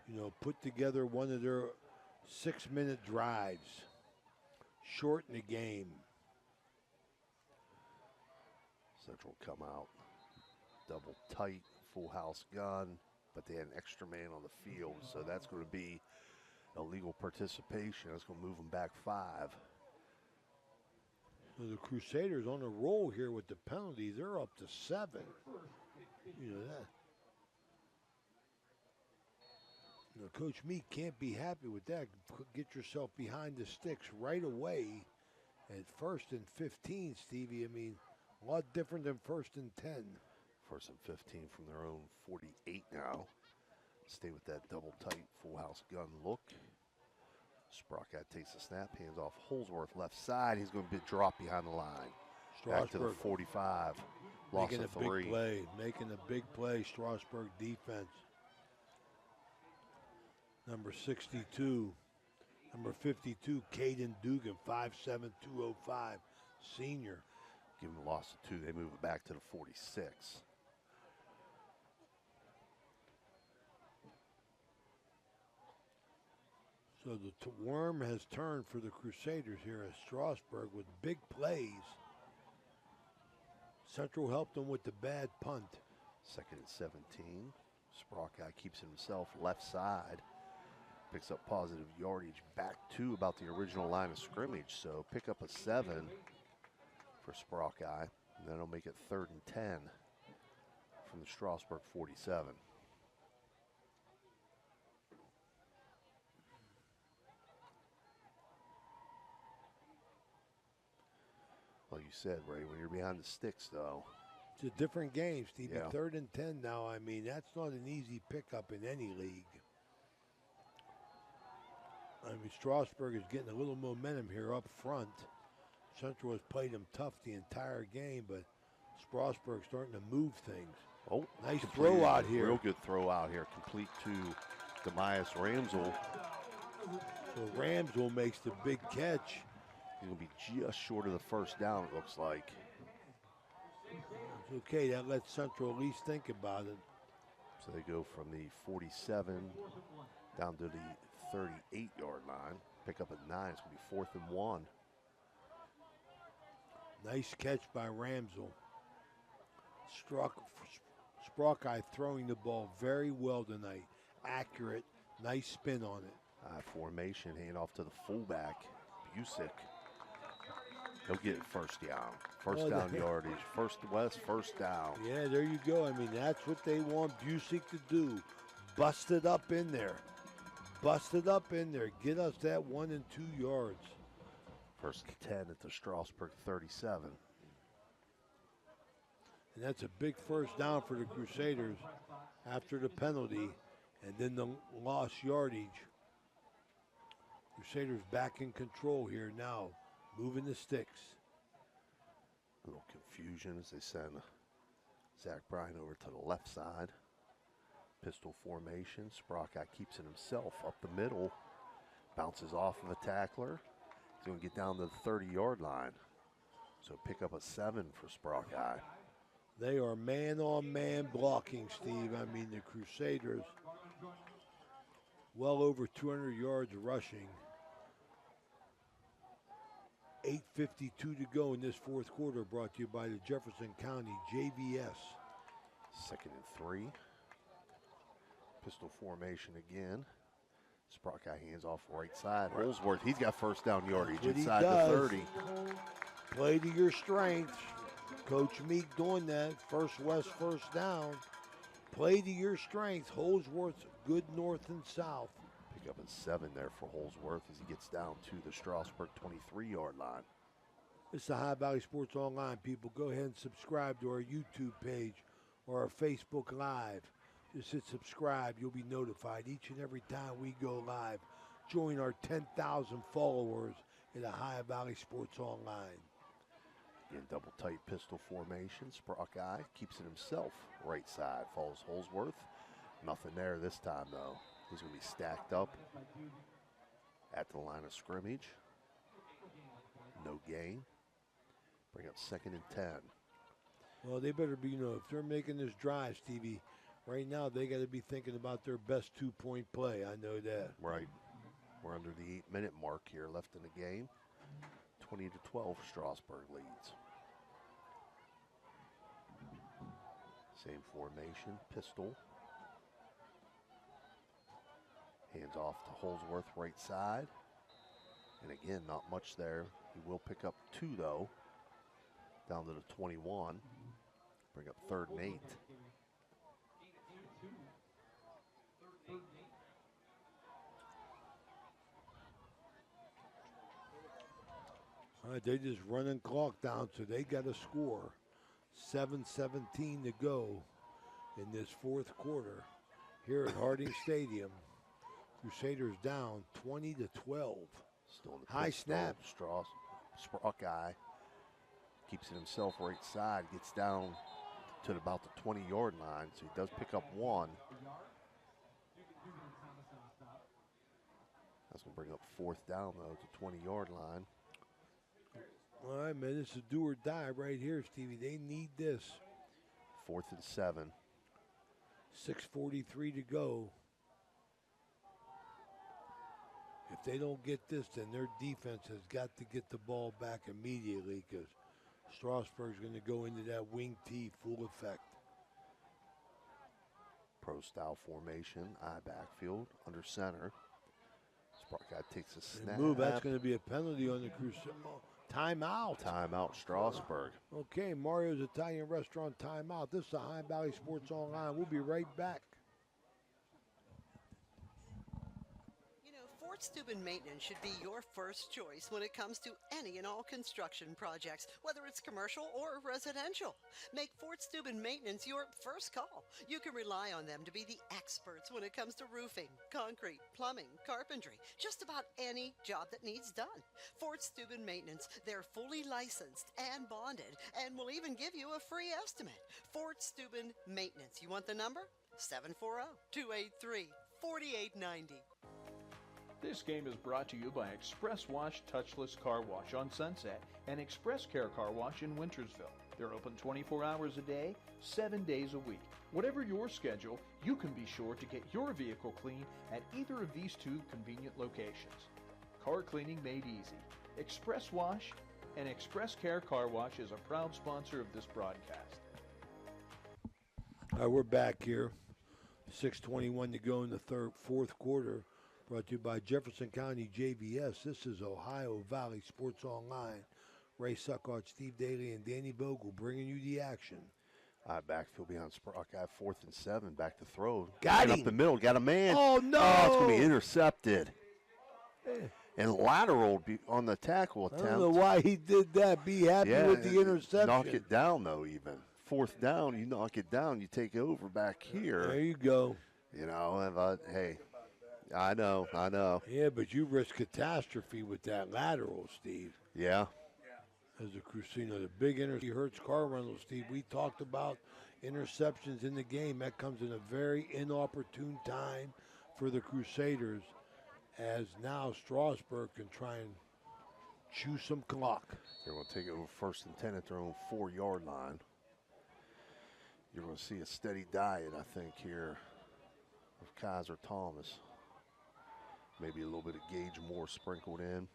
You know, put together one of their 6-minute drives. Shorten the game. Central come out double tight, full house gun, but they had an extra man on the field, so that's going to be illegal participation. That's going to move them back 5. So the Crusaders on a roll here with the penalty. They're up to 7. You know that. You know, Coach Meek can't be happy with that. Get yourself behind the sticks right away at 1st and 15, Stevie. I mean, a lot different than 1st and 10. 1st and 15 from their own 48 now. Stay with that double tight, full house gun look. Sprockett takes the snap, hands off Holsworth left side. He's going to be dropped behind the line. Back to the 45. Loss Making of a 3. big play. Making a big play, Strasburg defense. Number 62, Number 52, Caden Dugan, 5'7", 205, senior. Give them a loss of 2. They move it back to the 46. So the worm has turned for the Crusaders here at Strasburg with big plays. Central helped them with the bad punt. 2nd and 17. Sprocki keeps it himself left side. Picks up positive yardage back to about the original line of scrimmage. So pick up a 7 for Sprocki. And then it'll make it 3rd and 10 from the Strasburg 47. Like you said, Ray, when you're behind the sticks, though. It's a different game, Steve. Yeah. 3rd and 10 now. I mean, that's not an easy pickup in any league. I mean, Strasburg is getting a little momentum here up front. Central has played them tough the entire game, but Strasburg starting to move things. Oh, nice throw out here. Real good throw out here. Complete to Demias Ramsel. So Ramsel makes the big catch. He's going to be just short of the 1st down, it looks like. It's okay. That lets Central at least think about it. So they go from the 47 down to the 38-yard line. Pick up at 9. It's going to be 4th and 1. Nice catch by Ramsel. Sprocki throwing the ball very well tonight. Accurate. Nice spin on it. Formation, hand off to the fullback, Busick. He'll get it 1st down. 1st down yardage. First down. Yeah, there you go. I mean, that's what they want Busick to do. Bust it up in there. Bust it up in there. Get us that 1 and 2 yards. 1st and 10 at the Strasburg 37. And that's a big 1st down for the Crusaders after the penalty and then the lost yardage. Crusaders back in control here now, moving the sticks. A little confusion as they send Zach Bryan over to the left side. Pistol formation. Sprocki keeps it himself up the middle. Bounces off of a tackler. He's going to get down to the 30-yard line. So pick up a 7 for Sprocki. They are man-on-man blocking, Steve. I mean, the Crusaders well over 200 yards rushing. 8:52 to go in this 4th quarter, brought to you by the Jefferson County JVS. 2nd and 3. Pistol formation again. Sprocki hands off right side. Holsworth, he's got 1st down yardage inside the 30. Play to your strengths. Coach Meek doing that. First West, 1st down. Play to your strengths. Holsworth, good north and south. Pick up a 7 there for Holsworth as he gets down to the Strasburg 23-yard line. It's the High Valley Sports Online, people. Go ahead and subscribe to our YouTube page or our Facebook Live. Just hit subscribe. You'll be notified each and every time we go live. Join our 10,000 followers in the High Valley Sports Online. Again, double tight pistol formation. Sprocki keeps it himself. Right side follows Holsworth. Nothing there this time, though. He's going to be stacked up at the line of scrimmage. No gain. Bring up 2nd and 10. Well, they better be, if they're making this drive, Stevie, right now they got to be thinking about their best 2-point play. I know that. Right. We're under the 8-minute mark here left in the game. 20-12, Strasburg leads. Same formation, pistol. Hands off to Holsworth, right side. And again, not much there. He will pick up 2, though. Down to the 21. Bring up 3rd and 8. All right, they just running clock down, so they got to score. 7:17 to go in this 4th quarter here at Harding Stadium. Crusaders down 20-12. Still in the high pistol. snap. Sprocki keeps it himself right side, gets down to about the 20-yard line, so he does pick up 1. That's going to bring up 4th down, though, at the 20-yard line. All right, man, this is do or die right here, Stevie. They need this. 4th and 7. 6:43 to go. If they don't get this, then their defense has got to get the ball back immediately because Strasburg's going to go into that wing T full effect. Pro-style formation, I backfield, under center. Spark guy takes a snap. Move, that's going to be a penalty on the Crusader. Timeout. Timeout, Strasburg. Okay, Mario's Italian Restaurant timeout. This is the Ohio Valley Sports Online. We'll be right back. Fort Steuben Maintenance should be your first choice when it comes to any and all construction projects, whether it's commercial or residential. Make Fort Steuben Maintenance your first call. You can rely on them to be the experts when it comes to roofing, concrete, plumbing, carpentry, just about any job that needs done. Fort Steuben Maintenance, they're fully licensed and bonded and will even give you a free estimate. Fort Steuben Maintenance. You want the number? 740-283-4890. This game is brought to you by Express Wash Touchless Car Wash on Sunset and Express Care Car Wash in Wintersville. They're open 24 hours a day, 7 days a week. Whatever your schedule, you can be sure to get your vehicle clean at either of these 2 convenient locations. Car cleaning made easy. Express Wash and Express Care Car Wash is a proud sponsor of this broadcast. All right, we're back here. 6:21 to go in the fourth quarter. Brought to you by Jefferson County JVS. This is Ohio Valley Sports Online. Ray Saccoccia, Steve Daley, and Danny Vogel bringing you the action. Backfield behind Sprock. 4th and 7. Back to throw. Got him. him. Up the middle. Got a man. Oh, no. Oh, it's going to be intercepted. And lateral on the tackle attempt. I don't know why he did that. Be happy with the interception. Knock it down, though, even. 4th down, you knock it down. You take it over back here. There you go. You know, hey. I know. Yeah, but you risk catastrophe with that lateral, Steve. Yeah. As a Crusader, the big he hurts car rental, Steve. We talked about interceptions in the game. That comes in a very inopportune time for the Crusaders, as now Strasburg can try and chew some clock. They're going to take it over 1st and 10 at their own 4-yard line. You're going to see a steady diet, I think, here of Kaiser Thomas. Maybe a little bit of Gage Moore sprinkled in.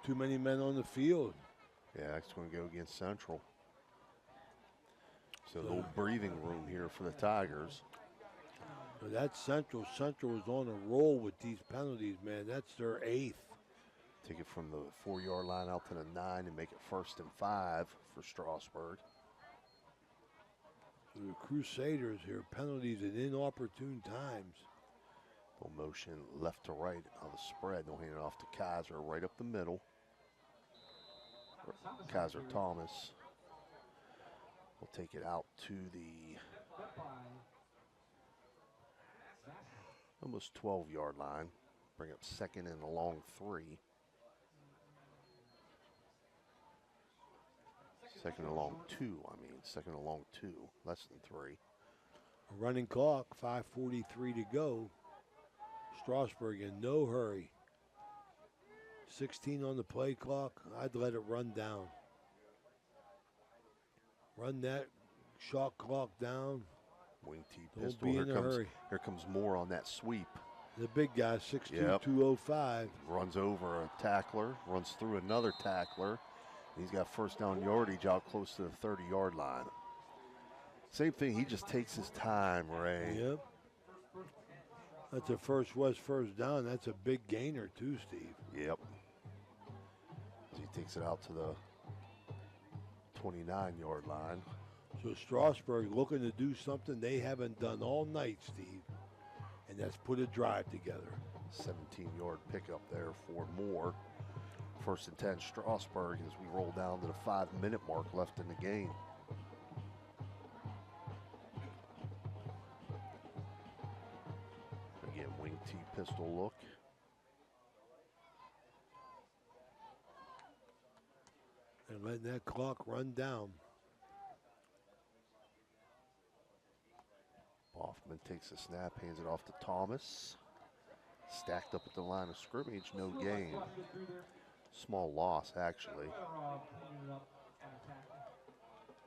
Too many men on the field. Yeah, it's going to go against Central. So a little breathing room here for the Tigers. Well, that's Central. Central is on a roll with these penalties, man. That's their 8th. Take it from the 4-yard line out to the 9 and make it 1st and 5 for Strasburg. So the Crusaders here, penalties at inopportune times. Little motion left to right on the spread. They'll hand it off to Kaiser right up the middle. Kaiser Thomas will take it out to the almost 12-yard line. Bring up 2nd and a long 3. 2nd and a long 2, 2nd and a long 2, less than 3. A running clock, 5:43 to go. Strasburg in no hurry. 16 on the play clock. I'd let it run down. Run that shot clock down. Wing T Don't pistol. be in a hurry. Here comes Moore on that sweep. The big guy, 6'2", 205. Runs over a tackler, runs through another tackler. He's got 1st down yardage out close to the 30-yard line. Same thing, he just takes his time, Ray. Yep. That's a first down. That's a big gainer too, Steve. Yep. He takes it out to the 29-yard line. So Strasburg looking to do something they haven't done all night, Steve, and that's put a drive together. 17-yard pickup there for Moore. 1st and 10 Strasburg as we roll down to the 5-minute mark left in the game. Again, wing T pistol look. And letting that clock run down. Raymond takes a snap, hands it off to Thomas. Stacked up at the line of scrimmage, no gain. Small loss, actually.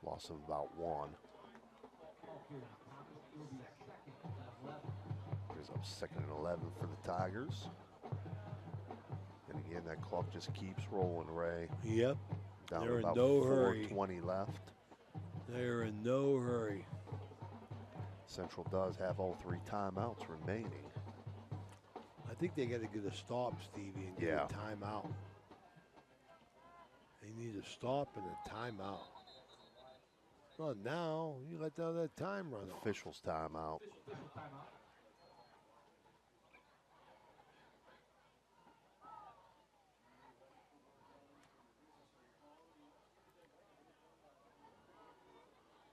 Loss of about 1. Here's up 2nd and 11 for the Tigers. And again, that clock just keeps rolling, Ray. Yep. Down They're to about in no hurry. 4:20 left. They're in no hurry. Central does have all 3 timeouts remaining. I think they got to get a stop, Stevie, and get Yeah. a timeout. They need a stop and a timeout. Well, now you let down that time run off. Officials timeout.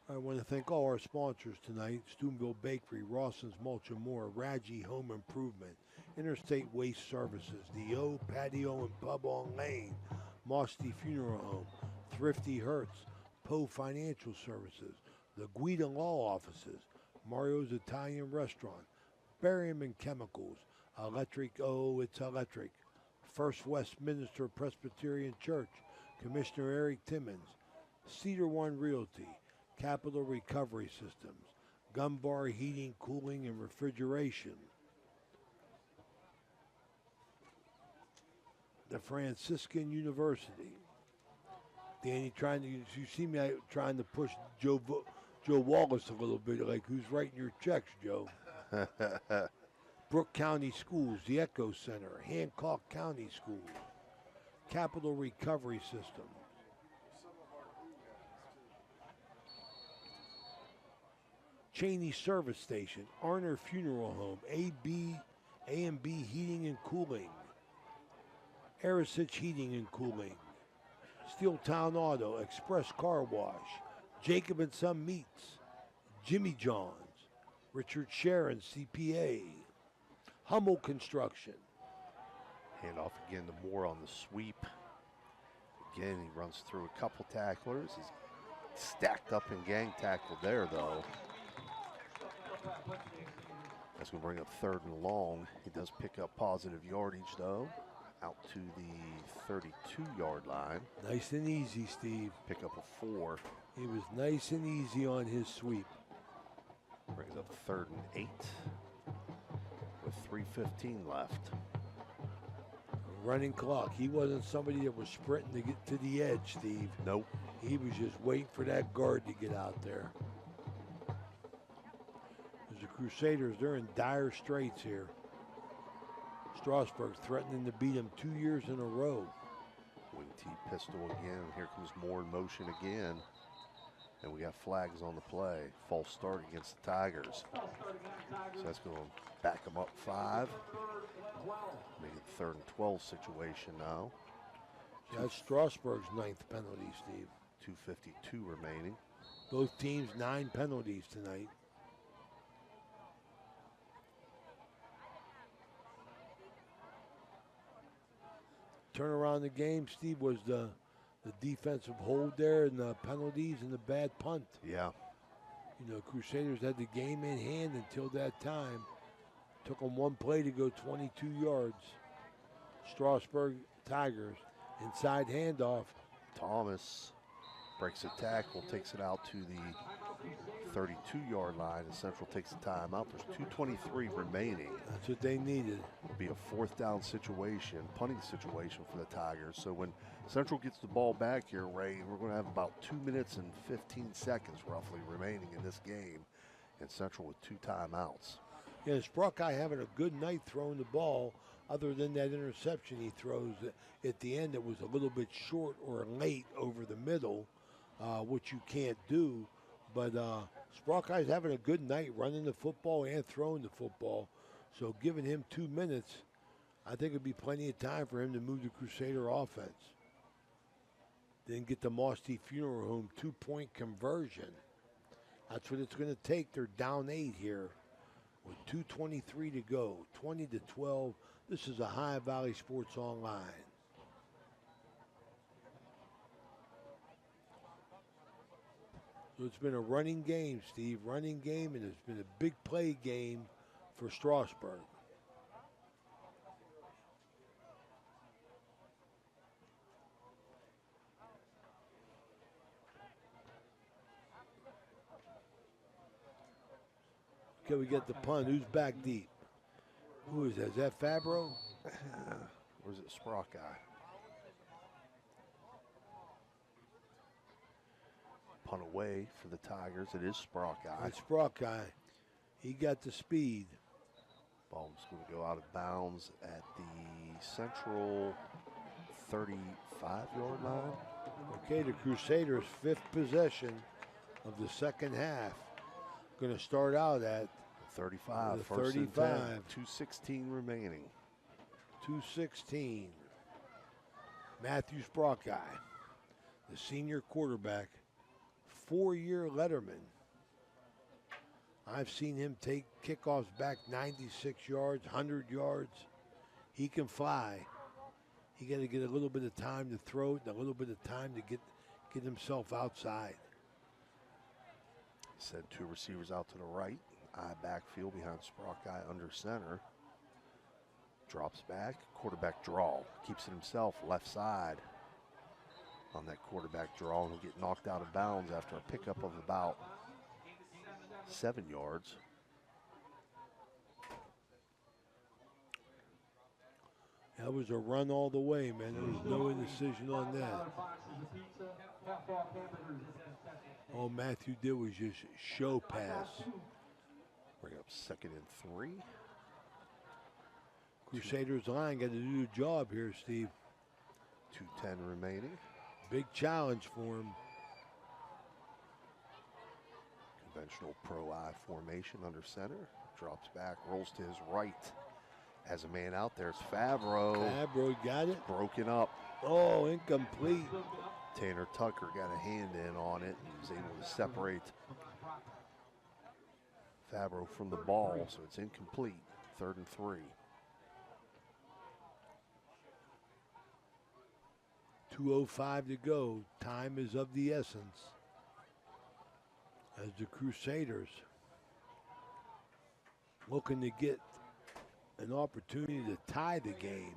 I want to thank all our sponsors tonight: Steubenville Bakery, Rawson's Mulch and More, Raji Home Improvement, Interstate Waste Services, the O Patio and Pub on Lane, Mosty Funeral Home, Thrifty Hertz, Poe Financial Services, the Guida Law Offices, Mario's Italian Restaurant, Berryman Chemicals, Electric, oh, it's electric, First Westminster Presbyterian Church, Commissioner Eric Timmons, Cedar One Realty, Capital Recovery Systems, Gumbar Heating, Cooling, and Refrigeration, the Franciscan University. Danny, you see me trying to push Joe Wallace a little bit, like who's writing your checks, Joe? Brooke County Schools, the Echo Center, Hancock County Schools, Capital Recovery System, Cheney Service Station, Arner Funeral Home, A&B Heating and Cooling, Arisich Heating and Cooling, Steeltown Auto, Express Car Wash, Jacob & Son Meats, Jimmy John's, Richard Sharon, CPA, Hummel Construction. Hand off again to Moore on the sweep. Again, he runs through a couple tacklers. He's stacked up and gang tackled there, though. That's going to bring up 3rd and long. He does pick up positive yardage, though, out to the 32-yard line. Nice and easy, Steve. Pick up a 4. He was nice and easy on his sweep. Brings up 3rd and 8 with 3:15 left. Running clock. He wasn't somebody that was sprinting to get to the edge, Steve. Nope. He was just waiting for that guard to get out there. As the Crusaders, they're in dire straits here. Strasburg threatening to beat him 2 years in a row. Wing T pistol again. Here comes Moore in motion again. And we got flags on the play. False start against the Tigers. So that's going to back them up 5. Make it 3rd and 12 situation now. That's Strasburg's 9th penalty, Steve. 2:52 remaining. Both teams 9 penalties tonight. Turn around the game, Steve, was the defensive hold there and the penalties and the bad punt. Yeah. You know, Crusaders had the game in hand until that time. Took them one play to go 22 yards. Strasburg Tigers, inside handoff. Thomas breaks a tackle, takes it out to the 32-yard line, and Central takes the timeout. There's 2:23 remaining. That's what they needed. It'll be a 4th down situation, punting situation for the Tigers. So when Central gets the ball back here, Ray, we're going to have about 2 minutes and 15 seconds roughly remaining in this game, and Central with 2 timeouts. Yeah, Sprockeye having a good night throwing the ball, other than that interception he throws at the end that was a little bit short or late over the middle, which you can't do. But Sprockeye's having a good night running the football and throwing the football. So giving him 2 minutes, I think it'd be plenty of time for him to move the Crusader offense. Then get the Mosty Funeral Home 2-point conversion. That's what it's going to take. They're down 8 here with 2:23 to go, 20-12. This is Ohio Valley Sports Online. So it's been a running game, Steve, running game, and it's been a big play game for Strasburg. Okay, we get the punt. Who's back deep? Who is that? Is that Fabro? Or is it Sprock guy? Punt away for the Tigers. It is Sprock guy. It's Sprock guy. He got the speed. Ball's going to go out of bounds at the central 35-yard line. Okay, the Crusaders' 5th possession of the second half. Going to start out at 35. The First 35. and 10. 2:16 remaining. 2:16. Matthew Sprockeye, the senior quarterback, 4-year letterman. I've seen him take kickoffs back 96 yards, 100 yards. He can fly. He got to get a little bit of time to throw it and a little bit of time to get himself outside. Send 2 receivers out to the right. Eye backfield behind Sprockeye under center. Drops back. Quarterback draw. Keeps it himself left side. On that quarterback draw, and he'll get knocked out of bounds after a pickup of about 7 yards. That was a run all the way, man. There was no indecision on that. All Matthew did was just show pass. Bring up 2nd and 3. Crusaders line got to do the job here, Steve. 2:10 remaining. Big challenge for him. Conventional pro I formation under center. Drops back, rolls to his right. Has a man out there. It's Fabro. Fabro got it. Broken up. Oh, incomplete. Tanner Tucker got a hand in on it and was able to separate Fabro from the ball, so it's incomplete. 3rd and 3. 2:05 to go. Time is of the essence. As the Crusaders looking to get an opportunity to tie the game.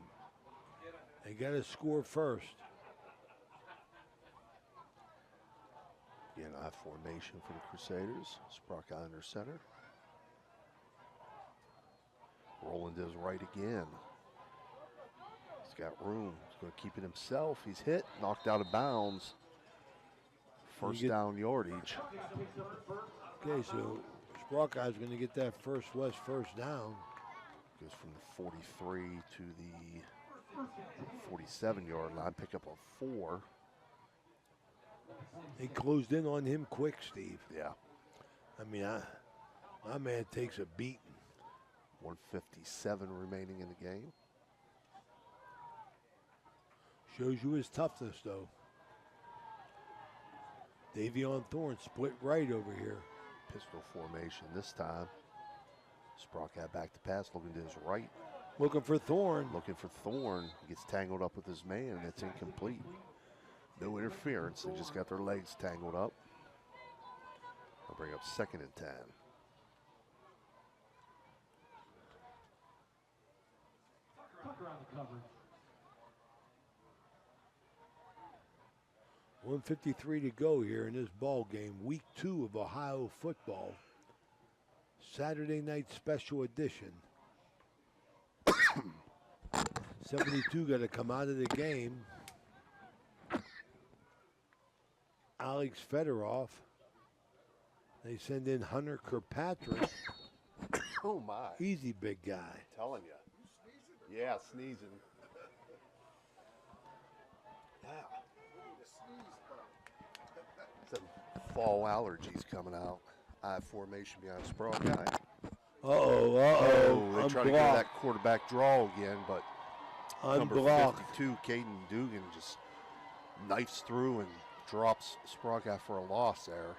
They got to score first. Again, I formation for the Crusaders. Sprockeye under center. Rolling to his right again. He's got room. He's going to keep it himself. He's hit, knocked out of bounds. First down yardage. Okay, so Sprockeye's going to get that first down. Goes from the 43 to the 47-yard line. Pick up a 4. They closed in on him quick, Steve. Yeah. I mean, my man takes a beating. 1:57 remaining in the game. Shows you his toughness, though. Davion Thorne split right over here. Pistol formation this time. Sprockeye back to pass, looking to his right. Looking for Thorne. Looking for Thorne. He gets tangled up with his man, and it's incomplete. No interference. They just got their legs tangled up. I'll bring up 2nd and 10. Tucker on the coverage. 1:53 to go here in this ball game. Week 2 of Ohio football. Saturday night special edition. 72 got to come out of the game. Alex Fedorov. They send in Hunter Kirkpatrick. Oh, my. Easy, big guy. Telling you. Yeah, sneezing. Some fall allergies coming out. Eye formation behind Sprockeye. They try to get that quarterback draw again, but number 52, Caden Dugan, just knifes through and drops Sprockeye for a loss there.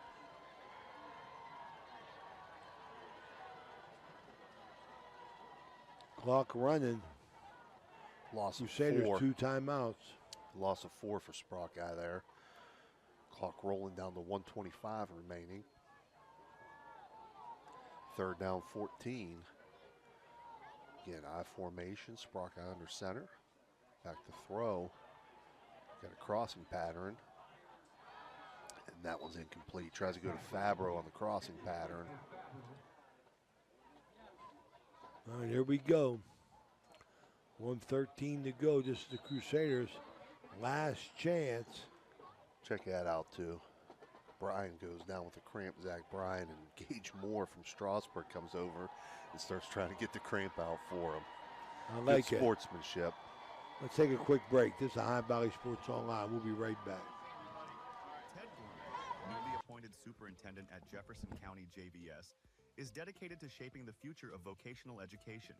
Clock running. Loss of Crusaders 4. 2 timeouts. Loss of 4 for Sprockeye there. Clock rolling down to 1:25 remaining. Third down, 14. Again, I formation, Saccoccia under center. Back to throw. Got a crossing pattern. And that one's incomplete. Tries to go to Fabro on the crossing pattern. All right, here we go. 1:13 to go. This is the Crusaders' last chance. Check that out, too. Bryan goes down with a cramp, Zach Bryan, and Gage Moore from Strasburg comes over and starts trying to get the cramp out for him. I like Good it. sportsmanship. Let's take a quick break. This is Ohio Valley Sports Online. We'll be right back. Ted Gorman, newly appointed superintendent at Jefferson County JVS, is dedicated to shaping the future of vocational education.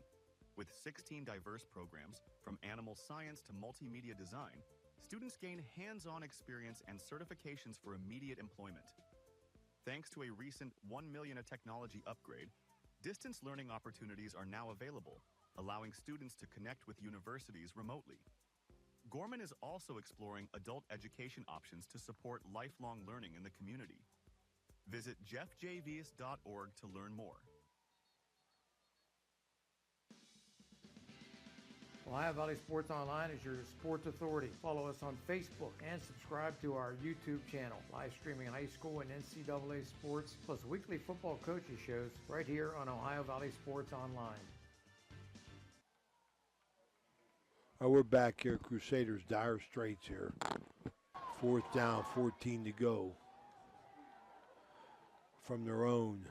With 16 diverse programs, from animal science to multimedia design, students gain hands-on experience and certifications for immediate employment. Thanks to a recent $1 million technology upgrade, distance learning opportunities are now available, allowing students to connect with universities remotely. Gorman is also exploring adult education options to support lifelong learning in the community. Visit jeffjvs.org to learn more. Ohio Valley Sports Online is your sports authority. Follow us on Facebook and subscribe to our YouTube channel. Live streaming high school and NCAA sports, plus weekly football coaches shows right here on Ohio Valley Sports Online. All right, we're back here. Crusaders, dire straits here. Fourth down, 14 to go. From their own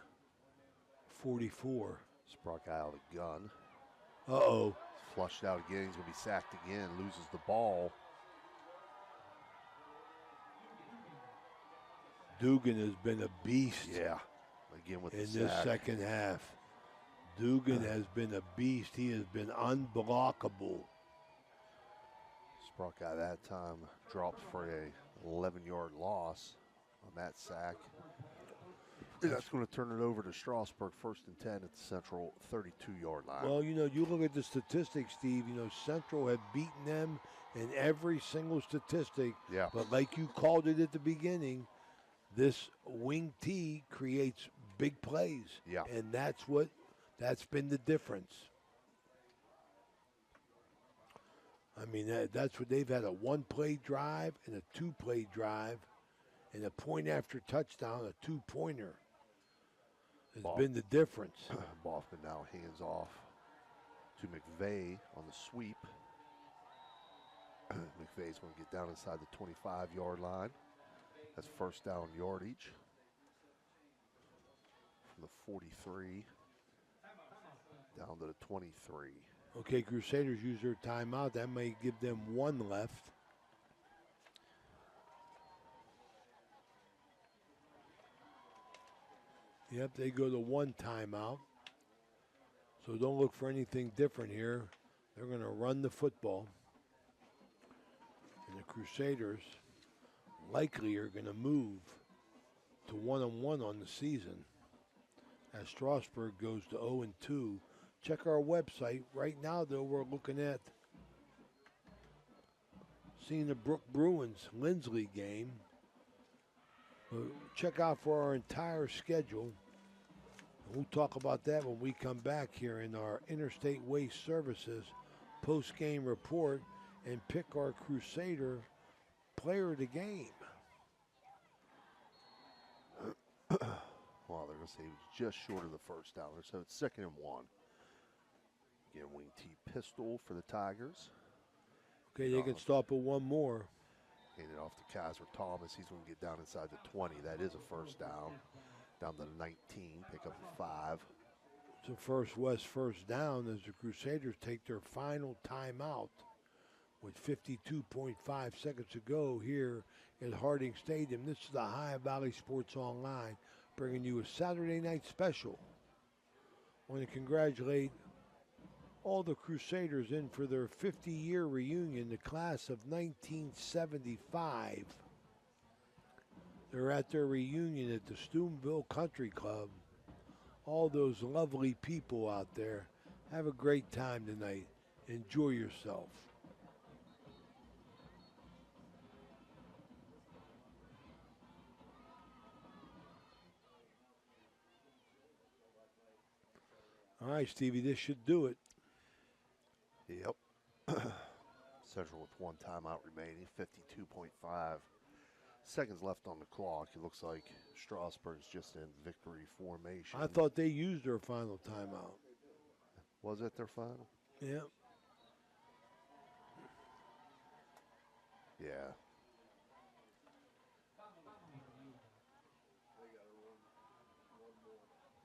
44. Saccoccia out a gun. Uh-oh. Flushed out again. He's going to be sacked again. Loses the ball. Dugan has been a beast. Yeah. Again with the in this sack. second half. Dugan has been a beast. He has been unblockable. Saccoccia that time dropped for a 11-yard loss on that sack. That's going to turn it over to Strasburg, 1st and 10 at the Central 32-yard line. Well, you know, you look at the statistics, Steve. You know, Central have beaten them in every single statistic. Yeah. But like you called it at the beginning, this wing T creates big plays. Yeah. And that's been the difference. I mean, that's what they've had, a one-play drive and a two-play drive and a point after touchdown, a two-pointer. Has been the difference. Boffman now hands off to McVeigh on the sweep. McVeigh's going to get down inside the 25-yard line. That's first down yardage from the 43 down to the 23. Okay, Crusaders use their timeout. That may give them one left. Yep, they go to one timeout. So don't look for anything different here. They're going to run the football. And the Crusaders likely are going to move to 1-1 on the season as Strasburg goes to 0-2. Check our website. Right now, though, we're looking at seeing the Brook Bruins Lindsley game. Check out for our entire schedule. We'll talk about that when we come back here in our Interstate Waste Services post-game report and pick our Crusader player of the game. Well, they're going to say he was just short of the first down, so it's 2nd and 1. Again, wing T pistol for the Tigers. Okay, they can stop at one more. Hand it off to Kaiser Thomas. He's going to get down inside the 20. That is a first down. Down to the 19, pick up the 5. It's a first down as the Crusaders take their final timeout with 52.5 seconds to go here at Harding Stadium. This is the Ohio Valley Sports Online, bringing you a Saturday night special. I want to congratulate all the Crusaders in for their 50-year reunion, the class of 1975. They're at their reunion at the Steubenville Country Club. All those lovely people out there. Have a great time tonight. Enjoy yourself. All right, Stevie, this should do it. Yep. Central with one timeout remaining, 52.5 seconds left on the clock. It looks like Strasburg's just in victory formation. I thought they used their final timeout. Was it their final? Yeah. Yeah.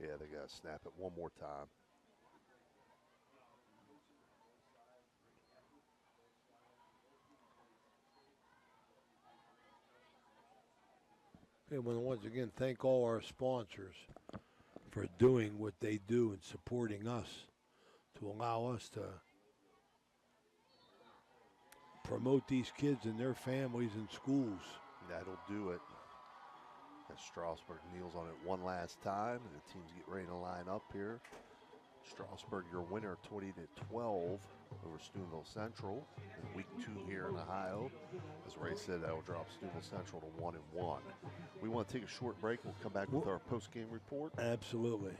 Yeah, they got to snap it one more time. I want to once again thank all our sponsors for doing what they do and supporting us to allow us to promote these kids and their families and schools. That'll do it. As Strasburg kneels on it one last time, and the teams get ready to line up here. Strasburg, your winner, 20-12 over Steubenville Central in week 2 here in Ohio. As Ray said, that will drop Steubenville Central to 1-1. We want to take a short break. We'll come back with our post-game report. Absolutely.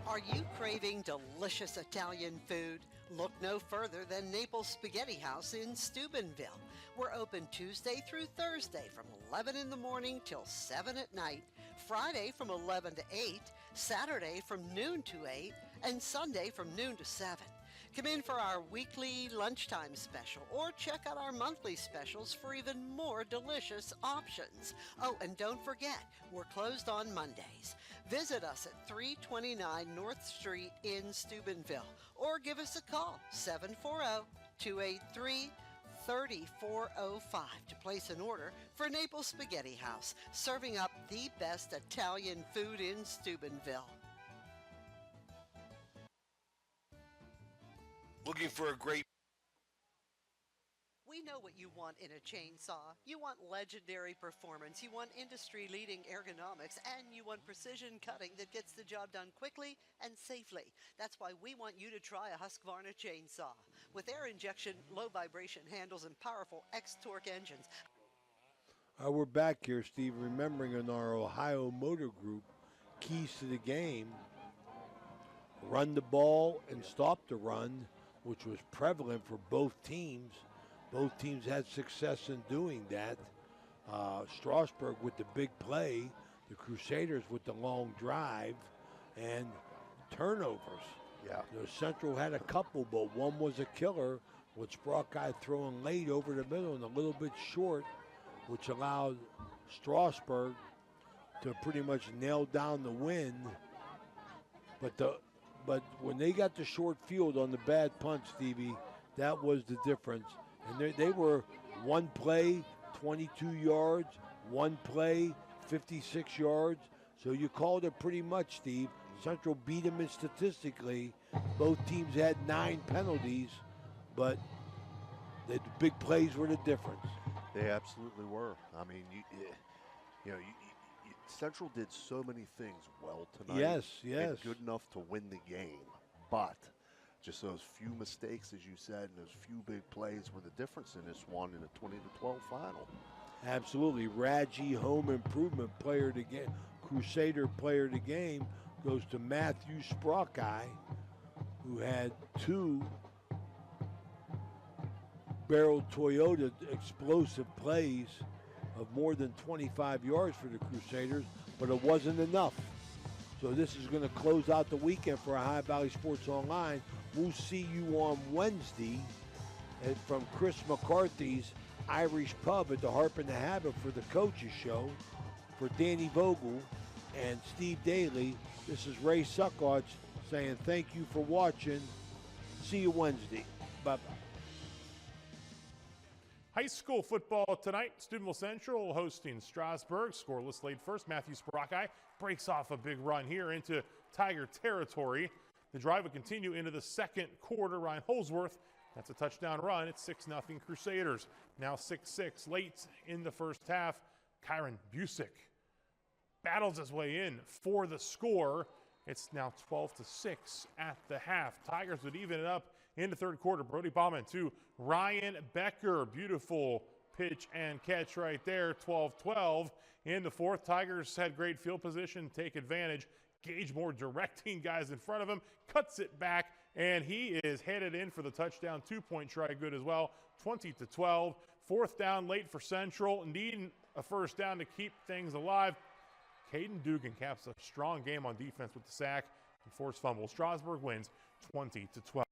Are you craving delicious Italian food? Look no further than Naples Spaghetti House in Steubenville. We're open Tuesday through Thursday from 11 in the morning till 7 at night, Friday from 11 to 8, Saturday from noon to 8, and Sunday from noon to 7. Come in for our weekly lunchtime special or check out our monthly specials for even more delicious options. Oh, and don't forget, we're closed on Mondays. Visit us at 329 North Street in Steubenville or give us a call, 740-283-3405 to place an order for Naples Spaghetti House, serving up the best Italian food in Steubenville. Looking for a great... We know what you want in a chainsaw. You want legendary performance, you want industry-leading ergonomics, and you want precision cutting that gets the job done quickly and safely. That's why we want you to try a Husqvarna chainsaw. With air injection, low vibration handles, and powerful X-Torque engines. We're back here, Steve, remembering in our Ohio Motor Group keys to the game. Run the ball and stop the run, which was prevalent for both teams. Both teams had success in doing that. Strasburg with the big play, the Crusaders with the long drive, and turnovers. Yeah. Central had a couple, but one was a killer, with Sprockeye throwing late over the middle and a little bit short, which allowed Strasburg to pretty much nail down the win. But when they got the short field on the bad punch, Stevie, that was the difference. And they were one play, 22 yards, one play, 56 yards. So you called it pretty much, Steve. Central beat them in statistically. Both teams had 9 penalties, but the big plays were the difference. They absolutely were. I mean, Central did so many things well tonight. Yes. And good enough to win the game. But just those few mistakes, as you said, and those few big plays were the difference in this one in a 20-12 final. Absolutely. Raji, home improvement player of the game, Crusader player of the game, goes to Matthew Sprockeye, who had 2 barrel Toyota explosive plays of more than 25 yards for the Crusaders, but it wasn't enough. So this is going to close out the weekend for Ohio Valley Sports Online. We'll see you on Wednesday from Chris McCarthy's Irish Pub at the Harp and the Habit for the Coaches Show. For Danny Vogel and Steve Daley, this is Ray Saccoccia saying thank you for watching. See you Wednesday. Bye-bye. High school football tonight. Steubenville Central hosting Strasburg. Scoreless laid first. Matthew Sprockeye breaks off a big run here into Tiger territory. The drive will continue into the second quarter. Ryan Holsworth, that's a touchdown run. It's 6-0 Crusaders. Now 6-6 late in the first half. Kyron Busick battles his way in for the score. It's now 12-6 at the half. Tigers would even it up in the third quarter. Brody Bauman to Ryan Becker. Beautiful pitch and catch right there. 12-12 in the fourth. Tigers had great field position, take advantage. Gage Moore directing guys in front of him, cuts it back, and he is headed in for the touchdown. 2-point try good as well, 20-12. Fourth down late for Central, needing a first down to keep things alive. Caden Dugan caps a strong game on defense with the sack and forced fumble. Strasburg wins 20-12.